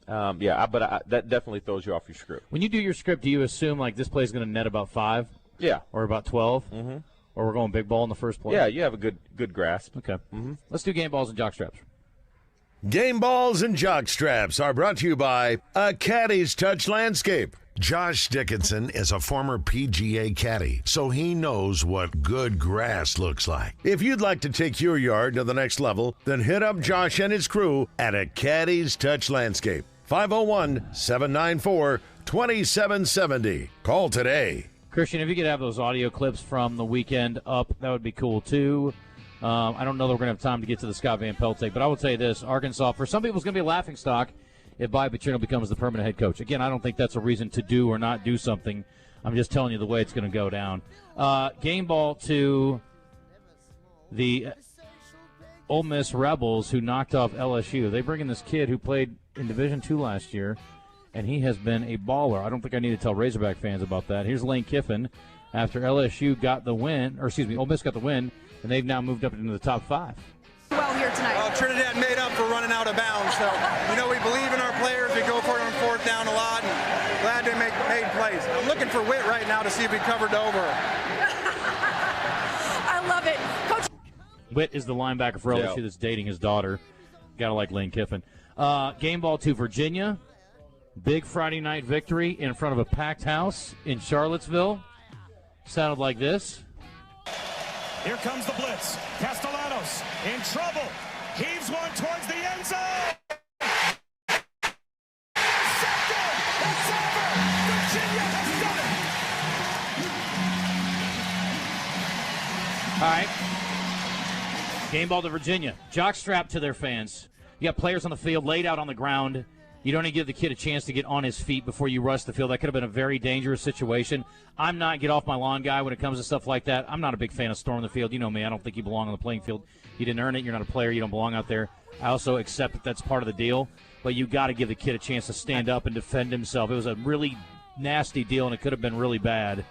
[SPEAKER 2] But that definitely throws you off your script.
[SPEAKER 10] When you do your script, do you assume, this play is going to net about 5?
[SPEAKER 2] Yeah.
[SPEAKER 10] Or about 12?
[SPEAKER 2] Mm-hmm.
[SPEAKER 10] Or we're going big ball in the first play?
[SPEAKER 2] Yeah, you have a good grasp.
[SPEAKER 10] Okay. Let's do game balls and jock straps.
[SPEAKER 6] Game balls and jock straps are brought to you by A Caddy's Touch Landscape. Josh Dickinson is a former PGA caddy, so he knows what good grass looks like. If you'd like to take your yard to the next level, then hit up Josh and his crew at A Caddy's Touch Landscape. 501-794-2770. Call today.
[SPEAKER 10] Christian, if you could have those audio clips from the weekend up, that would be cool, too. I don't know that we're going to have time to get to the Scott Van Pelt take, but I would say this. Arkansas, for some people, is going to be a laughingstock if Bobby Petrino becomes the permanent head coach. Again, I don't think that's a reason to do or not do something. I'm just telling you the way it's going to go down. Game ball to the Ole Miss Rebels, who knocked off LSU. They bring in this kid who played in Division II last year, and he has been a baller. I don't think I need to tell Razorback fans about that. Here's Lane Kiffin after LSU got the win, Ole Miss got the win, and they've now moved up into the top 5.
[SPEAKER 5] Well here tonight. Trinidad made up for running out of bounds. So, we believe in our players. We go for it on fourth down a lot, and glad they made plays. I'm looking for Witt right now to see if he covered over. I love it. Coach.
[SPEAKER 10] Witt is the linebacker for LSU that's dating his daughter. Gotta like Lane Kiffin. Game ball to Virginia. Big Friday night victory in front of a packed house in Charlottesville. Sounded like this.
[SPEAKER 8] Here comes the blitz. Castellanos in trouble. Heaves one towards the end zone. Intercepted. It's over. Virginia has done it.
[SPEAKER 10] All right. Game ball to Virginia. Jockstrap to their fans. You got players on the field laid out on the ground. You don't even give the kid a chance to get on his feet before you rush the field. That could have been a very dangerous situation. I'm not get off my lawn guy when it comes to stuff like that. I'm not a big fan of storming the field. You know me. I don't think you belong on the playing field. You didn't earn it. You're not a player. You don't belong out there. I also accept that that's part of the deal. But you got to give the kid a chance to stand up and defend himself. It was a really nasty deal, and it could have been really bad.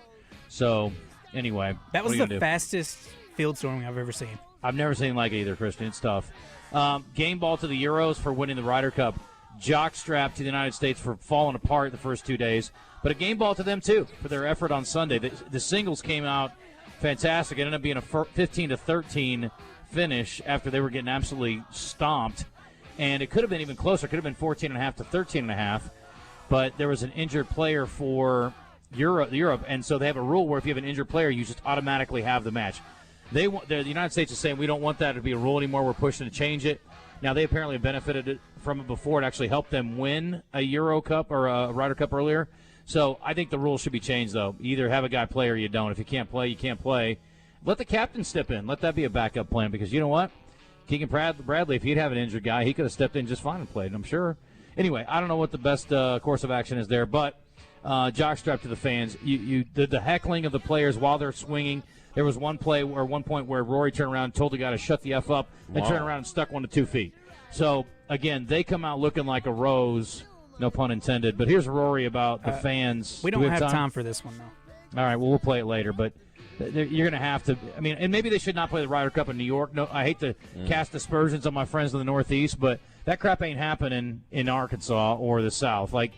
[SPEAKER 10] So, anyway.
[SPEAKER 7] That was the fastest field storming I've ever seen.
[SPEAKER 10] I've never seen like it either, Christian. It's tough. Game ball to the Euros for winning the Ryder Cup. Jockstrap to the United States for falling apart the first 2 days. But a game ball to them, too, for their effort on Sunday. The singles came out fantastic. It ended up being a 15-13 finish after they were getting absolutely stomped. And it could have been even closer. It could have been 14.5 to 13.5. But there was an injured player for Europe, and so they have a rule where if you have an injured player, you just automatically have the match. The United States is saying we don't want that to be a rule anymore. We're pushing to change it. Now, they apparently benefited from it before. It actually helped them win a Euro Cup or a Ryder Cup earlier. So I think the rules should be changed, though. You either have a guy play or you don't. If you can't play, you can't play. Let the captain step in. Let that be a backup plan because you know what? Keegan Bradley, if he'd have an injured guy, he could have stepped in just fine and played, I'm sure. Anyway, I don't know what the best course of action is there, but jockstrap to the fans. The heckling of the players while they're swinging. There was one point where Rory turned around and told the guy to shut the F up and turned around and stuck one to 2 feet. So, again, they come out looking like a rose, no pun intended. But here's Rory about the fans.
[SPEAKER 7] We don't have time for this one, though.
[SPEAKER 10] All right, well, we'll play it later. But you're going to have to – and maybe they should not play the Ryder Cup in New York. No, I hate to cast aspersions on my friends in the Northeast, but that crap ain't happening in Arkansas or the South. Like,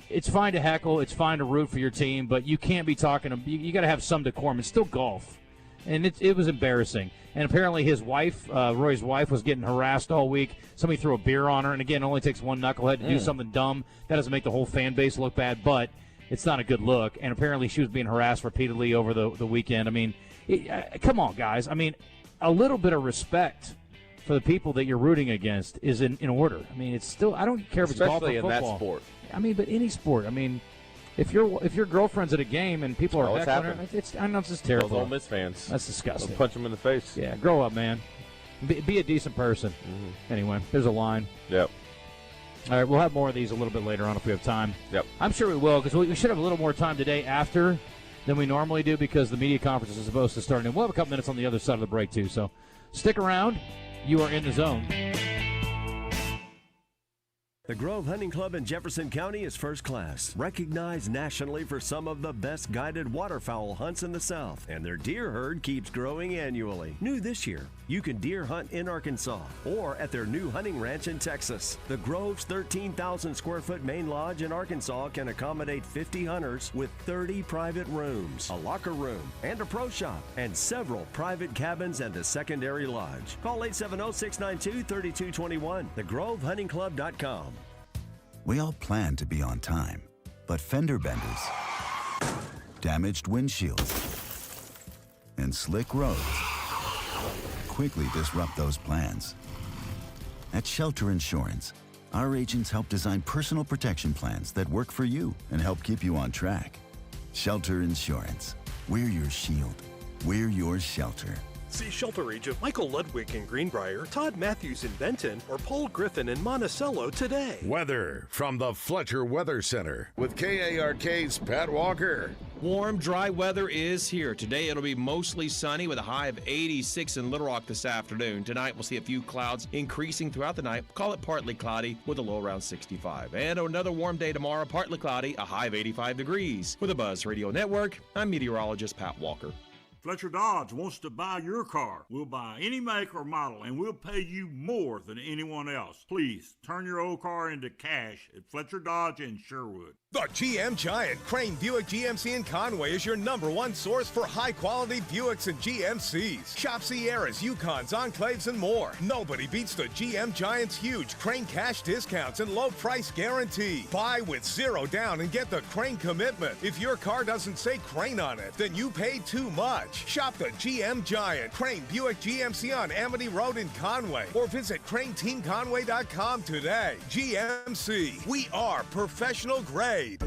[SPEAKER 10] it's fine to heckle. It's fine to root for your team, but you can't be talking – you got to have some decorum. It's still golf. And it was embarrassing. And apparently his wife, Roy's wife, was getting harassed all week. Somebody threw a beer on her. And, again, it only takes one knucklehead to do something dumb. That doesn't make the whole fan base look bad, but it's not a good look. And apparently she was being harassed repeatedly over the weekend. Come on, guys. A little bit of respect for the people that you're rooting against is in order. It's still – I don't care if it's golf or football.
[SPEAKER 2] Especially in that sport.
[SPEAKER 10] But any sport. If your girlfriend's at a game and people are heckling her, I know it's just terrible.
[SPEAKER 2] Those Ole Miss fans.
[SPEAKER 10] That's disgusting.
[SPEAKER 2] They'll punch them in the face.
[SPEAKER 10] Yeah, grow up, man. Be a decent person. Mm-hmm. Anyway, there's a line.
[SPEAKER 2] Yep.
[SPEAKER 10] All right, we'll have more of these a little bit later on if we have time.
[SPEAKER 2] Yep.
[SPEAKER 10] I'm sure we will because we should have a little more time today after than we normally do because the media conference is supposed to start. And we'll have a couple minutes on the other side of the break, too. So stick around. You are in the zone.
[SPEAKER 9] The Grove Hunting Club in Jefferson County is first class, recognized nationally for some of the best guided waterfowl hunts in the South, and their deer herd keeps growing annually. New this year, you can deer hunt in Arkansas or at their new hunting ranch in Texas. The Grove's 13,000 square foot main lodge in Arkansas can accommodate 50 hunters with 30 private rooms, a locker room, and a pro shop, and several private cabins and a secondary lodge. Call 870-692-3221, thegrovehuntingclub.com.
[SPEAKER 17] We all plan to be on time, but fender benders, damaged windshields, and slick roads quickly disrupt those plans. At Shelter Insurance, our agents help design personal protection plans that work for you and help keep you on track. Shelter Insurance. We're your shield. We're your shelter.
[SPEAKER 11] See shelter agent Michael Ludwig in Greenbrier, Todd Matthews in Benton, or Paul Griffin in Monticello today.
[SPEAKER 6] Weather from the Fletcher Weather Center with KARK's Pat Walker.
[SPEAKER 18] Warm, dry weather is here. Today it'll be mostly sunny with a high of 86 in Little Rock this afternoon. Tonight we'll see a few clouds increasing throughout the night. Call it partly cloudy with a low around 65. And another warm day tomorrow, partly cloudy, a high of 85 degrees. With the Buzz Radio Network, I'm meteorologist Pat Walker.
[SPEAKER 19] Fletcher Dodge wants to buy your car. We'll buy any make or model, and we'll pay you more than anyone else. Please, turn your old car into cash at Fletcher Dodge in Sherwood.
[SPEAKER 20] The GM Giant Crane Buick GMC in Conway is your #1 source for high-quality Buicks and GMCs. Shop Sierras, Yukons, Enclaves, and more. Nobody beats the GM Giant's huge Crane cash discounts and low price guarantee. Buy with 0 down and get the Crane commitment. If your car doesn't say Crane on it, then you paid too much. Shop the GM Giant Crane Buick GMC on Amity Road in Conway or visit craneteamconway.com today. GMC, we are professional grade.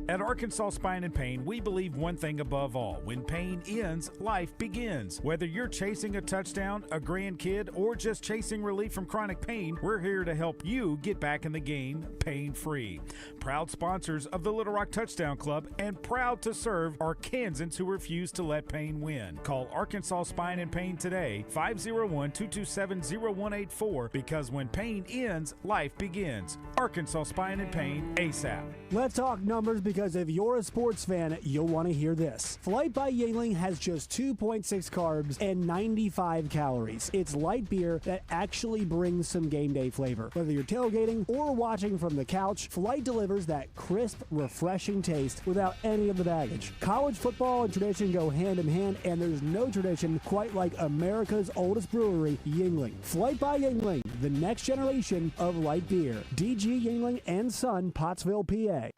[SPEAKER 4] At Arkansas Spine and Pain, we believe one thing above all. When pain ends, life begins. Whether you're chasing a touchdown, a grandkid, or just chasing relief from chronic pain, we're here to help you get back in the game pain-free. Proud sponsors of the Little Rock Touchdown Club and proud to serve Arkansans who refuse to let pain win. Call Arkansas Spine and Pain today, 501-227-0184, because when pain ends, life begins. Arkansas Spine and Pain, ASAP.
[SPEAKER 21] Let's talk numbers, because if you're a sports fan, you'll want to hear this. Flight by Yingling has just 2.6 carbs and 95 calories. It's light beer that actually brings some game day flavor. Whether you're tailgating or watching from the couch, Flight delivers that crisp, refreshing taste without any of the baggage. College football and tradition go hand in hand, and there's no tradition quite like America's oldest brewery, Yingling. Flight by Yingling, the next generation of light beer. DG Yingling and Son, Pottsville, PA.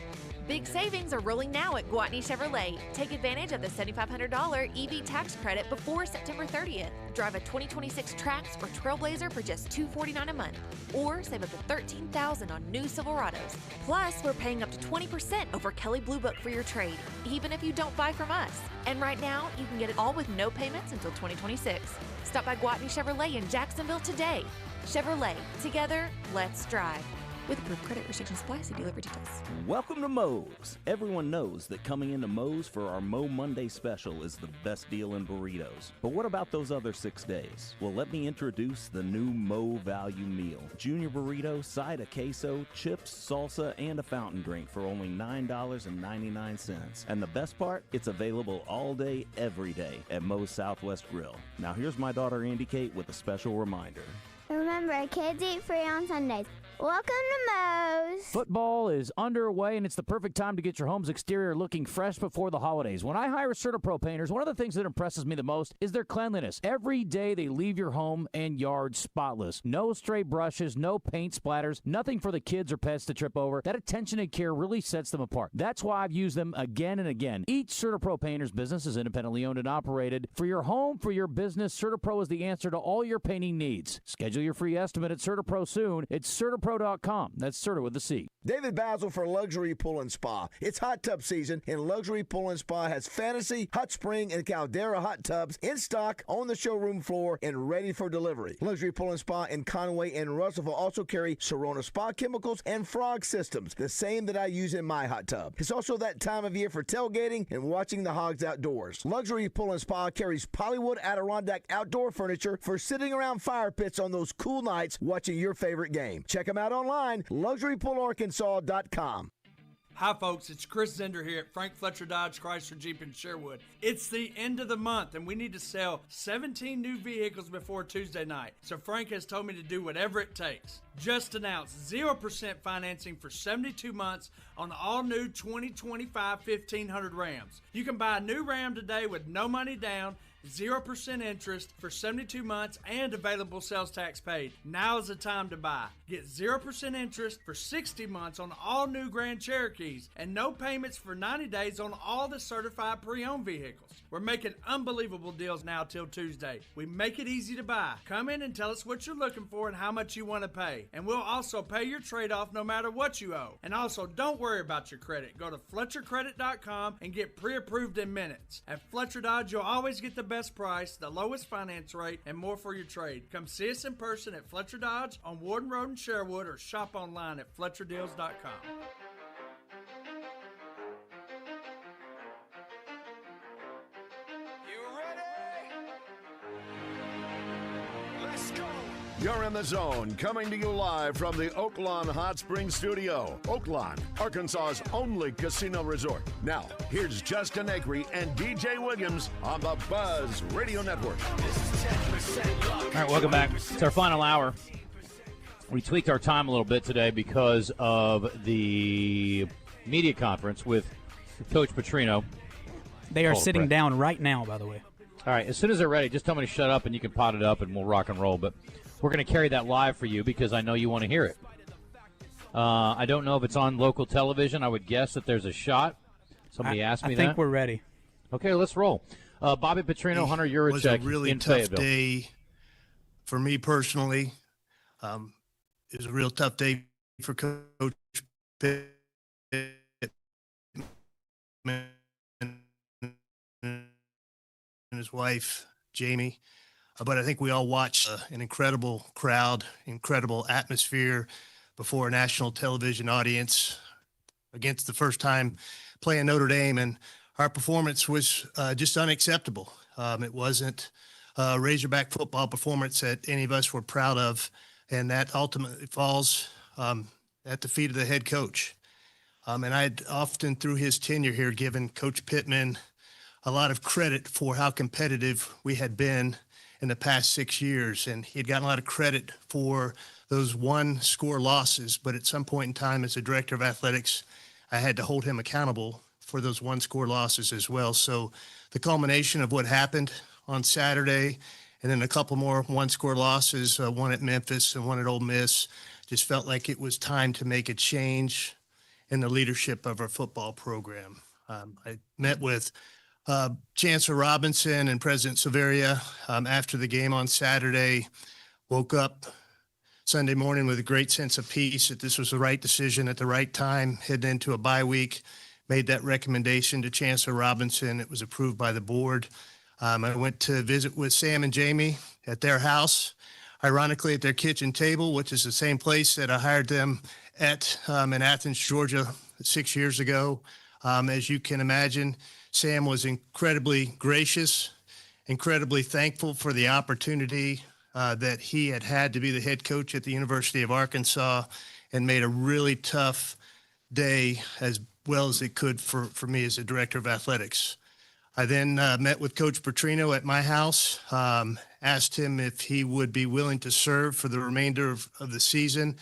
[SPEAKER 22] Big savings are rolling now at Gwatney Chevrolet. Take advantage of the $7,500 EV tax credit before September 30th. Drive a 2026 Trax or Trailblazer for just $249 a month. Or save up to $13,000 on new Silverados. Plus, we're paying up to 20% over Kelley Blue Book for your trade, even if you don't buy from us. And right now, you can get it all with no payments until 2026. Stop by Gwatney Chevrolet in Jacksonville today. Chevrolet, together, let's drive. With approved credit restrictions apply. See dealer for details.
[SPEAKER 28] Welcome to Moe's. Everyone knows that coming into Moe's for our Mo Monday special is the best deal in burritos. But what about those other 6 days? Well, let me introduce the new Mo Value Meal. Junior burrito, side of queso, chips, salsa, and a fountain drink for only $9.99. And the best part? It's available all day, every day at Moe's Southwest Grill. Now here's my daughter Andy Kate with a special reminder.
[SPEAKER 29] Remember, kids eat free on Sundays. Welcome to Moe's.
[SPEAKER 30] Football is underway, and it's the perfect time to get your home's exterior looking fresh before the holidays. When I hire CertaPro painters, one of the things that impresses me the most is their cleanliness. Every day they leave your home and yard spotless. No stray brushes, no paint splatters, nothing for the kids or pets to trip over. That attention and care really sets them apart. That's why I've used them again and again. Each CertaPro painter's business is independently owned and operated. For your home, for your business, CertaPro is the answer to all your painting needs. Schedule your free estimate at CertaPro soon. It's CertaPro.com. That's Certa with a C.
[SPEAKER 31] David Basil for Luxury Pool and Spa. It's hot tub season, and Luxury Pool and Spa has Fantasy, Hot Spring, and Caldera hot tubs in stock on the showroom floor and ready for delivery. Luxury Pool and Spa in Conway and Russellville also carry Sorona Spa chemicals and frog systems, the same that I use in my hot tub. It's also that time of year for tailgating and watching the hogs outdoors. Luxury Pool and Spa carries Polywood Adirondack outdoor furniture for sitting around fire pits on those cool nights watching your favorite game. Check them out online, luxurypoolarkansas.com.
[SPEAKER 1] Hi, folks. It's Chris Zender here at Frank Fletcher Dodge Chrysler Jeep in Sherwood. It's the end of the month, and we need to sell 17 new vehicles before Tuesday night. So Frank has told me to do whatever it takes. Just announced 0% financing for 72 months on the all-new 2025 1500 Rams. You can buy a new Ram today with no money down, 0% interest for 72 months and available sales tax paid. Now is the time to buy. Get 0% interest for 60 months on all new Grand Cherokees and no payments for 90 days on all the certified pre-owned vehicles. We're making unbelievable deals now till Tuesday. We make it easy to buy. Come in and tell us what you're looking for and how much you want to pay. And we'll also pay your trade-off no matter what you owe. And also, don't worry about your credit. Go to FletcherCredit.com and get pre-approved in minutes. At Fletcher Dodge, you'll always get the best price, the lowest finance rate, and more for your trade. Come see us in person at Fletcher Dodge on Warden Road in Sherwood or shop online at FletcherDeals.com.
[SPEAKER 6] You're in the zone, coming to you live from the Oaklawn Hot Springs Studio. Oaklawn, Arkansas's only casino resort. Now, here's Justin Acri and DJ Williams on the Buzz Radio Network.
[SPEAKER 10] All right, welcome back. It's our final hour. We tweaked our time a little bit today because of the media conference with Coach Petrino.
[SPEAKER 7] They are sitting down right now, by the way.
[SPEAKER 10] All right, as soon as they're ready, just tell me to shut up and you can pot it up and we'll rock and roll. But we're going to carry that live for you because I know you want to hear it. I don't know if it's on local television. I would guess that there's a shot. Somebody asked me that.
[SPEAKER 7] I think we're ready.
[SPEAKER 10] Okay, let's roll. Bobby Petrino, Hunter Yurachek.
[SPEAKER 3] It was a really
[SPEAKER 10] in
[SPEAKER 3] tough
[SPEAKER 10] Fayetteville.
[SPEAKER 3] day for me personally. It was a real tough day for Coach Pittman and his wife, Jamie. But I think we all watched an incredible crowd, incredible atmosphere before a national television audience against the first time playing Notre Dame. And our performance was just unacceptable. It wasn't a Razorback football performance that any of us were proud of. And that ultimately falls at the feet of the head coach. And I'd often, through his tenure here, given Coach Pittman a lot of credit for how competitive we had been in the past 6 years. And he had gotten a lot of credit for those one-score losses. But at some point in time, as a director of athletics, I had to hold him accountable for those one-score losses as well. So the culmination of what happened on Saturday and then a couple more one-score losses, one at Memphis and one at Ole Miss, just felt like it was time to make a change in the leadership of our football program. I met with Chancellor Robinson and President Silveria after the game on Saturday, woke up Sunday morning with a great sense of peace that this was the right decision at the right time, heading into a bye week, made that recommendation to Chancellor Robinson. It was approved by the board. I went to visit with Sam and Jamie at their house, ironically at their kitchen table, which is the same place that I hired them at in Athens, Georgia 6 years ago. As you can imagine, Sam was incredibly gracious, incredibly thankful for the opportunity that he had to be the head coach at the University of Arkansas, and made a really tough day as well as it could for me as a director of athletics. I then met with Coach Petrino at my house, asked him if he would be willing to serve for the remainder of the season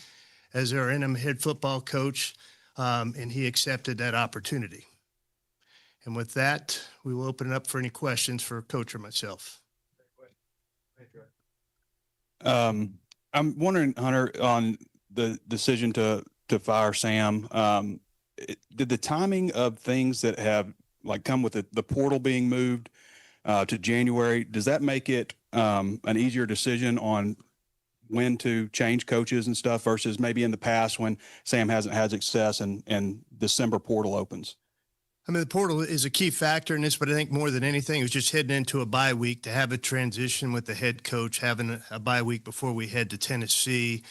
[SPEAKER 3] as our interim head football coach, and he accepted that opportunity. And with that, we will open it up for any questions for Coach or myself.
[SPEAKER 12] I'm wondering, Hunter, on the decision to fire Sam, did the timing of things that have come with the portal being moved to January, does that make it an easier decision on when to change coaches and stuff versus maybe in the past when Sam hasn't had success and December portal opens?
[SPEAKER 3] I mean, the portal is a key factor in this, but I think more than anything, it was just heading into a bye week to have a transition with the head coach, having a bye week before we head to Tennessee.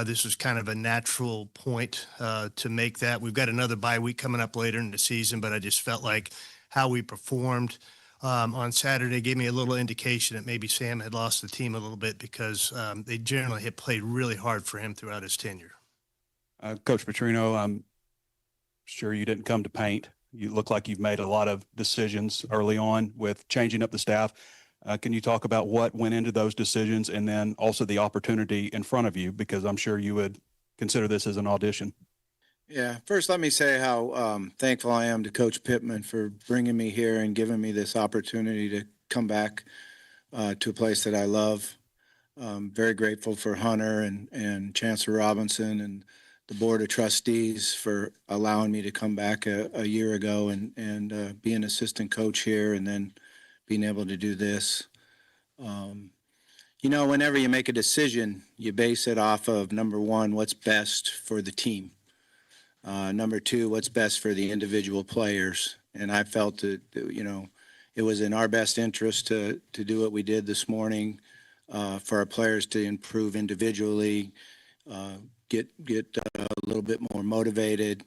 [SPEAKER 3] This was kind of a natural point to make that. We've got another bye week coming up later in the season, but I just felt like how we performed on Saturday gave me a little indication that maybe Sam had lost the team a little bit because they generally had played really hard for him throughout his tenure.
[SPEAKER 12] Coach Petrino, I'm sure you didn't come to paint. You look like you've made a lot of decisions early on with changing up the staff. Can you talk about what went into those decisions and then also the opportunity in front of you? Because I'm sure you would consider this as an audition.
[SPEAKER 5] Yeah, first let me say how thankful I am to Coach Pittman for bringing me here and giving me this opportunity to come back to a place that I love. Very grateful for Hunter and Chancellor Robinson and the Board of Trustees for allowing me to come back a year ago and be an assistant coach here and then being able to do this. Whenever you make a decision, you base it off of, number one, what's best for the team. Number two, what's best for the individual players. And I felt that, it was in our best interest to do what we did this morning for our players to improve individually, get a little bit more motivated.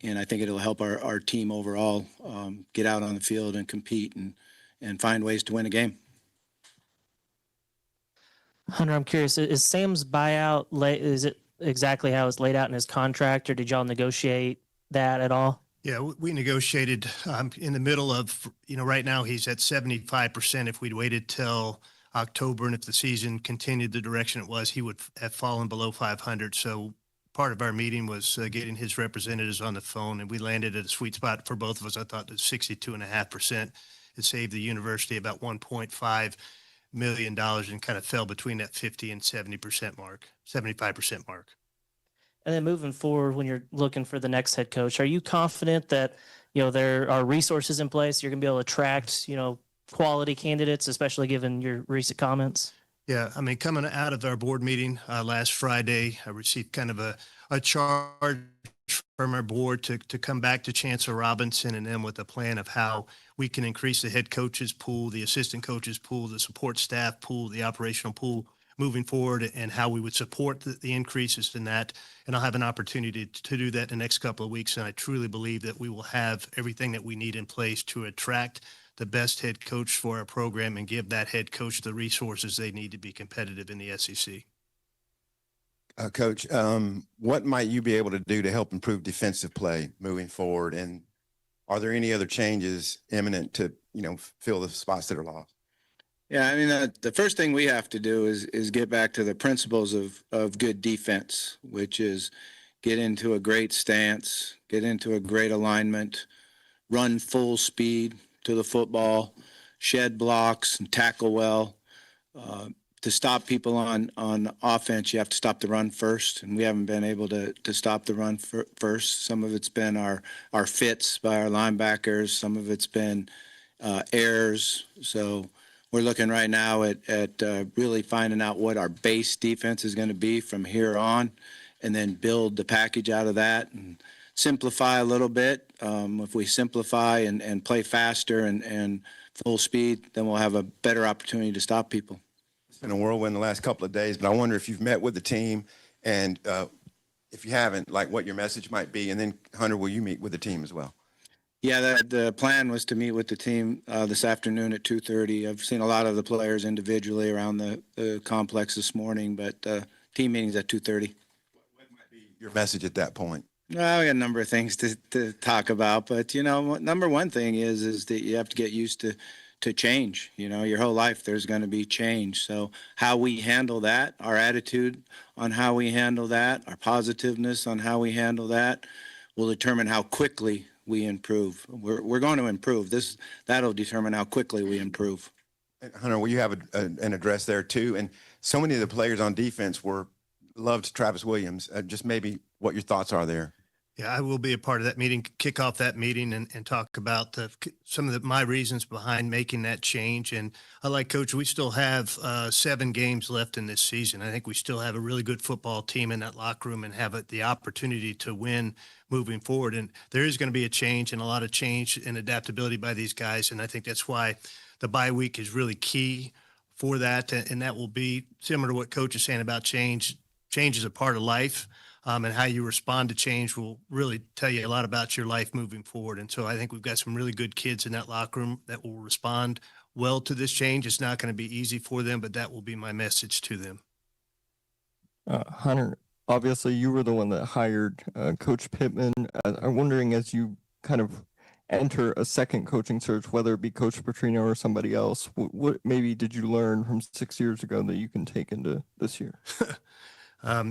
[SPEAKER 5] And I think it'll help our team overall get out on the field and compete and find ways to win a game.
[SPEAKER 8] Hunter, I'm curious, is Sam's buyout is it exactly how it's laid out in his contract, or did y'all negotiate that at all?
[SPEAKER 3] Yeah, we negotiated in the middle of, right now he's at 75%. If we'd waited till October and if the season continued the direction it was, he would have fallen below 500. So part of our meeting was getting his representatives on the phone, and we landed at a sweet spot for both of us. I thought it was 62.5%. It saved the university about $1.5 million and kind of fell between that 50 and 70% mark, 75% mark.
[SPEAKER 8] And then moving forward, when you're looking for the next head coach, are you confident that, there are resources in place, you're going to be able to attract, quality candidates, especially given your recent comments?
[SPEAKER 3] Yeah, I mean, coming out of our board meeting last Friday, I received kind of a charge from our board to come back to Chancellor Robinson and then with a plan of how we can increase the head coaches pool, the assistant coaches pool, the support staff pool, the operational pool moving forward, and how we would support the increases in that. And I'll have an opportunity to do that in the next couple of weeks. And I truly believe that we will have everything that we need in place to attract the best head coach for our program and give that head coach the resources they need to be competitive in the SEC.
[SPEAKER 13] Coach, what might you be able to do to help improve defensive play moving forward? And are there any other changes imminent to, fill the spots that are lost?
[SPEAKER 5] Yeah, I mean, the first thing we have to do is get back to the principles of good defense, which is get into a great stance, get into a great alignment, run full speed to the football, shed blocks, and tackle well. To stop people on offense, you have to stop the run first, and we haven't been able to stop the run first. Some of it's been our fits by our linebackers. Some of it's been errors. So we're looking right now at really finding out what our base defense is going to be from here on, and then build the package out of that and simplify a little bit. If we simplify and play faster and full speed, then we'll have a better opportunity to stop people.
[SPEAKER 13] It's been a whirlwind the last couple of days, but I wonder if you've met with the team, and if you haven't, like what your message might be. And then, Hunter, will you meet with the team as well?
[SPEAKER 5] Yeah, the plan was to meet with the team this afternoon at 2:30. I've seen a lot of the players individually around the complex this morning, but team meeting's at 2:30.
[SPEAKER 13] What might be your message at that point?
[SPEAKER 5] Well, we got a number of things to talk about, but number one thing is that you have to get used to change. Your whole life there's going to be change. So how we handle that, our attitude on how we handle that, our positiveness on how we handle that, will determine how quickly we improve. We're going to improve. That'll determine how quickly we improve.
[SPEAKER 13] Hunter, will you have an address there too? And so many of the players on defense loved Travis Williams. Just maybe what your thoughts are there.
[SPEAKER 3] Yeah, I will be a part of that meeting, kick off that meeting and talk about some of my reasons behind making that change. And like Coach, we still have 7 games left in this season. I think we still have a really good football team in that locker room and have the opportunity to win moving forward. And there is going to be a change and a lot of change and adaptability by these guys. And I think that's why the bye week is really key for that. And that will be similar to what Coach is saying about change. Change is a part of life. And how you respond to change will really tell you a lot about your life moving forward. And so I think we've got some really good kids in that locker room that will respond well to this change. It's not going to be easy for them, but that will be my message to them.
[SPEAKER 8] Hunter,
[SPEAKER 2] obviously you were the one that hired Coach Pittman. I'm wondering, as you kind of enter a second coaching search, whether it be Coach Petrino or somebody else, what maybe did you learn from 6 years ago that you can take into this year?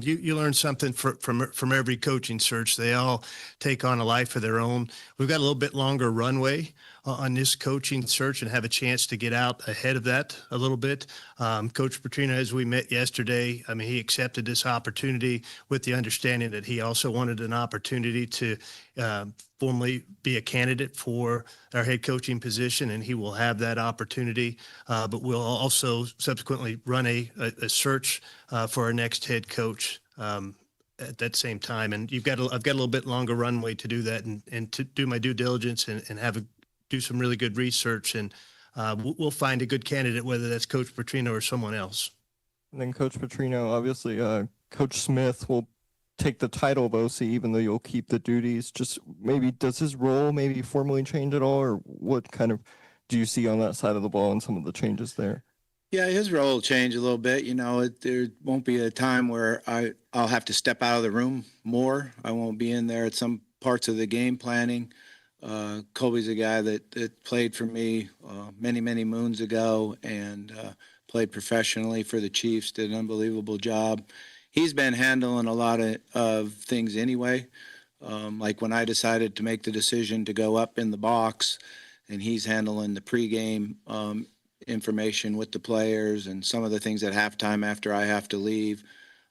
[SPEAKER 3] You learn something from every coaching search. They all take on a life of their own. We've got a little bit longer runway on this coaching search and have a chance to get out ahead of that a little bit. Coach Petrino, as we met yesterday, I mean, he accepted this opportunity with the understanding that he also wanted an opportunity to formally be a candidate for our head coaching position, and he will have that opportunity. But we'll also subsequently run a search for our next head coach at that same time. And I've got a little bit longer runway to do that and to do my due diligence and do some really good research. And we'll find a good candidate, whether that's Coach Petrino or someone else.
[SPEAKER 2] And then Coach Petrino, obviously, Coach Smith will take the title of OC, even though you'll keep the duties. Just maybe, does his role maybe formally change at all, or what kind of do you see on that side of the ball and some of the changes there?
[SPEAKER 5] Yeah, his role will change a little bit. You know, there won't be a time where I'll have to step out of the room more. I won't be in there at some parts of the game planning. Colby's a guy that played for me many moons ago and played professionally for the Chiefs, did an unbelievable job. He's been handling a lot of things anyway. Like when I decided to make the decision to go up in the box, and he's handling the pregame information with the players and some of the things at halftime after I have to leave.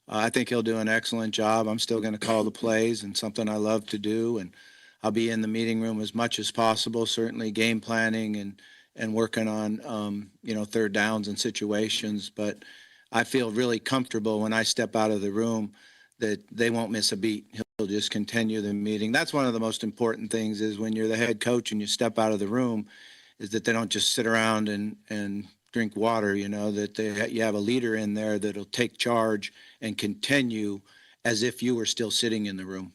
[SPEAKER 5] I think he'll do an excellent job. I'm still going to call the plays, and something I love to do. And I'll be in the meeting room as much as possible, certainly game planning and working on, third downs and situations. But I feel really comfortable when I step out of the room that they won't miss a beat. He'll just continue the meeting. That's one of the most important things, is when you're the head coach and you step out of the room, is that they don't just sit around and drink water, that you have a leader in there that'll take charge and continue as if you were still sitting in the room.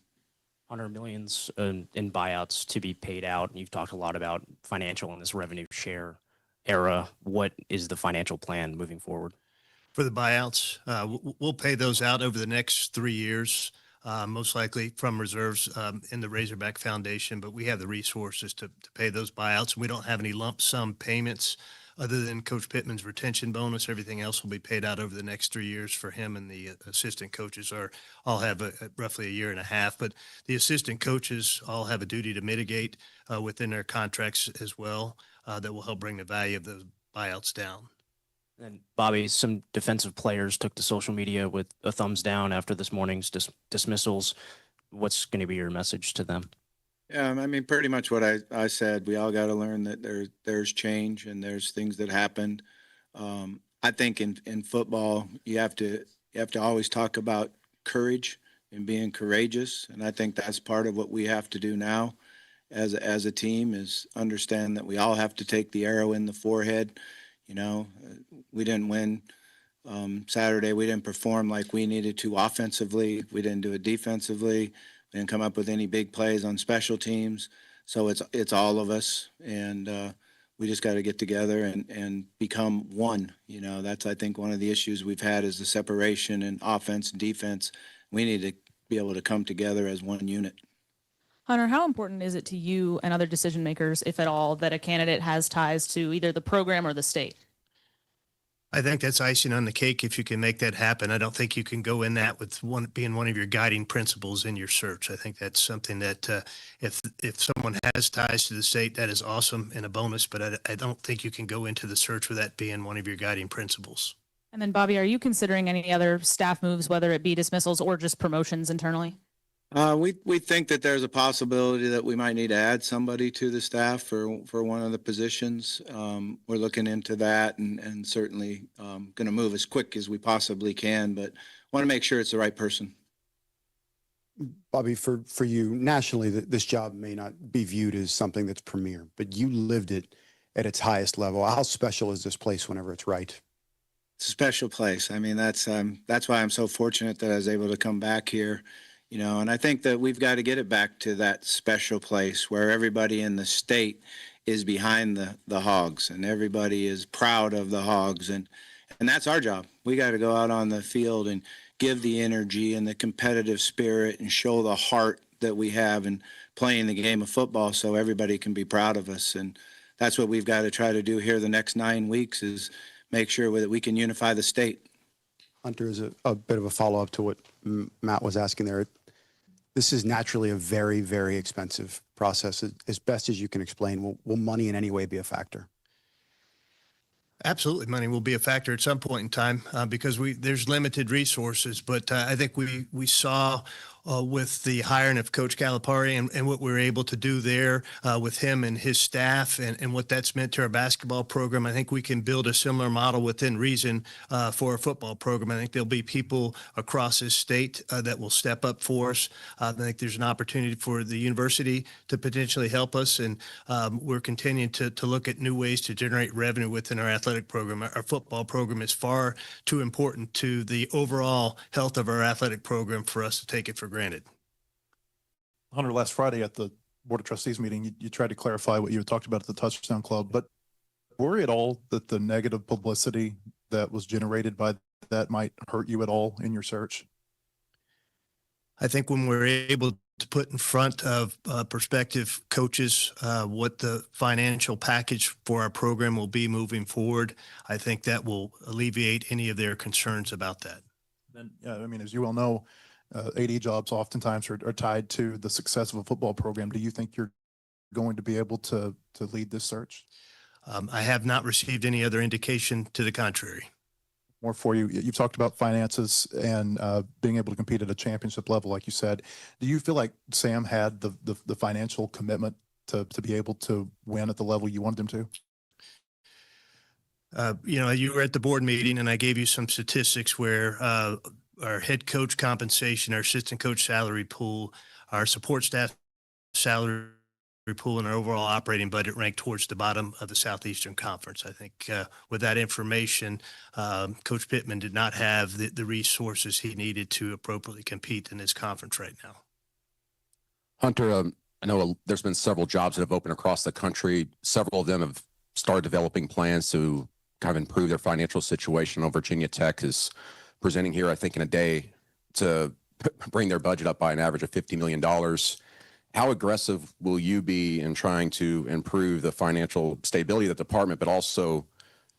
[SPEAKER 9] $100 million in buyouts to be paid out. You've talked a lot about financial in this revenue share era. What is the financial plan moving forward?
[SPEAKER 3] For the buyouts, we'll pay those out over the next 3 years, most likely from reserves in the Razorback Foundation, but we have the resources to pay those buyouts. We don't have any lump sum payments other than Coach Pittman's retention bonus. Everything else will be paid out over the next 3 years for him, and the assistant coaches all have roughly a year and a half, but the assistant coaches all have a duty to mitigate within their contracts as well that will help bring the value of the buyouts down.
[SPEAKER 9] And Bobby, some defensive players took to social media with a thumbs down after this morning's dismissals. What's going to be your message to them?
[SPEAKER 5] Yeah, I mean, pretty much what I said. We all got to learn that there's change and there's things that happened. I think in football, you have to always talk about courage and being courageous, and I think that's part of what we have to do now as a team, is understand that we all have to take the arrow in the forehead. We didn't win Saturday. We didn't perform like we needed to offensively. We didn't do it defensively. We didn't come up with any big plays on special teams. So it's all of us, and we just got to get together and become one. That's, I think, one of the issues we've had is the separation in offense and defense. We need to be able to come together as one unit.
[SPEAKER 14] Hunter, how important is it to you and other decision makers, if at all, that a candidate has ties to either the program or the state?
[SPEAKER 3] I think that's icing on the cake if you can make that happen. I don't think you can go in that with being one of your guiding principles in your search. I think that's something that if someone has ties to the state, that is awesome and a bonus, but I don't think you can go into the search with that being one of your guiding principles.
[SPEAKER 14] And then, Bobby, are you considering any other staff moves, whether it be dismissals or just promotions internally?
[SPEAKER 5] We think that there's a possibility that we might need to add somebody to the staff for one of the positions. We're looking into that and certainly going to move as quick as we possibly can, but want to make sure it's the right person.
[SPEAKER 15] Bobby, for you nationally, this job may not be viewed as something that's premier, but you lived it at its highest level. How special is this place whenever it's right?
[SPEAKER 5] It's a special place. I mean, that's why I'm so fortunate that I was able to come back here. And I think that we've got to get it back to that special place where everybody in the state is behind the Hogs and everybody is proud of the Hogs. And that's our job. We got to go out on the field and give the energy and the competitive spirit and show the heart that we have in playing the game of football so everybody can be proud of us. And that's what we've got to try to do here the next 9 weeks is make sure that we can unify the state.
[SPEAKER 15] Hunter, is a bit of a follow-up to what Matt was asking there. This is naturally a very, very expensive process. As best as you can explain, will money in any way be a factor?
[SPEAKER 3] Absolutely, money will be a factor at some point in time because there's limited resources. But I think we saw with the hiring of Coach Calipari and what we were able to do there with him and his staff and what that's meant to our basketball program. I think we can build a similar model within reason for a football program. I think there'll be people across this state that will step up for us. I think there's an opportunity for the university to potentially help us, and we're continuing to look at new ways to generate revenue within our athletic program. Our football program is far too important to the overall health of our athletic program for us to take it for granted.
[SPEAKER 11] Hunter, last Friday at the Board of Trustees meeting, you tried to clarify what you had talked about at the Touchdown Club, but worry at all that the negative publicity that was generated by that might hurt you at all in your search?
[SPEAKER 3] I think when we're able to put in front of prospective coaches what the financial package for our program will be moving forward, I think that will alleviate any of their concerns about that.
[SPEAKER 11] And I mean, as you all know, AD jobs oftentimes are tied to the success of a football program. Do you think you're going to be able to lead this search?
[SPEAKER 3] I have not received any other indication to the contrary.
[SPEAKER 11] More for you. You've talked about finances and being able to compete at a championship level, like you said. Do you feel like Sam had the financial commitment to be able to win at the level you wanted him
[SPEAKER 3] to? You were at the board meeting and I gave you some statistics where our head coach compensation, our assistant coach salary pool, our support staff salary pool, and our overall operating budget ranked towards the bottom of the Southeastern Conference. I think with that information, Coach Pittman did not have the resources he needed to appropriately compete in this conference right now.
[SPEAKER 16] Hunter, I know there's been several jobs that have opened across the country. Several of them have started developing plans to kind of improve their financial situation. Virginia Tech is presenting here, I think, in a day to bring their budget up by an average of $50 million. How aggressive will you be in trying to improve the financial stability of the department, but also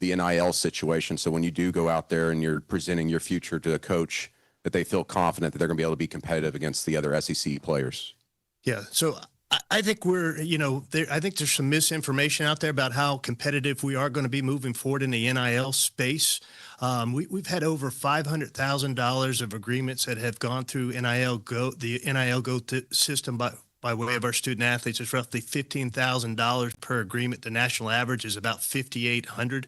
[SPEAKER 16] the NIL situation? So when you do go out there and you're presenting your future to a coach, that they feel confident that they're going to be able to be competitive against the other SEC players.
[SPEAKER 3] Yeah. So I think I think there's some misinformation out there about how competitive we are going to be moving forward in the NIL space. We've had over $500,000 of agreements that have gone through the NIL Go system by way of our student athletes. It's roughly $15,000 per agreement. The national average is about $5,800.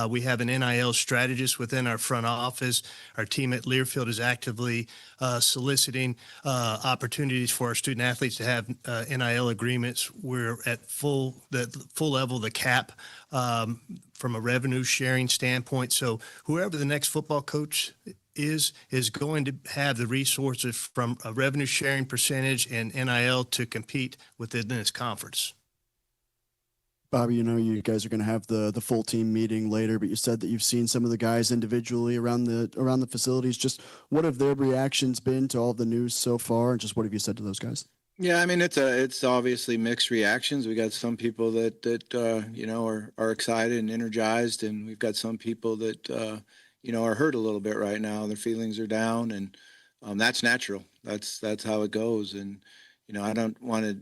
[SPEAKER 3] We have an NIL strategist within our front office. Our team at Learfield is actively soliciting opportunities for our student athletes to have NIL agreements. We're at the full level of the cap from a revenue sharing standpoint. So whoever the next football coach is going to have the resources from a revenue sharing percentage and NIL to compete within this conference.
[SPEAKER 17] Bobby, you guys are going to have the full team meeting later, but you said that you've seen some of the guys individually around the facilities. Just what have their reactions been to all of the news so far, and just what have you said to those guys?
[SPEAKER 5] Yeah, I mean, it's obviously mixed reactions. We got some people that are excited and energized, and we've got some people that are hurt a little bit right now. Their feelings are down, and that's natural. That's how it goes. And I don't want to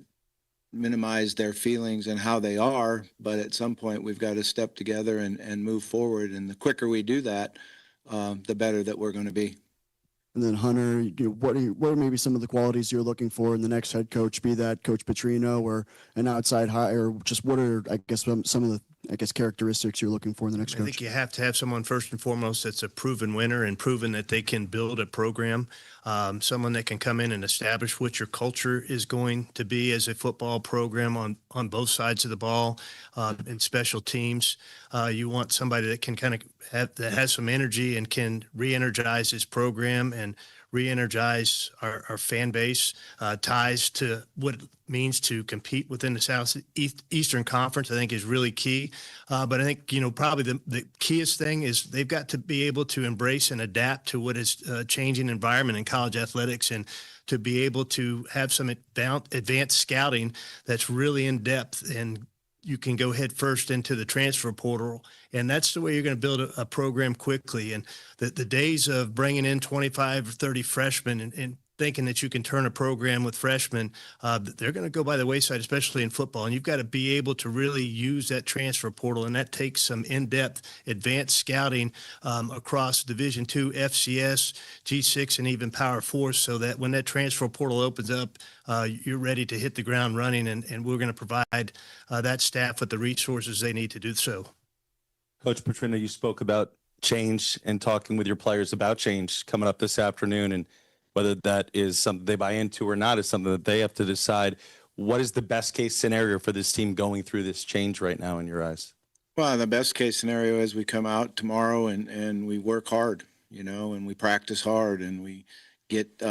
[SPEAKER 5] minimize their feelings and how they are, but at some point we've got to step together and move forward. And the quicker we do that, the better that we're going to be.
[SPEAKER 17] And then Hunter, what are maybe some of the qualities you're looking for in the next head coach, be that Coach Petrino or an outside hire? Just what are, I guess, some of the characteristics you're looking for in the next coach?
[SPEAKER 3] I think you have to have someone first and foremost that's a proven winner and proven that they can build a program. Someone that can come in and establish what your culture is going to be as a football program on both sides of the ball, in special teams. You want somebody that can that has some energy and can re-energize his program and re-energize our fan base, ties to what it means to compete within the Southeastern Conference, I think is really key. But I think, probably the keyest thing is they've got to be able to embrace and adapt to what is a changing environment in college athletics, and to be able to have some advanced scouting that's really in depth, and you can go head first into the transfer portal. And that's the way you're going to build a program quickly. And the days of bringing in 25 or 30 freshmen and thinking that you can turn a program with freshmen, they're going to go by the wayside, especially in football. And you've got to be able to really use that transfer portal. And that takes some in-depth advanced scouting across Division II, FCS, G6, and even Power 4, so that when that transfer portal opens up, you're ready to hit the ground running. And we're going to provide that staff with the resources they need to do so.
[SPEAKER 4] Coach Petrino, you spoke about change and talking with your players about change coming up this afternoon, and whether that is something they buy into or not is something that they have to decide. What is the best case scenario for this team going through this change right now in your eyes?
[SPEAKER 5] Well, the best case scenario is we come out tomorrow and we work hard, and we practice hard, and we get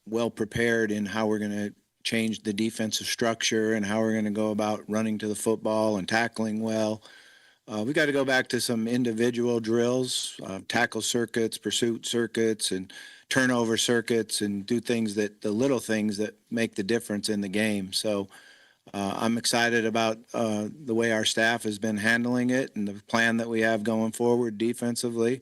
[SPEAKER 5] well prepared in how we're going to change the defensive structure and how we're going to go about running to the football and tackling well. We got to go back to some individual drills, tackle circuits, pursuit circuits, and turnover circuits, and do the little things that make the difference in the game. So I'm excited about the way our staff has been handling it and the plan that we have going forward defensively.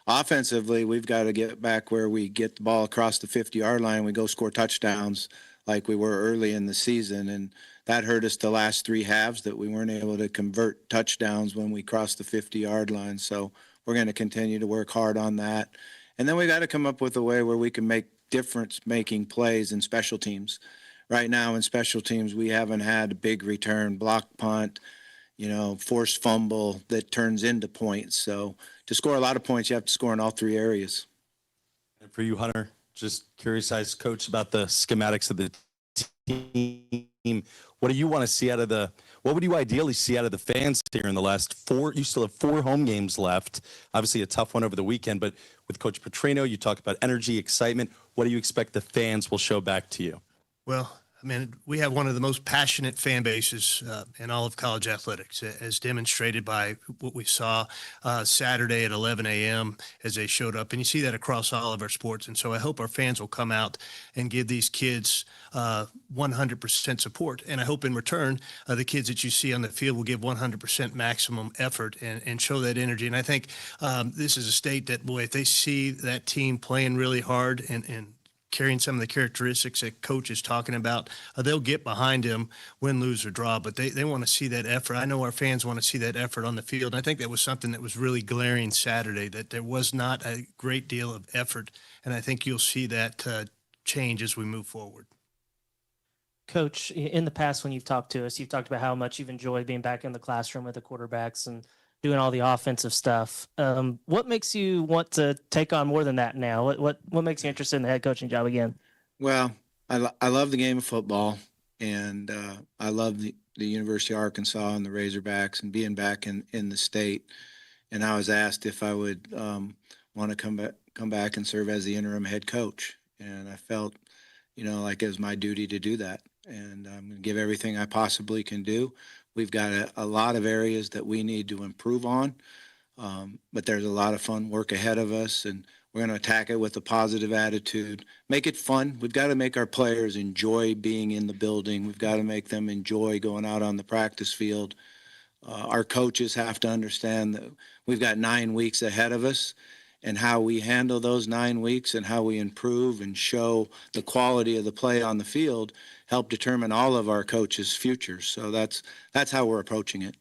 [SPEAKER 5] Offensively, we've got to get back where we get the ball across the 50-yard line, we go score touchdowns like we were early in the season, and that hurt us the last three halves, that we weren't able to convert touchdowns when we crossed the 50-yard line. So we're going to continue to work hard on that. And then we got to come up with a way where we can make difference-making plays in special teams. Right now in special teams, we haven't had a big return, block punt, forced fumble that turns into points. So to score a lot of points, you have to score in all three areas.
[SPEAKER 4] And for you, Hunter, just curious as coach about the schematics of the team. What do you want to see what would you ideally see out of the fans here in the last four? You still have 4 home games left. Obviously a tough one over the weekend, but with Coach Petrino, you talk about energy, excitement. What do you expect the fans will show back to you?
[SPEAKER 3] Well, we have one of the most passionate fan bases in all of college athletics, as demonstrated by what we saw Saturday at 11 a.m. as they showed up. And you see that across all of our sports. And so I hope our fans will come out and give these kids 100% support. And I hope in return, the kids that you see on the field will give 100% maximum effort and show that energy. And I think this is a state that, boy, if they see that team playing really hard and carrying some of the characteristics that coach is talking about, they'll get behind him, win, lose, or draw. But they want to see that effort. I know our fans want to see that effort on the field. And I think that was something that was really glaring Saturday, that there was not a great deal of effort. And I think you'll see that change as we move forward.
[SPEAKER 8] Coach, in the past when you've talked to us, you've talked about how much you've enjoyed being back in the classroom with the quarterbacks and doing all the offensive stuff. What makes you want to take on more than that now? What makes you interested in the head coaching job again?
[SPEAKER 5] Well, I love the game of football, and I love the University of Arkansas and the Razorbacks and being back in the state. And I was asked if I would want to come back and serve as the interim head coach. And I felt, like it was my duty to do that. And I'm going to give everything I possibly can do. We've got a lot of areas that we need to improve on, but there's a lot of fun work ahead of us, and we're going to attack it with a positive attitude. Make it fun. We've got to make our players enjoy being in the building. We've got to make them enjoy going out on the practice field. Our coaches have to understand that we've got 9 weeks ahead of us, and how we handle those 9 weeks and how we improve and show the quality of the play on the field help determine all of our coaches' futures. So that's how we're approaching it.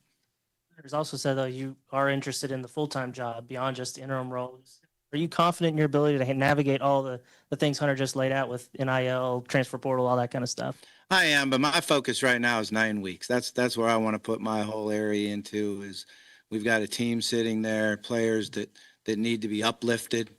[SPEAKER 8] There's also said, though, you are interested in the full-time job beyond just the interim roles. Are you confident in your ability to navigate all the things Hunter just laid out with NIL, transfer portal, all that kind of stuff?
[SPEAKER 5] I am, but my focus right now is 9 weeks. That's where I want to put my whole area into. Is we've got a team sitting there, players that need to be uplifted,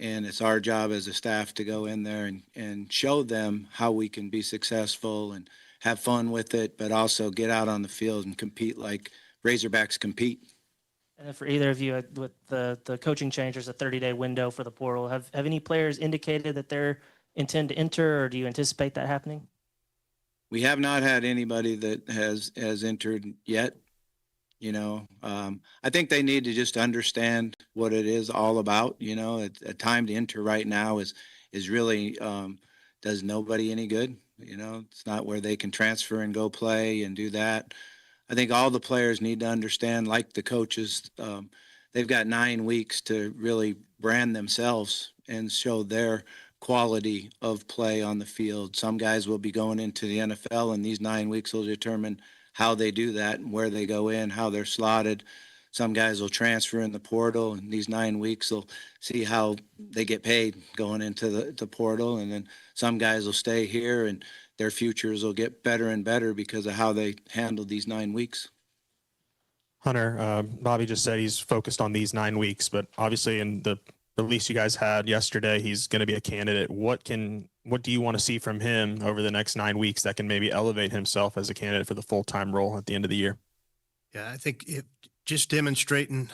[SPEAKER 5] and it's our job as a staff to go in there and show them how we can be successful and have fun with it, but also get out on the field and compete like Razorbacks compete.
[SPEAKER 8] And then for either of you, with the coaching change, there's a 30-day window for the portal. Have any players indicated that they're intend to enter, or do you anticipate that happening?
[SPEAKER 5] We have not had anybody that has entered yet. I think they need to just understand what it is all about. A time to enter right now is really does nobody any good. It's not where they can transfer and go play and do that. I think all the players need to understand, like the coaches, they've got 9 weeks to really brand themselves and show their quality of play on the field. Some guys will be going into the NFL, and these 9 weeks will determine how they do that and where they go in, how they're slotted. Some guys will transfer in the portal, and these 9 weeks will see how they get paid going into the portal. And then some guys will stay here, and their futures will get better and better because of how they handled these 9 weeks.
[SPEAKER 18] Hunter, Bobby just said he's focused on these 9 weeks, but obviously in the release you guys had yesterday, he's going to be a candidate. What do you want to see from him over the next 9 weeks that can maybe elevate himself as a candidate for the full-time role at the end of the year?
[SPEAKER 3] Yeah, I think just demonstrating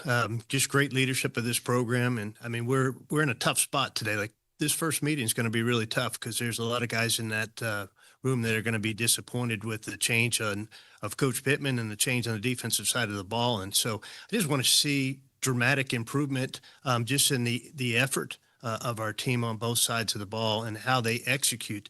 [SPEAKER 3] just great leadership of this program. And I mean, we're in a tough spot today. Like, this first meeting is going to be really tough because there's a lot of guys in that room that are going to be disappointed with the change of Coach Pittman and the change on the defensive side of the ball. And so I just want to see dramatic improvement just in the effort of our team on both sides of the ball and how they execute.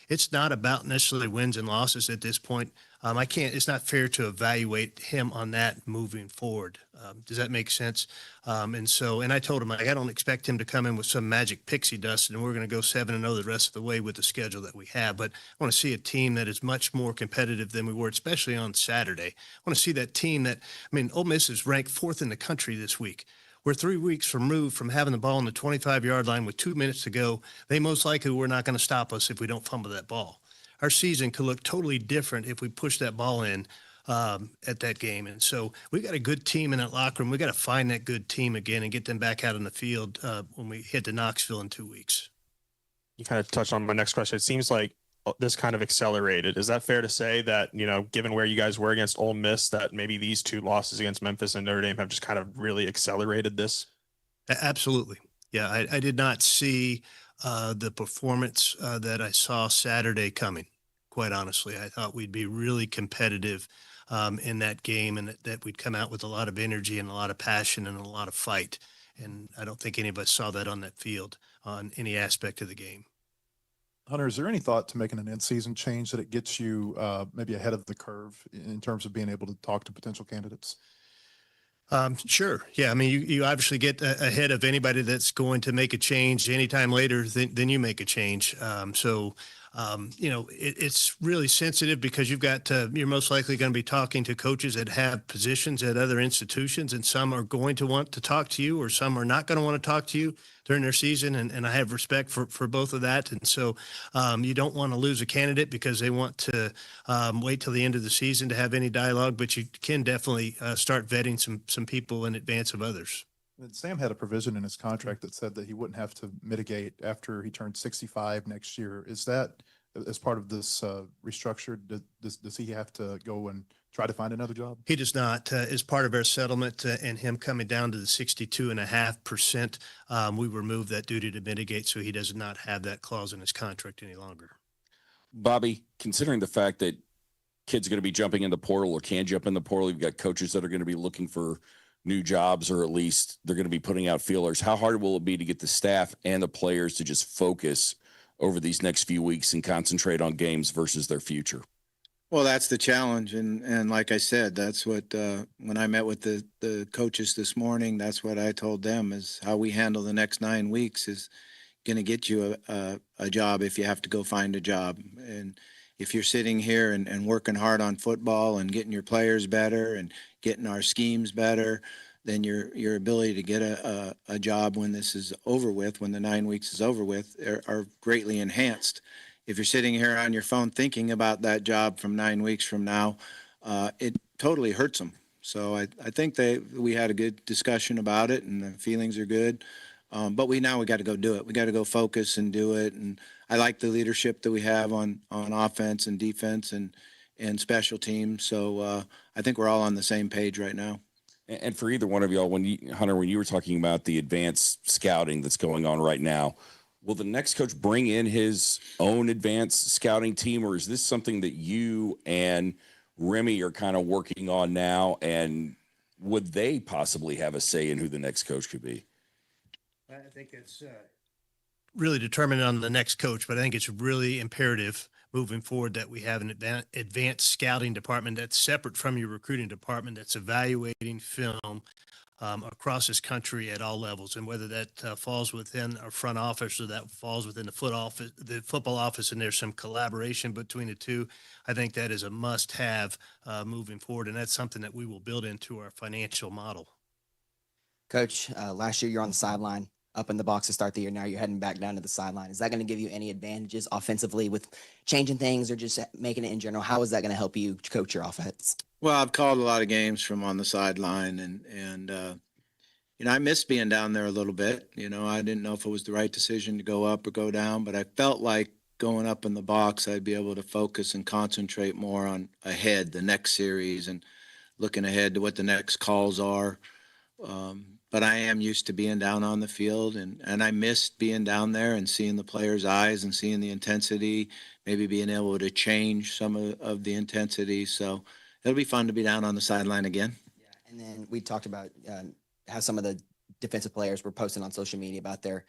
[SPEAKER 3] It's not about necessarily wins and losses at this point. It's not fair to evaluate him on that moving forward. Does that make sense? And I told him, I don't expect him to come in with some magic pixie dust and we're going to go 7-0 the rest of the way with the schedule that we have. But I want to see a team that is much more competitive than we were, especially on Saturday. I want to see that team Ole Miss is ranked 4th in the country this week. We're 3 weeks removed from having the ball on the 25-yard line with 2 minutes to go. They most likely were not going to stop us if we don't fumble that ball. Our season could look totally different if we push that ball in at that game. And so we got a good team in that locker room. We got to find that good team again and get them back out on the field when we hit to Knoxville in 2 weeks.
[SPEAKER 18] You kind of touched on my next question. It seems like this kind of accelerated. Is that fair to say that, given where you guys were against Ole Miss, that maybe these 2 losses against Memphis and Notre Dame have just kind of really accelerated this?
[SPEAKER 3] Absolutely. Yeah, I did not see the performance that I saw Saturday coming, quite honestly. I thought we'd be really competitive in that game and that we'd come out with a lot of energy and a lot of passion and a lot of fight. And I don't think any of us saw that on that field on any aspect of the game.
[SPEAKER 11] Hunter, is there any thought to making an in-season change that it gets you maybe ahead of the curve in terms of being able to talk to potential candidates?
[SPEAKER 3] Sure. Yeah. I mean, you obviously get ahead of anybody that's going to make a change anytime later than you make a change. It's really sensitive because you're most likely going to be talking to coaches that have positions at other institutions, and some are going to want to talk to you or some are not going to want to talk to you during their season. And I have respect for both of that. And so you don't want to lose a candidate because they want to wait till the end of the season to have any dialogue, but you can definitely start vetting some people in advance of others.
[SPEAKER 11] And Sam had a provision in his contract that said that he wouldn't have to mitigate after he turned 65 next year. Is that, as part of this restructure, does he have to go and try to find another job?
[SPEAKER 3] He does not. As part of our settlement and him coming down to the 62.5%, we removed that duty to mitigate, so he does not have that clause in his contract any longer.
[SPEAKER 19] Bobby, considering the fact that kids are going to be jumping in the portal or can jump in the portal, you've got coaches that are going to be looking for new jobs, or at least they're going to be putting out feelers. How hard will it be to get the staff and the players to just focus over these next few weeks and concentrate on games versus their future?
[SPEAKER 5] Well, that's the challenge. And like I said, that's what, when I met with the coaches this morning, that's what I told them is how we handle the next 9 weeks is going to get you a job if you have to go find a job. And if you're sitting here and working hard on football and getting your players better and getting our schemes better, then your ability to get a job when this is over with, when the 9 weeks is over with, are greatly enhanced. If you're sitting here on your phone thinking about that job from 9 weeks from now, it totally hurts them. So I think we had a good discussion about it, and the feelings are good. But we got to go do it. We got to go focus and do it. And I like the leadership that we have on offense and defense and special teams. So I think we're all on the same page right now.
[SPEAKER 19] And for either one of y'all, Hunter, when you were talking about the advanced scouting that's going on right now, will the next coach bring in his own advanced scouting team, or is this something that you and Remy are kind of working on now? And would they possibly have a say in who the next coach could be?
[SPEAKER 3] I think it's really determined on the next coach, but I think it's really imperative moving forward that we have an advanced scouting department that's separate from your recruiting department, that's evaluating film across this country at all levels. And whether that falls within our front office or that falls within the football office, and there's some collaboration between the two, I think that is a must-have moving forward. And that's something that we will build into our financial model.
[SPEAKER 20] Coach, last year you're on the sideline, up in the box to start the year. Now you're heading back down to the sideline. Is that going to give you any advantages offensively with changing things or just making it in general? How is that going to help you coach your offense?
[SPEAKER 5] Well, I've called a lot of games from on the sideline, and I missed being down there a little bit. I didn't know if it was the right decision to go up or go down, but I felt like going up in the box, I'd be able to focus and concentrate more on ahead, the next series, and looking ahead to what the next calls are. But I am used to being down on the field, and I missed being down there and seeing the players' eyes and seeing the intensity, maybe being able to change some of the intensity. So it'll be fun to be down on the sideline again.
[SPEAKER 20] Yeah, and then we talked about how some of the defensive players were posting on social media about their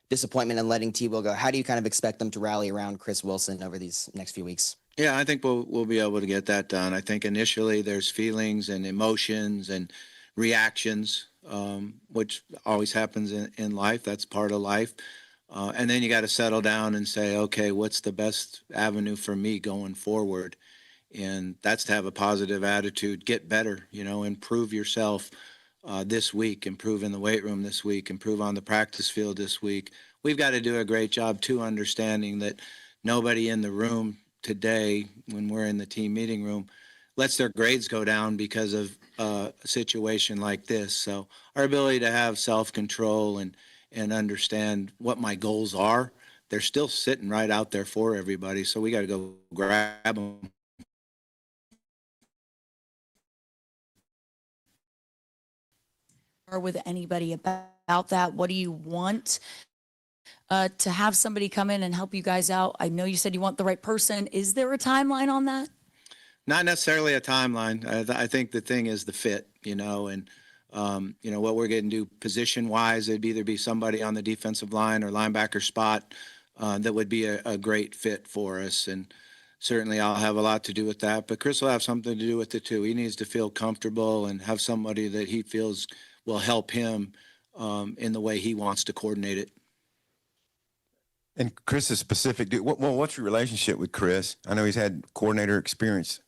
[SPEAKER 20] disappointment in letting T-Will go. How do you kind of expect them to rally around Chris Wilson over these next few weeks?
[SPEAKER 5] Yeah, I think we'll be able to get that done. I think initially there's feelings and emotions and reactions, which always happens in life. That's part of life. And then you got to settle down and say, okay, what's the best avenue for me going forward? And that's to have a positive attitude, get better, improve yourself this week, improve in the weight room this week, improve on the practice field this week. We've got to do a great job too, understanding that nobody in the room today, when we're in the team meeting room, lets their grades go down because of a situation like this. So our ability to have self-control and understand what my goals are, they're still sitting right out there for everybody. So we got to go grab them.
[SPEAKER 21] Or with anybody about that? What do you want to have somebody come in and help you guys out? I know you said you want the right person. Is there a timeline on that?
[SPEAKER 5] Not necessarily a timeline. I think the thing is the fit, and what we're going to do position-wise, it'd either be somebody on the defensive line or linebacker spot that would be a great fit for us. And certainly I'll have a lot to do with that, but Chris will have something to do with it too. He needs to feel comfortable and have somebody that he feels will help him in the way he wants to coordinate it.
[SPEAKER 13] And Chris is specific. What's your relationship with Chris? I know he's had coordinator experience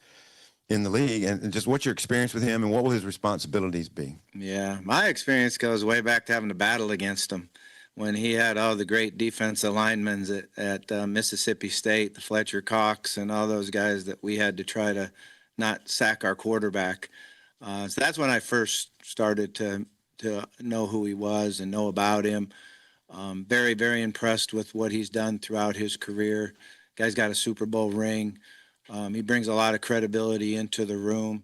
[SPEAKER 13] in the league, and just what's your experience with him, and what will his responsibilities be?
[SPEAKER 5] Yeah, my experience goes way back to having to battle against him when he had all the great defensive linemen at Mississippi State, the Fletcher Cox, and all those guys that we had to try to not sack our quarterback. So that's when I first started to know who he was and know about him. Very, very impressed with what he's done throughout his career. Guy's got a Super Bowl ring. He brings a lot of credibility into the room.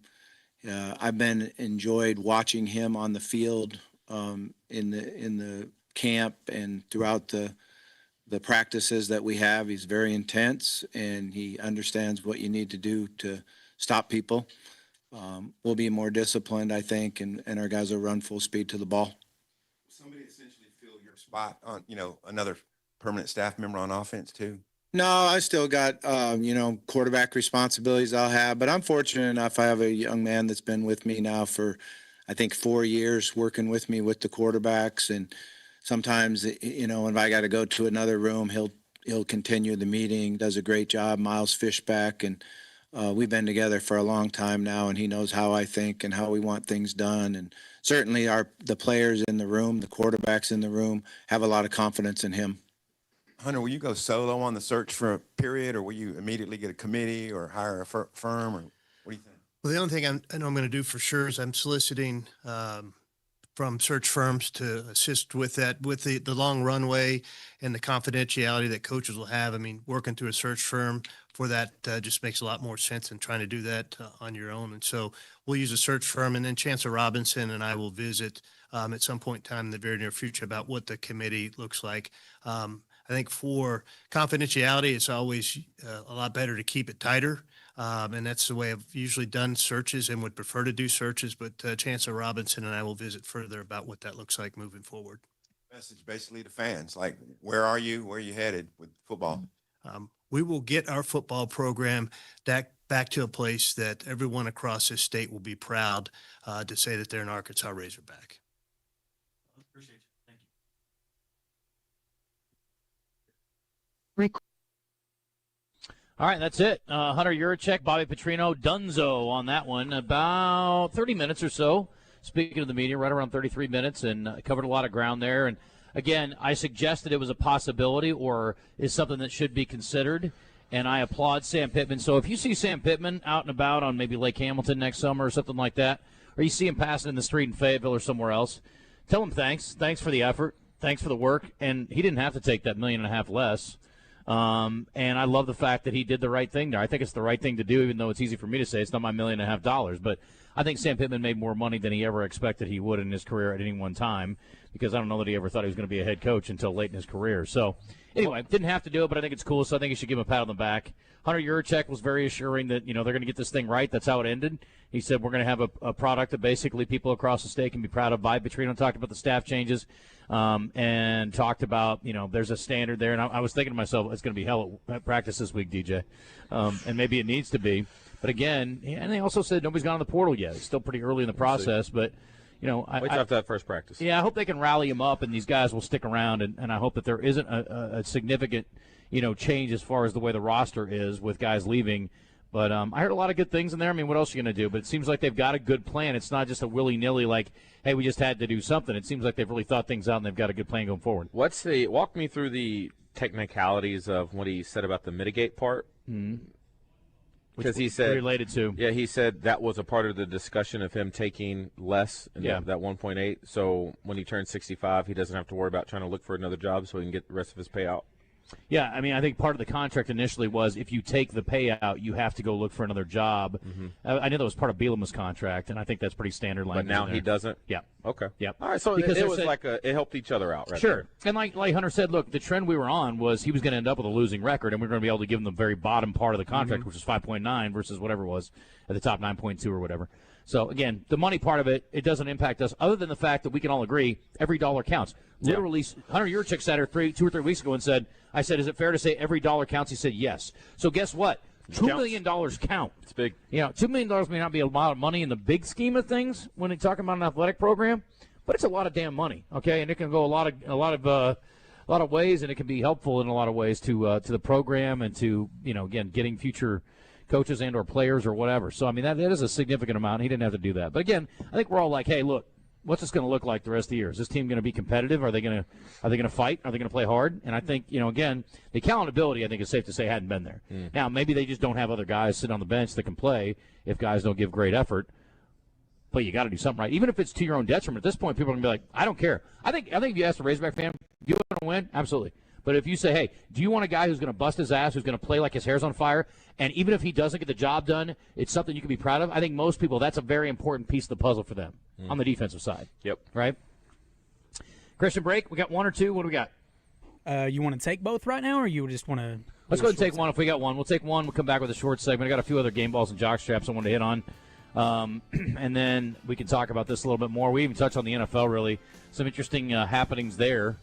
[SPEAKER 5] I've been enjoyed watching him on the field in the camp and throughout the practices that we have. He's very intense, and he understands what you need to do to stop people. We'll be more disciplined, I think, and our guys will run full speed to the ball.
[SPEAKER 13] Somebody essentially fill your spot on, another permanent staff member on offense too?
[SPEAKER 5] No, I still got, quarterback responsibilities I'll have, but I'm fortunate enough. I have a young man that's been with me now for, I think, 4 years, working with me with the quarterbacks. And sometimes, if I got to go to another room, he'll continue the meeting, does a great job. Miles Fishback, and we've been together for a long time now, and he knows how I think and how we want things done. And certainly the players in the room, the quarterbacks in the room, have a lot of confidence in him.
[SPEAKER 13] Hunter, will you go solo on the search for a period, or will you immediately get a committee or hire a firm, or what do you think?
[SPEAKER 3] Well, the only thing I know I'm going to do for sure is I'm soliciting from search firms to assist with that, with the long runway and the confidentiality that coaches will have. I mean, working through a search firm for that just makes a lot more sense than trying to do that on your own. And so we'll use a search firm, and then Chancellor Robinson and I will visit at some point in time in the very near future about what the committee looks like. I think for confidentiality, it's always a lot better to keep it tighter. And that's the way I've usually done searches and would prefer to do searches. But Chancellor Robinson and I will visit further about what that looks like moving forward.
[SPEAKER 13] Message basically to fans, like, where are you? Where are you headed with football?
[SPEAKER 3] We will get our football program back to a place that everyone across this state will be proud to say that they're an Arkansas Razorback.
[SPEAKER 10] Appreciate you. Thank you. All right, that's it. Hunter Yurachek, Bobby Petrino, Dunzo on that one. About 30 minutes or so. Speaking of the media, right around 33 minutes, and covered a lot of ground there. And again, I suggested it was a possibility or is something that should be considered, and I applaud Sam Pittman. So if you see Sam Pittman out and about on maybe Lake Hamilton next summer or something like that, or you see him passing in the street in Fayetteville or somewhere else, tell him thanks. Thanks for the effort. Thanks for the work. And he didn't have to take that $1.5 million less. And I love the fact that he did the right thing there. I think it's the right thing to do, even though it's easy for me to say it's not my $1.5 million. But I think Sam Pittman made more money than he ever expected he would in his career at any one time, because I don't know that he ever thought he was going to be a head coach until late in his career. So anyway, didn't have to do it, but I think it's cool. So I think you should give him a pat on the back. Hunter Yurachek was very assuring that, they're going to get this thing right. That's how it ended. He said we're going to have a product that basically people across the state can be proud of. Bobby Petrino talked about the staff changes and talked about, there's a standard there. And I was thinking to myself, it's going to be hell at practice this week, DJ. And maybe it needs to be. But again, and they also said nobody's gone on the portal yet. It's still pretty early in the process, but wait
[SPEAKER 1] after that first practice.
[SPEAKER 10] Yeah, I hope they can rally him up, and these guys will stick around, and I hope that there isn't a significant, change as far as the way the roster is with guys leaving. But I heard a lot of good things in there. I mean, what else are you going to do? But it seems like they've got a good plan. It's not just a willy-nilly like, hey, we just had to do something. It seems like they've really thought things out, and they've got a good plan going forward.
[SPEAKER 1] Walk me through the technicalities of what he said about the mitigate part.
[SPEAKER 10] Mm-hmm.
[SPEAKER 1] Because he said
[SPEAKER 10] related to,
[SPEAKER 1] he said that was a part of the discussion of him taking less, that 1.8. So when he turns 65, he doesn't have to worry about trying to look for another job so he can get the rest of his payout.
[SPEAKER 10] Yeah, I mean, I think part of the contract initially was if you take the payout, you have to go look for another job.
[SPEAKER 1] Mm-hmm.
[SPEAKER 10] I know that was part of Bielema's contract, and I think that's pretty standard language.
[SPEAKER 1] But now he doesn't?
[SPEAKER 10] Yeah.
[SPEAKER 1] Okay.
[SPEAKER 10] Yeah.
[SPEAKER 1] All right, so
[SPEAKER 10] because
[SPEAKER 1] it was it helped each other out, right?
[SPEAKER 10] Sure. And like Hunter said, look, the trend we were on was he was going to end up with a losing record, and we were going to be able to give him the very bottom part of the contract, which was 5.9 versus whatever it was at the top 9.2 or whatever. So, again, the money part of it doesn't impact us, other than the fact that we can all agree every dollar counts. Literally, Hunter Yurachek sat here 2 or 3 weeks ago and said, I said, is it fair to say every dollar counts? He said, yes. So guess what? $2 million count.
[SPEAKER 1] It's big.
[SPEAKER 10] $2 million may not be a lot of money in the big scheme of things when you're talking about an athletic program, but it's a lot of damn money, okay? And it can go a lot of ways, and it can be helpful in a lot of ways to the program and to, again, getting future coaches and or players or whatever. So, I mean, that is a significant amount. He didn't have to do that. But, again, I think we're all like, hey, look, what's this going to look like the rest of the year? Is this team going to be competitive? Are they going to fight? Are they going to play hard? And I think, again, the accountability, I think it's safe to say, hadn't been there. Now, maybe they just don't have other guys sitting on the bench that can play if guys don't give great effort. But you got to do something right. Even if it's to your own detriment, at this point, people are going to be like, I don't care. I think if you ask a Razorback fan, do you want to win? Absolutely. But if you say, hey, do you want a guy who's going to bust his ass, who's going to play like his hair's on fire, and even if he doesn't get the job done, it's something you can be proud of? I think most people, that's a very important piece of the puzzle for them on the defensive side.
[SPEAKER 1] Yep.
[SPEAKER 10] Right? Christian, break. We got one or two. What do we got?
[SPEAKER 7] You want to take both right now, or you just want to?
[SPEAKER 10] Let's go ahead and take one. If we got one, we'll take one. We'll come back with a short segment. I got a few other game balls and jock straps I wanted to hit on. And then we can talk about this a little bit more. We even touched on the NFL, really. Some interesting happenings there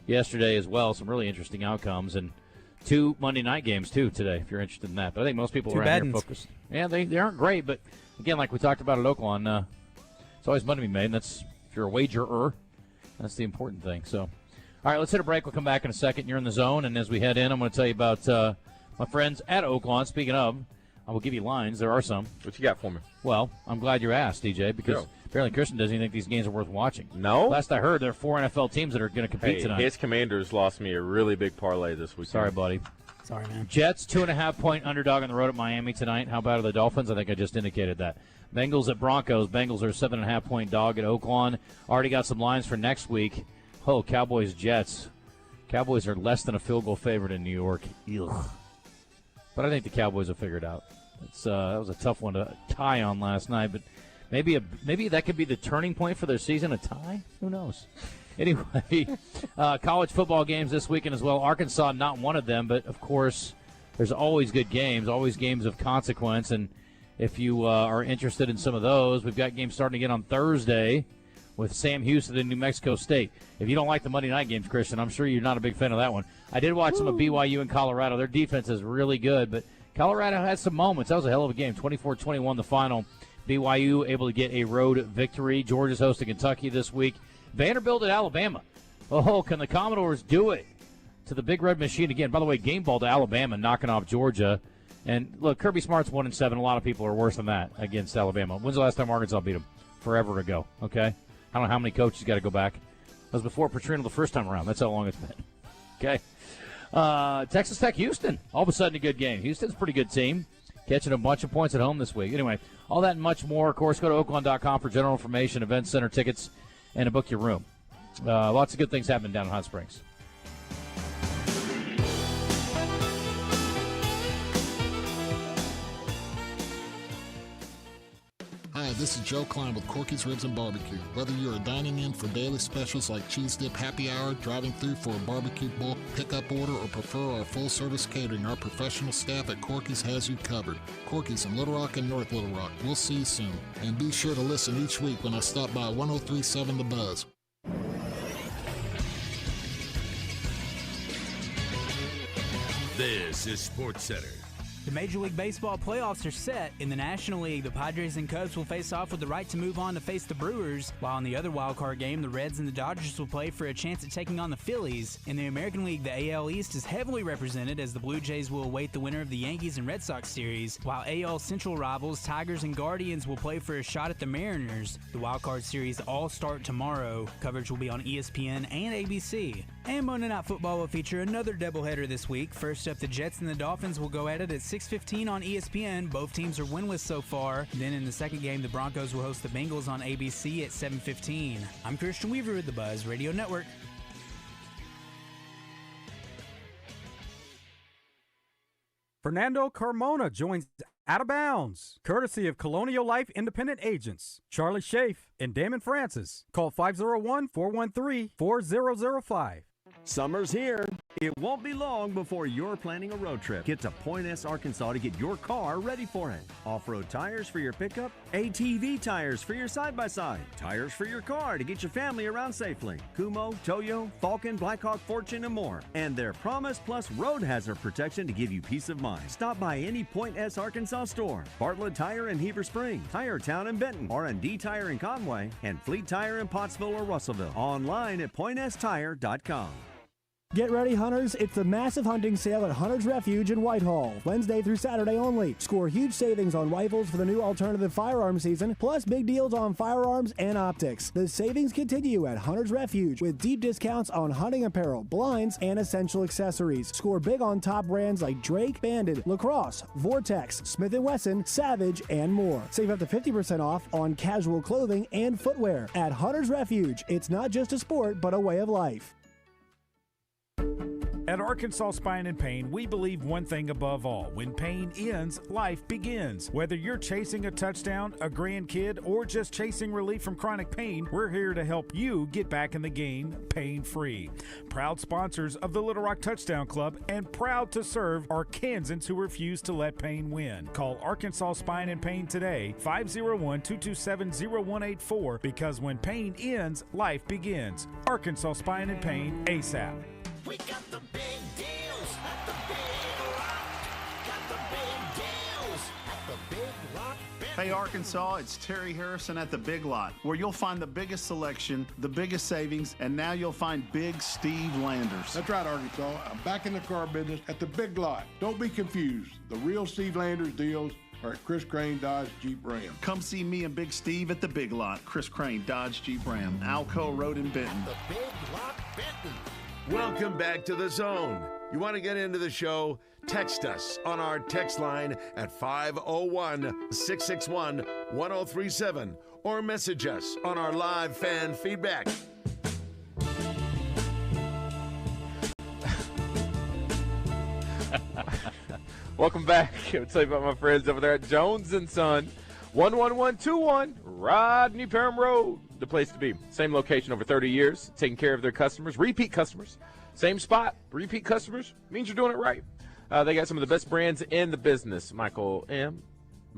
[SPEAKER 10] yesterday as well. Some really interesting outcomes. And 2 Monday night games, too, today, if you're interested in that. But I think most people around here focused. Yeah, they aren't great. But, again, like we talked about at Oaklawn, it's always money to be made. And that's, if you're a wagerer, that's the important thing. So, all right, let's hit a break. We'll come back in a second. You're in the zone. And as we head in, I'm going to tell you about my friends at Oaklawn. Speaking of, I will give you lines. There are some.
[SPEAKER 1] What you got for me?
[SPEAKER 10] Well, I'm glad you asked, DJ, because apparently Christian doesn't even think these games are worth watching.
[SPEAKER 1] No?
[SPEAKER 10] Last I heard, there are 4 NFL teams that are going to compete tonight.
[SPEAKER 1] His Commanders lost me a really big parlay this week.
[SPEAKER 10] Sorry, buddy.
[SPEAKER 7] Sorry, man.
[SPEAKER 10] Jets, 2.5-point underdog on the road at Miami tonight. How about the Dolphins? I think I just indicated that. Bengals at Broncos. Bengals are a 7.5-point dog at Oaklawn. Already got some lines for next week. Oh, Cowboys, Jets. Cowboys are less than a field goal favorite in New York. Ugh. but I think the Cowboys will figure it out. That was a tough one to tie on last night, but maybe that could be the turning point for their season, a tie? Who knows? Anyway, college football games this weekend as well. Arkansas, not one of them, but, of course, there's always good games, always games of consequence. And if you are interested in some of those, we've got games starting again on Thursday with Sam Houston and New Mexico State. If you don't like the Monday night games, Christian, I'm sure you're not a big fan of that one. I did watch some of BYU and Colorado. Their defense is really good, but Colorado has some moments. That was a hell of a game, 24-21 the final. BYU able to get a road victory. Georgia's hosting Kentucky this week. Vanderbilt at Alabama. Oh, can the Commodores do it to the Big Red Machine again? By the way, game ball to Alabama, knocking off Georgia. And, look, Kirby Smart's 1-7. A lot of people are worse than that against Alabama. When's the last time Arkansas beat them? Forever ago, okay? I don't know how many coaches got to go back. That was before Petrino the first time around. That's how long it's been. Okay. Texas Tech, Houston. All of a sudden a good game. Houston's a pretty good team. Catching a bunch of points at home this week. Anyway, all that and much more. Of course, go to oaklawn.com for general information, event center tickets, and to book your room. Lots of good things happening down in Hot Springs.
[SPEAKER 6] Hi, this is Joe Klein with Corky's Ribs and Barbecue. Whether you're dining in for daily specials like Cheese Dip Happy Hour, driving through for a barbecue bulk pickup order, or prefer our full-service catering, our professional staff at Corky's has you covered. Corky's in Little Rock and North Little Rock. We'll see you soon. And be sure to listen each week when I stop by 1037 The Buzz.
[SPEAKER 22] This is SportsCenter.
[SPEAKER 7] The Major League Baseball playoffs are set. In the National League, the Padres and Cubs will face off with the right to move on to face the Brewers, while in the other wildcard game, the Reds and the Dodgers will play for a chance at taking on the Phillies. In the American League, the AL East is heavily represented as the Blue Jays will await the winner of the Yankees and Red Sox series, while AL Central rivals Tigers and Guardians will play for a shot at the Mariners. The wildcard series all start tomorrow. Coverage will be on ESPN and ABC. And Monday Night Football will feature another doubleheader this week. First up, the Jets and the Dolphins will go at it at 6:15 on ESPN. Both teams are winless so far. Then in the second game, the Broncos will host the Bengals on ABC at 7:15. I'm Christian Weaver with the Buzz Radio Network.
[SPEAKER 23] Fernando Carmona joins Out of Bounds, courtesy of Colonial Life Independent Agents, Charlie Schaaf and Damon Francis. Call 501-413-4005.
[SPEAKER 24] Summer's here. It won't be long before you're planning a road trip. Get to Point S, Arkansas to get your car ready for it. Off-road tires for your pickup, ATV tires for your side-by-side, tires for your car to get your family around safely, Kumo, Toyo, Falcon, Blackhawk, Fortune, and more. And their Promise Plus road hazard protection to give you peace of mind. Stop by any Point S, Arkansas store, Bartlett Tire in Heber Springs, Tire Town in Benton, R&D Tire in Conway, and Fleet Tire in Pottsville or Russellville. Online at pointstire.com.
[SPEAKER 25] Get ready, hunters. It's the massive hunting sale at Hunter's Refuge in Whitehall. Wednesday through Saturday only. Score huge savings on rifles for the new alternative firearm season, plus big deals on firearms and optics. The savings continue at Hunter's Refuge with deep discounts on hunting apparel, blinds, and essential accessories. Score big on top brands like Drake, Bandit, Lacrosse, Vortex, Smith & Wesson, Savage, and more. Save up to 50% off on casual clothing and footwear. At Hunter's Refuge, it's not just a sport, but a way of life.
[SPEAKER 26] At Arkansas Spine and Pain, we believe one thing above all. When pain ends, life begins. Whether you're chasing a touchdown, a grandkid, or just chasing relief from chronic pain, we're here to help you get back in the game pain-free. Proud sponsors of the Little Rock Touchdown Club and proud to serve Arkansans who refuse to let pain win. Call Arkansas Spine and Pain today, 501-227-0184, because when pain ends, life begins. Arkansas Spine and Pain, ASAP.
[SPEAKER 22] We got the big deals at the Big Rock. Got the big deals at the Big Rock.
[SPEAKER 27] Hey Arkansas, it's Terry Harrison at the Big Lot, where you'll find the biggest selection, the biggest savings, and now you'll find Big Steve Landers.
[SPEAKER 28] That's right, Arkansas. I'm back in the car business at the Big Lot. Don't be confused. The real Steve Landers deals are at Chris Crane Dodge Jeep Ram.
[SPEAKER 27] Come see me and Big Steve at the Big Lot, Chris Crane Dodge Jeep Ram, Alco Road in Benton.
[SPEAKER 22] The Big Lot Benton. Welcome back to The Zone. You want to get into the show? Text us on our text line at 501-661-1037 or message us on our live fan feedback.
[SPEAKER 1] Welcome back. I'll tell you about my friends over there at Jones & Son, 11121 Rodney Parham Road, the place to be. Same location over 30 years, taking care of their customers, repeat customers. Same spot, repeat customers, means you're doing it right. They got some of the best brands in the business. Michael M.,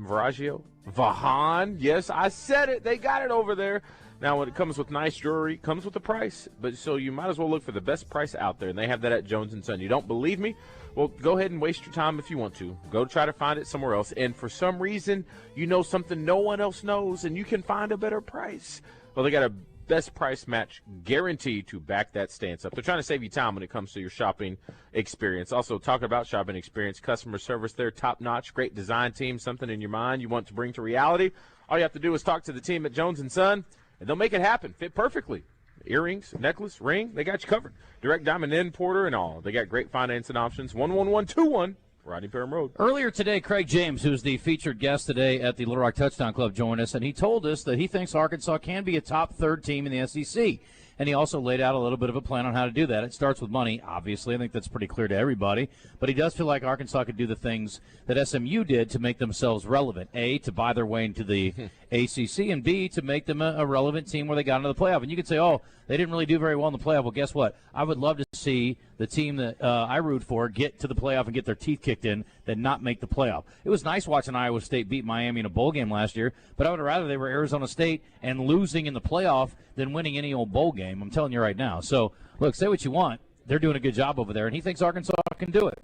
[SPEAKER 1] Viraggio, Vahan. Yes, I said it. They got it over there. Now, when it comes with nice jewelry, it comes with a price. But so you might as well look for the best price out there, and they have that at Jones & Son. You don't believe me? Well, go ahead and waste your time if you want to. Go try to find it somewhere else. And for some reason, you know something no one else knows, and you can find a better price. Well, they got a best price match guaranteed to back that stance up. They're trying to save you time when it comes to your shopping experience. Also, talking about shopping experience, customer service, they're top-notch, great design team, something in your mind you want to bring to reality. All you have to do is talk to the team at Jones & Son, and they'll make it happen, fit perfectly. Earrings, necklace, ring, they got you covered. Direct diamond importer and all. They got great financing options. 11121 Rodney Parham Road.
[SPEAKER 10] Earlier today, Craig James, who's the featured guest today at the Little Rock Touchdown Club, joined us, and he told us that he thinks Arkansas can be a top third team in the SEC. And he also laid out a little bit of a plan on how to do that. It starts with money, obviously. I think that's pretty clear to everybody. But he does feel like Arkansas could do the things that SMU did to make themselves relevant. A, to buy their way into the ACC, and B, to make them a relevant team where they got into the playoff. And you could say, oh, they didn't really do very well in the playoff. Well, guess what? I would love to see the team that I root for get to the playoff and get their teeth kicked in than not make the playoff. It was nice watching Iowa State beat Miami in a bowl game last year, but I would rather they were Arizona State and losing in the playoff than winning any old bowl game. I'm telling you right now. So, look, say what you want. They're doing a good job over there, and he thinks Arkansas can do it.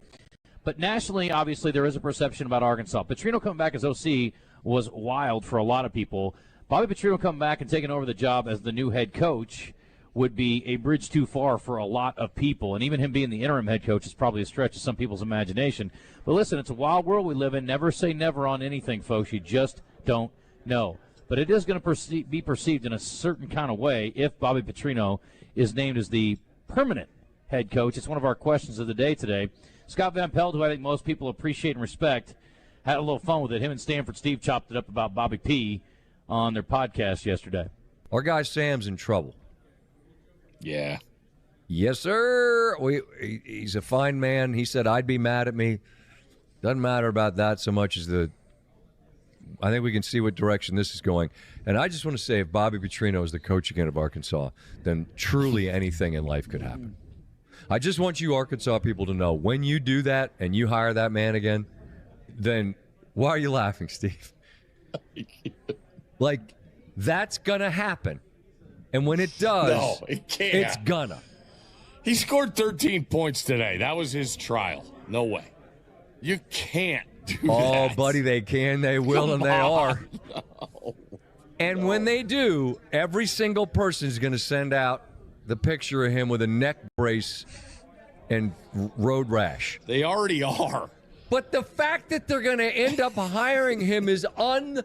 [SPEAKER 10] But nationally, obviously, there is a perception about Arkansas. Petrino coming back as OC was wild for a lot of people. Bobby Petrino coming back and taking over the job as the new head coach would be a bridge too far for a lot of people. And even him being the interim head coach is probably a stretch of some people's imagination. But listen, it's a wild world we live in. Never say never on anything, folks. You just don't know. But it is going to be perceived in a certain kind of way if Bobby Petrino is named as the permanent head coach. It's one of our questions of the day today. Scott Van Pelt, who I think most people appreciate and respect, had a little fun with it. Him and Stanford Steve chopped it up about Bobby P on their podcast yesterday.
[SPEAKER 2] Our guy Sam's in trouble.
[SPEAKER 19] Yeah.
[SPEAKER 2] Yes, sir. He's a fine man. He said, I'd be mad at me. Doesn't matter about that so much as I think we can see what direction this is going. And I just want to say, if Bobby Petrino is the coach again of Arkansas, then truly anything in life could happen. I just want you Arkansas people to know, when you do that and you hire that man again, then why are you laughing, Steve? Like, that's going to happen. And when it does,
[SPEAKER 19] no, it can't.
[SPEAKER 2] It's gonna.
[SPEAKER 19] He scored 13 points today. That was his trial. No way. You can't do that.
[SPEAKER 2] Oh, buddy, they can, they will,
[SPEAKER 19] Come
[SPEAKER 2] and they
[SPEAKER 19] on.
[SPEAKER 2] are. No. And when they do, every single person is going to send out the picture of him with a neck brace and road rash.
[SPEAKER 19] They already are.
[SPEAKER 2] But the fact that they're going to end up hiring him is unbelievable.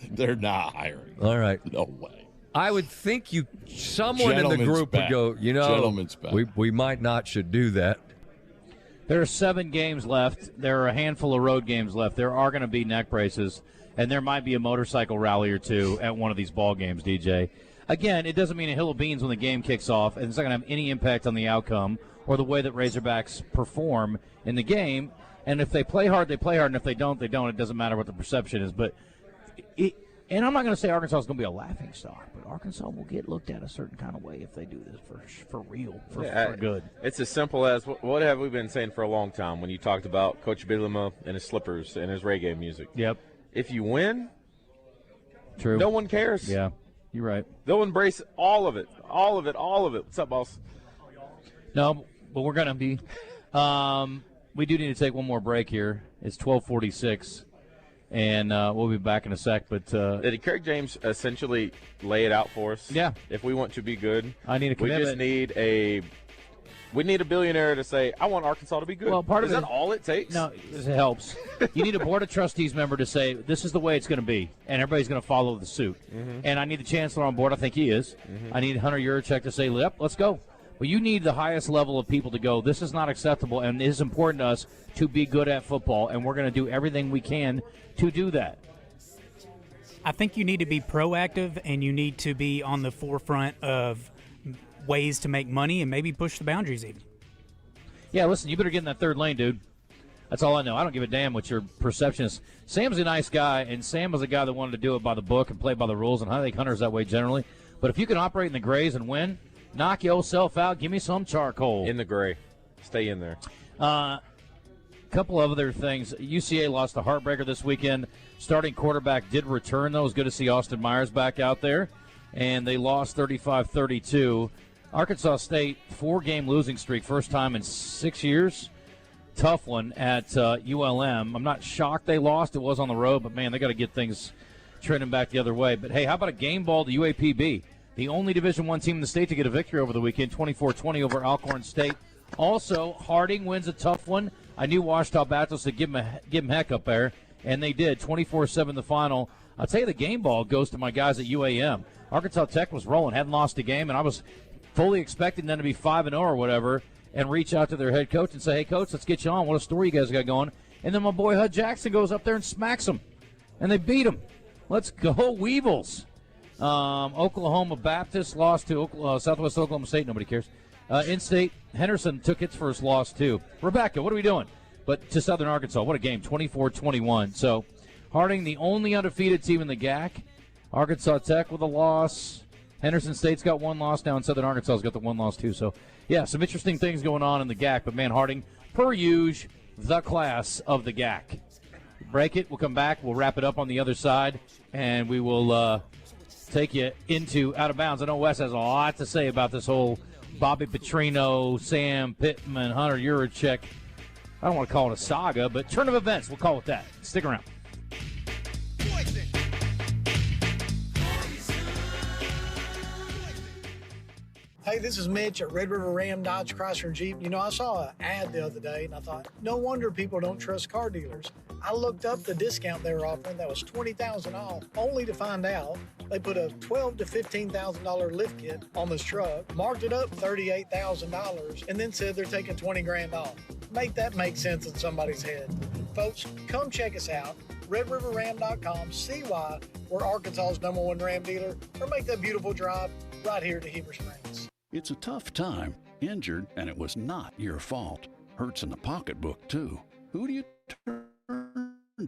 [SPEAKER 19] They're not hiring.
[SPEAKER 2] All right.
[SPEAKER 19] No way.
[SPEAKER 2] I would think someone in the group would go,
[SPEAKER 19] Gentleman's bet.
[SPEAKER 2] we might not should do that.
[SPEAKER 10] There are 7 games left. There are a handful of road games left. There are going to be neck braces, and there might be a motorcycle rally or two at one of these ball games, DJ. Again, it doesn't mean a hill of beans when the game kicks off, and it's not going to have any impact on the outcome or the way that Razorbacks perform in the game. And if they play hard, they play hard, and if they don't, they don't. It doesn't matter what the perception is. But and I'm not going to say Arkansas is going to be a laughingstock, but Arkansas will get looked at a certain kind of way if they do this for real, for good.
[SPEAKER 1] It's as simple as what have we been saying for a long time when you talked about Coach Bielema and his slippers and his reggae music.
[SPEAKER 10] Yep.
[SPEAKER 1] If you win,
[SPEAKER 10] true,
[SPEAKER 1] no one cares.
[SPEAKER 10] Yeah, you're right.
[SPEAKER 1] They'll embrace all of it. All of it. All of it. What's up, boss?
[SPEAKER 10] No, but we're going to be. We do need to take one more break here. It's 12:46. And we'll be back in a sec. But
[SPEAKER 1] did Craig James essentially lay it out for us?
[SPEAKER 10] Yeah.
[SPEAKER 1] If we want to be good,
[SPEAKER 10] I need a commitment.
[SPEAKER 1] We need a billionaire to say, I want Arkansas to be good.
[SPEAKER 10] Well,
[SPEAKER 1] is that all it takes?
[SPEAKER 10] No, it helps. You need a board of trustees member to say, this is the way it's going to be, and everybody's going to follow the suit. Mm-hmm. And I need the chancellor on board. I think he is. Mm-hmm. I need Hunter Yurachek to say, yep, let's go. Well, you need the highest level of people to go, this is not acceptable, and it is important to us to be good at football, and we're going to do everything we can to do that.
[SPEAKER 7] I think you need to be proactive, and you need to be on the forefront of ways to make money and maybe push the boundaries even.
[SPEAKER 10] Yeah, listen, you better get in that third lane, dude. That's all I know. I don't give a damn what your perception is. Sam's a nice guy, and Sam was a guy that wanted to do it by the book and play by the rules, and I think Hunter's that way generally. But if you can operate in the grays and win, knock yourself out. Give me some charcoal.
[SPEAKER 1] In the gray. Stay in there.
[SPEAKER 10] Couple of other things. UCA lost a heartbreaker this weekend. Starting quarterback did return, though. It was good to see Austin Myers back out there. And they lost 35-32. Arkansas State, 4-game losing streak, first time in 6 years. Tough one at ULM. I'm not shocked they lost. It was on the road, but, man, they got to get things trending back the other way. But, hey, how about a game ball to UAPB? The only Division I team in the state to get a victory over the weekend, 24-20 over Alcorn State. Also, Harding wins a tough one. I knew Ouachita Baptist would give him heck up there, and they did. 24-7 the final. I'll tell you, the game ball goes to my guys at UAM. Arkansas Tech was rolling, hadn't lost a game, and I was fully expecting them to be 5-0 or whatever, and reach out to their head coach and say, hey, Coach, let's get you on. What a story you guys got going. And then my boy Hud Jackson goes up there and smacks them, and they beat them. Let's go, Weevils. Oklahoma Baptist lost to Southwest Oklahoma State. Nobody cares. In-state, Henderson took its first loss, too. Rebecca, what are we doing? But to Southern Arkansas, what a game, 24-21. So Harding, the only undefeated team in the GAC. Arkansas Tech with a loss. Henderson State's got one loss now, and Southern Arkansas's got the one loss, too. So, yeah, some interesting things going on in the GAC. But, man, Harding, per usual, the class of the GAC. Break it. We'll come back. We'll wrap it up on the other side, and we will take you into Out of Bounds. I know Wes has a lot to say about this whole Bobby Petrino, Sam Pittman, Hunter Yurachek. I don't want to call it a saga, but turn of events, we'll call it that. Stick around.
[SPEAKER 4] Hey, this is Mitch at Red River Ram Dodge Chrysler Jeep. You know, I saw an ad the other day, and I thought, no wonder people don't trust car dealers. I looked up the discount they were offering that was $20,000 off, only to find out they put a $12,000 to $15,000 lift kit on this truck, marked it up $38,000, and then said they're taking $20,000 off. Make that make sense in somebody's head. Folks, come check us out, redriverram.com, see why we're Arkansas's #1 Ram dealer, or make that beautiful drive right here to Heber Springs.
[SPEAKER 8] It's a tough time, injured, and it was not your fault. Hurts in the pocketbook, too. Who do you turn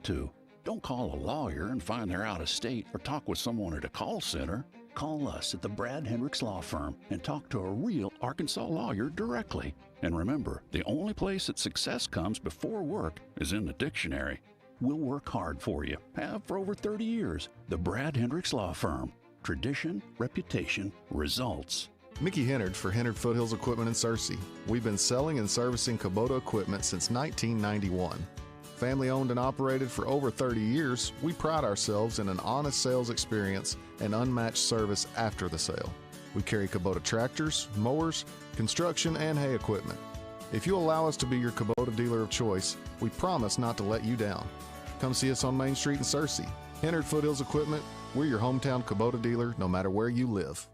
[SPEAKER 8] to? Don't call a lawyer and find they're out of state or talk with someone at a call center. Call us at the Brad Hendricks Law Firm and talk to a real Arkansas lawyer directly. And remember, the only place that success comes before work is in the dictionary. We'll work hard for you. Have for over 30 years. The Brad Hendricks Law Firm. Tradition, reputation, results.
[SPEAKER 9] Mickey Hennard for Hennard Foothills Equipment in Searcy. We've been selling and servicing Kubota equipment since 1991. Family owned and operated for over 30 years, we pride ourselves in an honest sales experience and unmatched service after the sale. We carry Kubota tractors, mowers, construction, and hay equipment. If you allow us to be your Kubota dealer of choice, we promise not to let you down. Come see us on Main Street in Searcy. Hennard Foothills Equipment, we're your hometown Kubota dealer no matter where you live.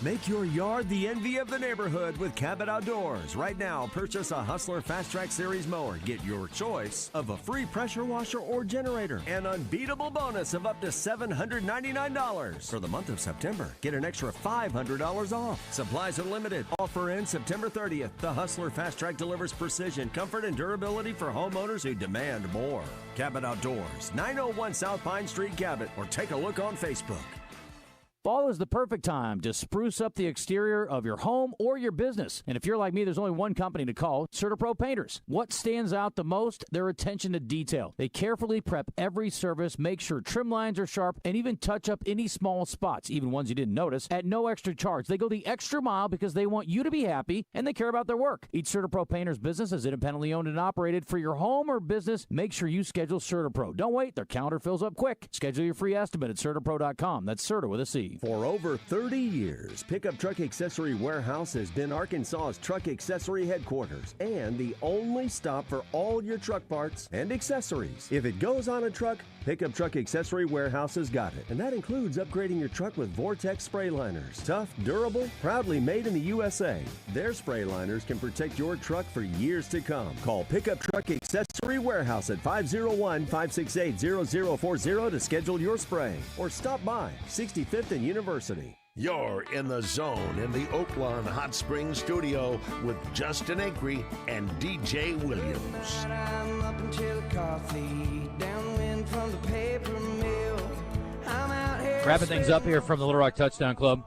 [SPEAKER 24] Make your yard the envy of the neighborhood with Cabot Outdoors. Right now, purchase a Hustler Fast Track Series mower. Get your choice of a free pressure washer or generator. An unbeatable bonus of up to $799. For the month of September, get an extra $500 off. Supplies are limited. Offer ends September 30th. The Hustler Fast Track delivers precision, comfort, and durability for homeowners who demand more. Cabot Outdoors, 901 South Pine Street, Cabot, or take a look on Facebook.
[SPEAKER 10] Fall is the perfect time to spruce up the exterior of your home or your business. And if you're like me, there's only one company to call, CertaPro Painters. What stands out the most? Their attention to detail. They carefully prep every surface, make sure trim lines are sharp, and even touch up any small spots, even ones you didn't notice, at no extra charge. They go the extra mile because they want you to be happy and they care about their work. Each CertaPro Painters business is independently owned and operated. For your home or business, make sure you schedule CertaPro. Don't wait, their calendar fills up quick. Schedule your free estimate at CertaPro.com. That's Certa with a C.
[SPEAKER 24] For over 30 years, Pickup Truck Accessory Warehouse has been Arkansas's truck accessory headquarters and the only stop for all your truck parts and accessories. If it goes on a truck, Pickup Truck Accessory Warehouse has got it. And that includes upgrading your truck with Vortex spray liners. Tough, durable, proudly made in the USA. Their spray liners can protect your truck for years to come. Call Pickup Truck Accessory Warehouse at 501-568-0040 to schedule your spray. Or stop by 65th and University.
[SPEAKER 22] You're in the zone in the Oaklawn Hot Springs studio with Justin Acri and DJ Williams.
[SPEAKER 10] Wrapping things up here from the Little Rock Touchdown Club.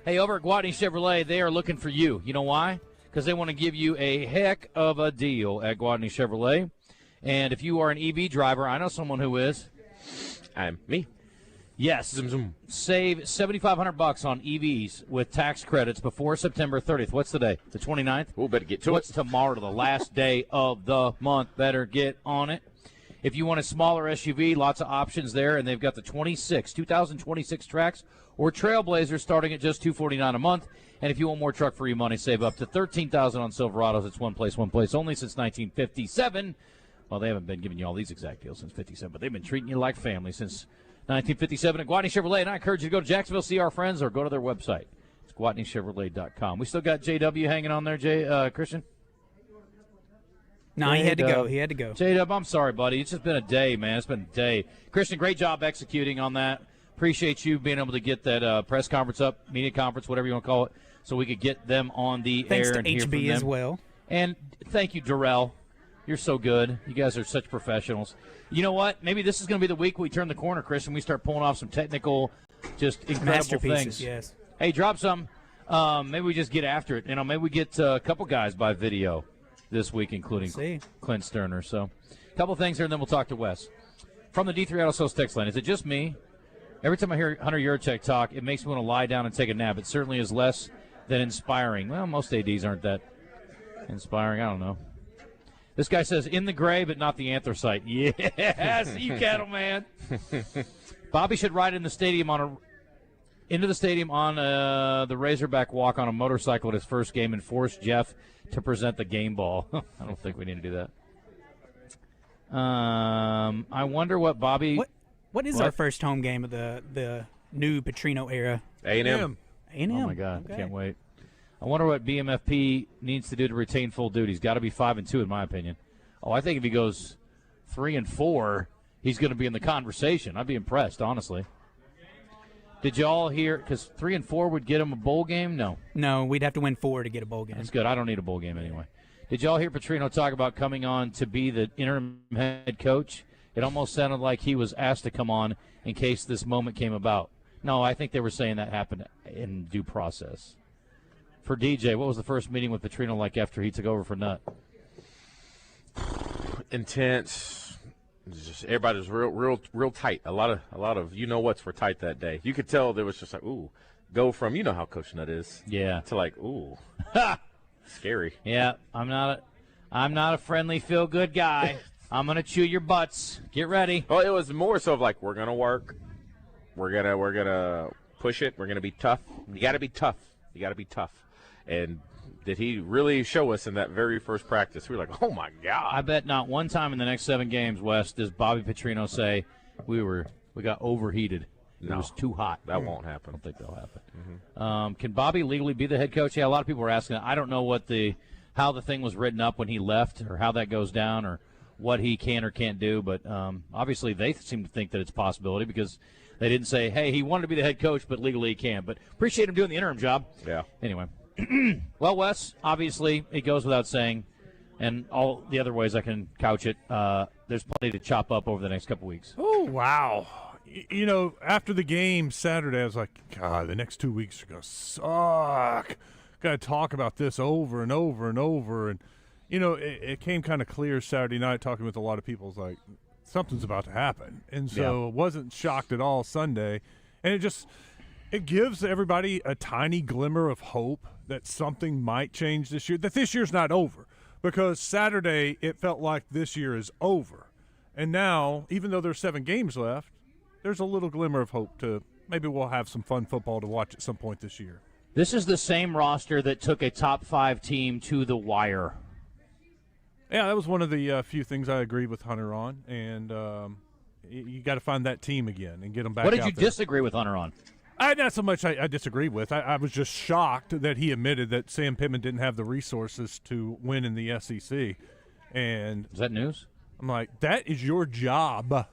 [SPEAKER 10] Hey, over at Gwatney Chevrolet, they are looking for you. You know why? Because they want to give you a heck of a deal at Gwatney Chevrolet. And if you are an EV driver, I know someone who is.
[SPEAKER 1] I'm me.
[SPEAKER 10] Yes.
[SPEAKER 1] Zoom, zoom.
[SPEAKER 10] Save $7,500 on EVs with tax credits before September 30th. What's the day? The 29th?
[SPEAKER 1] We'll better get to
[SPEAKER 10] What's tomorrow, the last day of the month? Better get on it. If you want a smaller SUV, lots of options there, and they've got the 2026 Trax or Trailblazer starting at just $249 a month. And if you want more truck for your money, save up to $13,000 on Silverados. It's one place only since 1957. Well, they haven't been giving you all these exact deals since 57, but they've been treating you like family since 1957 at Gwatney Chevrolet. And I encourage you to go to Jacksonville, see our friends, or go to their website. It's GwatneyChevrolet.com. We still got JW hanging on there, Christian?
[SPEAKER 7] No, he had to go. He had to go.
[SPEAKER 10] J-Dub, I'm sorry, buddy. It's just been a day, man. It's been a day. Christian, great job executing on that. Appreciate you being able to get that press conference up, media conference, whatever you want to call it, so we could get them on the
[SPEAKER 7] Thanks
[SPEAKER 10] air
[SPEAKER 7] to
[SPEAKER 10] and hear from
[SPEAKER 7] HB
[SPEAKER 10] them.
[SPEAKER 7] as well.
[SPEAKER 10] And thank you, Darrell. You're so good. You guys are such professionals. You know what? Maybe this is going to be the week we turn the corner, Chris, and we start pulling off some technical, just incredible
[SPEAKER 7] Masterpieces,
[SPEAKER 10] things.
[SPEAKER 7] yes.
[SPEAKER 10] Hey, drop some. Maybe we just get after it. Maybe we get a couple guys by video this week, including Clint Sterner. So a couple things here, and then we'll talk to Wes. From the D3 Auto Sales text line, is it just me? Every time I hear Hunter Yurachek talk, it makes me want to lie down and take a nap. It certainly is less than inspiring. Well, most ADs aren't that inspiring. I don't know. This guy says, in the gray, but not the anthracite. Yes, you cattleman. Bobby should ride into the stadium on the Razorback walk on a motorcycle at his first game and force Jeff to present the game ball. I don't think we need to do that. I wonder what Bobby...
[SPEAKER 7] What is our first home game of the new Petrino era?
[SPEAKER 1] A&M.
[SPEAKER 7] A&M.
[SPEAKER 10] Oh, my God.
[SPEAKER 7] Okay.
[SPEAKER 10] Can't wait. I wonder what BMFP needs to do to retain full duty. He's got to be 5-2, in my opinion. Oh, I think if he goes 3-4, he's going to be in the conversation. I'd be impressed, honestly. Did y'all hear? Because 3-4 would get him a bowl game? No,
[SPEAKER 7] we'd have to win 4 to get a bowl game.
[SPEAKER 10] That's good. I don't need a bowl game anyway. Did y'all hear Petrino talk about coming on to be the interim head coach? It almost sounded like he was asked to come on in case this moment came about. No, I think they were saying that happened in due process. For DJ, what was the first meeting with Petrino like after he took over for Nutt?
[SPEAKER 1] Intense. Just everybody was real tight. A lot of you know what's were tight that day. You could tell there was just like go from you know how Coach Nutt is.
[SPEAKER 10] Yeah.
[SPEAKER 1] To like scary.
[SPEAKER 10] Yeah, I'm not a friendly feel good guy. I'm gonna chew your butts. Get ready.
[SPEAKER 1] Well, it was more so of like we're gonna work. We're gonna push it. We're gonna be tough. You got to be tough. You got to be tough. And did he really show us in that very first practice? We were like, oh, my God. I
[SPEAKER 10] bet not one time in the next 7 games, Wes, does Bobby Petrino say we got overheated. It was too hot.
[SPEAKER 1] That won't happen.
[SPEAKER 10] I don't think that'll happen. Mm-hmm. Can Bobby legally be the head coach? Yeah, a lot of people were asking that. I don't know how the thing was written up when he left or how that goes down or what he can or can't do. But obviously they seem to think that it's a possibility because they didn't say, hey, he wanted to be the head coach, but legally he can. But appreciate him doing the interim job.
[SPEAKER 1] Yeah.
[SPEAKER 10] Anyway. Well, Wes, obviously it goes without saying, and all the other ways I can couch it, there's plenty to chop up over the next couple weeks.
[SPEAKER 11] Oh, wow. You know, after the game Saturday, I was like, God, the next 2 weeks are going to suck. Got to talk about this over and over and over. And, you know, it came kind of clear Saturday night talking with a lot of people. It was like, something's about to happen. And so wasn't shocked at all Sunday. And it gives everybody a tiny glimmer of hope that something might change this year, that this year's not over. Because Saturday, it felt like this year is over. And now, even though there's 7 games left, there's a little glimmer of hope to maybe we'll have some fun football to watch at some point this year.
[SPEAKER 10] This is the same roster that took a top 5 team to the wire.
[SPEAKER 11] Yeah, that was one of the few things I agreed with Hunter on. And you got to find that team again and get them back out there.
[SPEAKER 10] What did you disagree with Hunter on?
[SPEAKER 11] Not so much I disagree with. I was just shocked that he admitted that Sam Pittman didn't have the resources to win in the SEC. And
[SPEAKER 10] is that news?
[SPEAKER 11] I'm like, that is your job.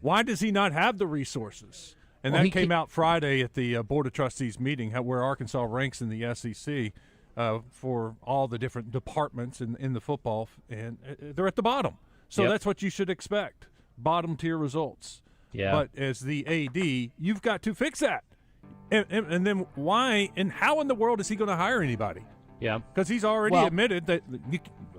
[SPEAKER 11] Why does he not have the resources? And that came out Friday at the Board of Trustees meeting, where Arkansas ranks in the SEC for all the different departments in the football, and they're at the bottom. So that's what you should expect, bottom-tier results.
[SPEAKER 10] Yeah.
[SPEAKER 11] But as the AD, you've got to fix that. And then why and how in the world is he going to hire anybody?
[SPEAKER 10] Yeah.
[SPEAKER 11] Because he's already admitted that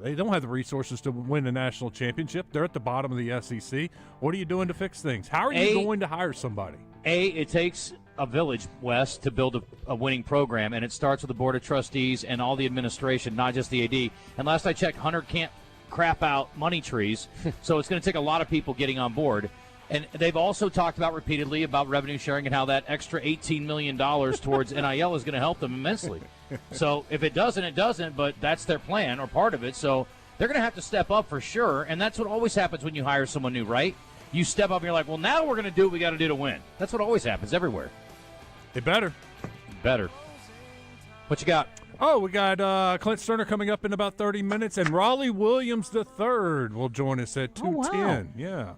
[SPEAKER 11] they don't have the resources to win a national championship. They're at the bottom of the SEC. What are you doing to fix things? How are you going to hire somebody?
[SPEAKER 10] It takes a village, Wes, to build a winning program, and it starts with the Board of Trustees and all the administration, not just the AD. And last I checked, Hunter can't crap out money trees, so it's going to take a lot of people getting on board. And they've also talked about repeatedly about revenue sharing and how that extra $18 million towards NIL is going to help them immensely. So if it doesn't, it doesn't, but that's their plan or part of it. So they're going to have to step up for sure, and that's what always happens when you hire someone new, right? You step up and you're like, well, now we're going to do what we got to do to win. That's what always happens everywhere.
[SPEAKER 11] They better.
[SPEAKER 10] What you got?
[SPEAKER 11] Oh, we got Clint Sterner coming up in about 30 minutes, and Raleigh Williams III will join us at 2:10.
[SPEAKER 10] Oh, wow.
[SPEAKER 11] Yeah.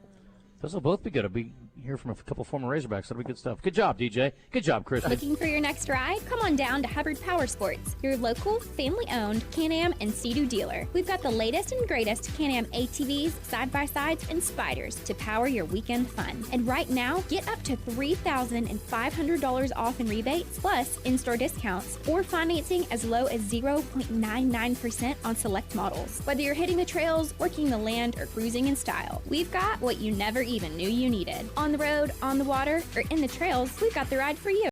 [SPEAKER 10] Those will both be good. I'll be hear from a couple former Razorbacks. That'll be good stuff. Good job, DJ. Good job, Chris.
[SPEAKER 12] Looking for your next ride? Come on down to Hubbard Power Sports, your local, family-owned Can-Am and Sea-Doo dealer. We've got the latest and greatest Can-Am ATVs, side-by-sides, and spiders to power your weekend fun. And right now, get up to $3,500 off in rebates, plus in-store discounts, or financing as low as 0.99% on select models. Whether you're hitting the trails, working the land, or cruising in style, we've got what you never even knew you needed. On the road, on the water, or in the trails, we've got the ride for you.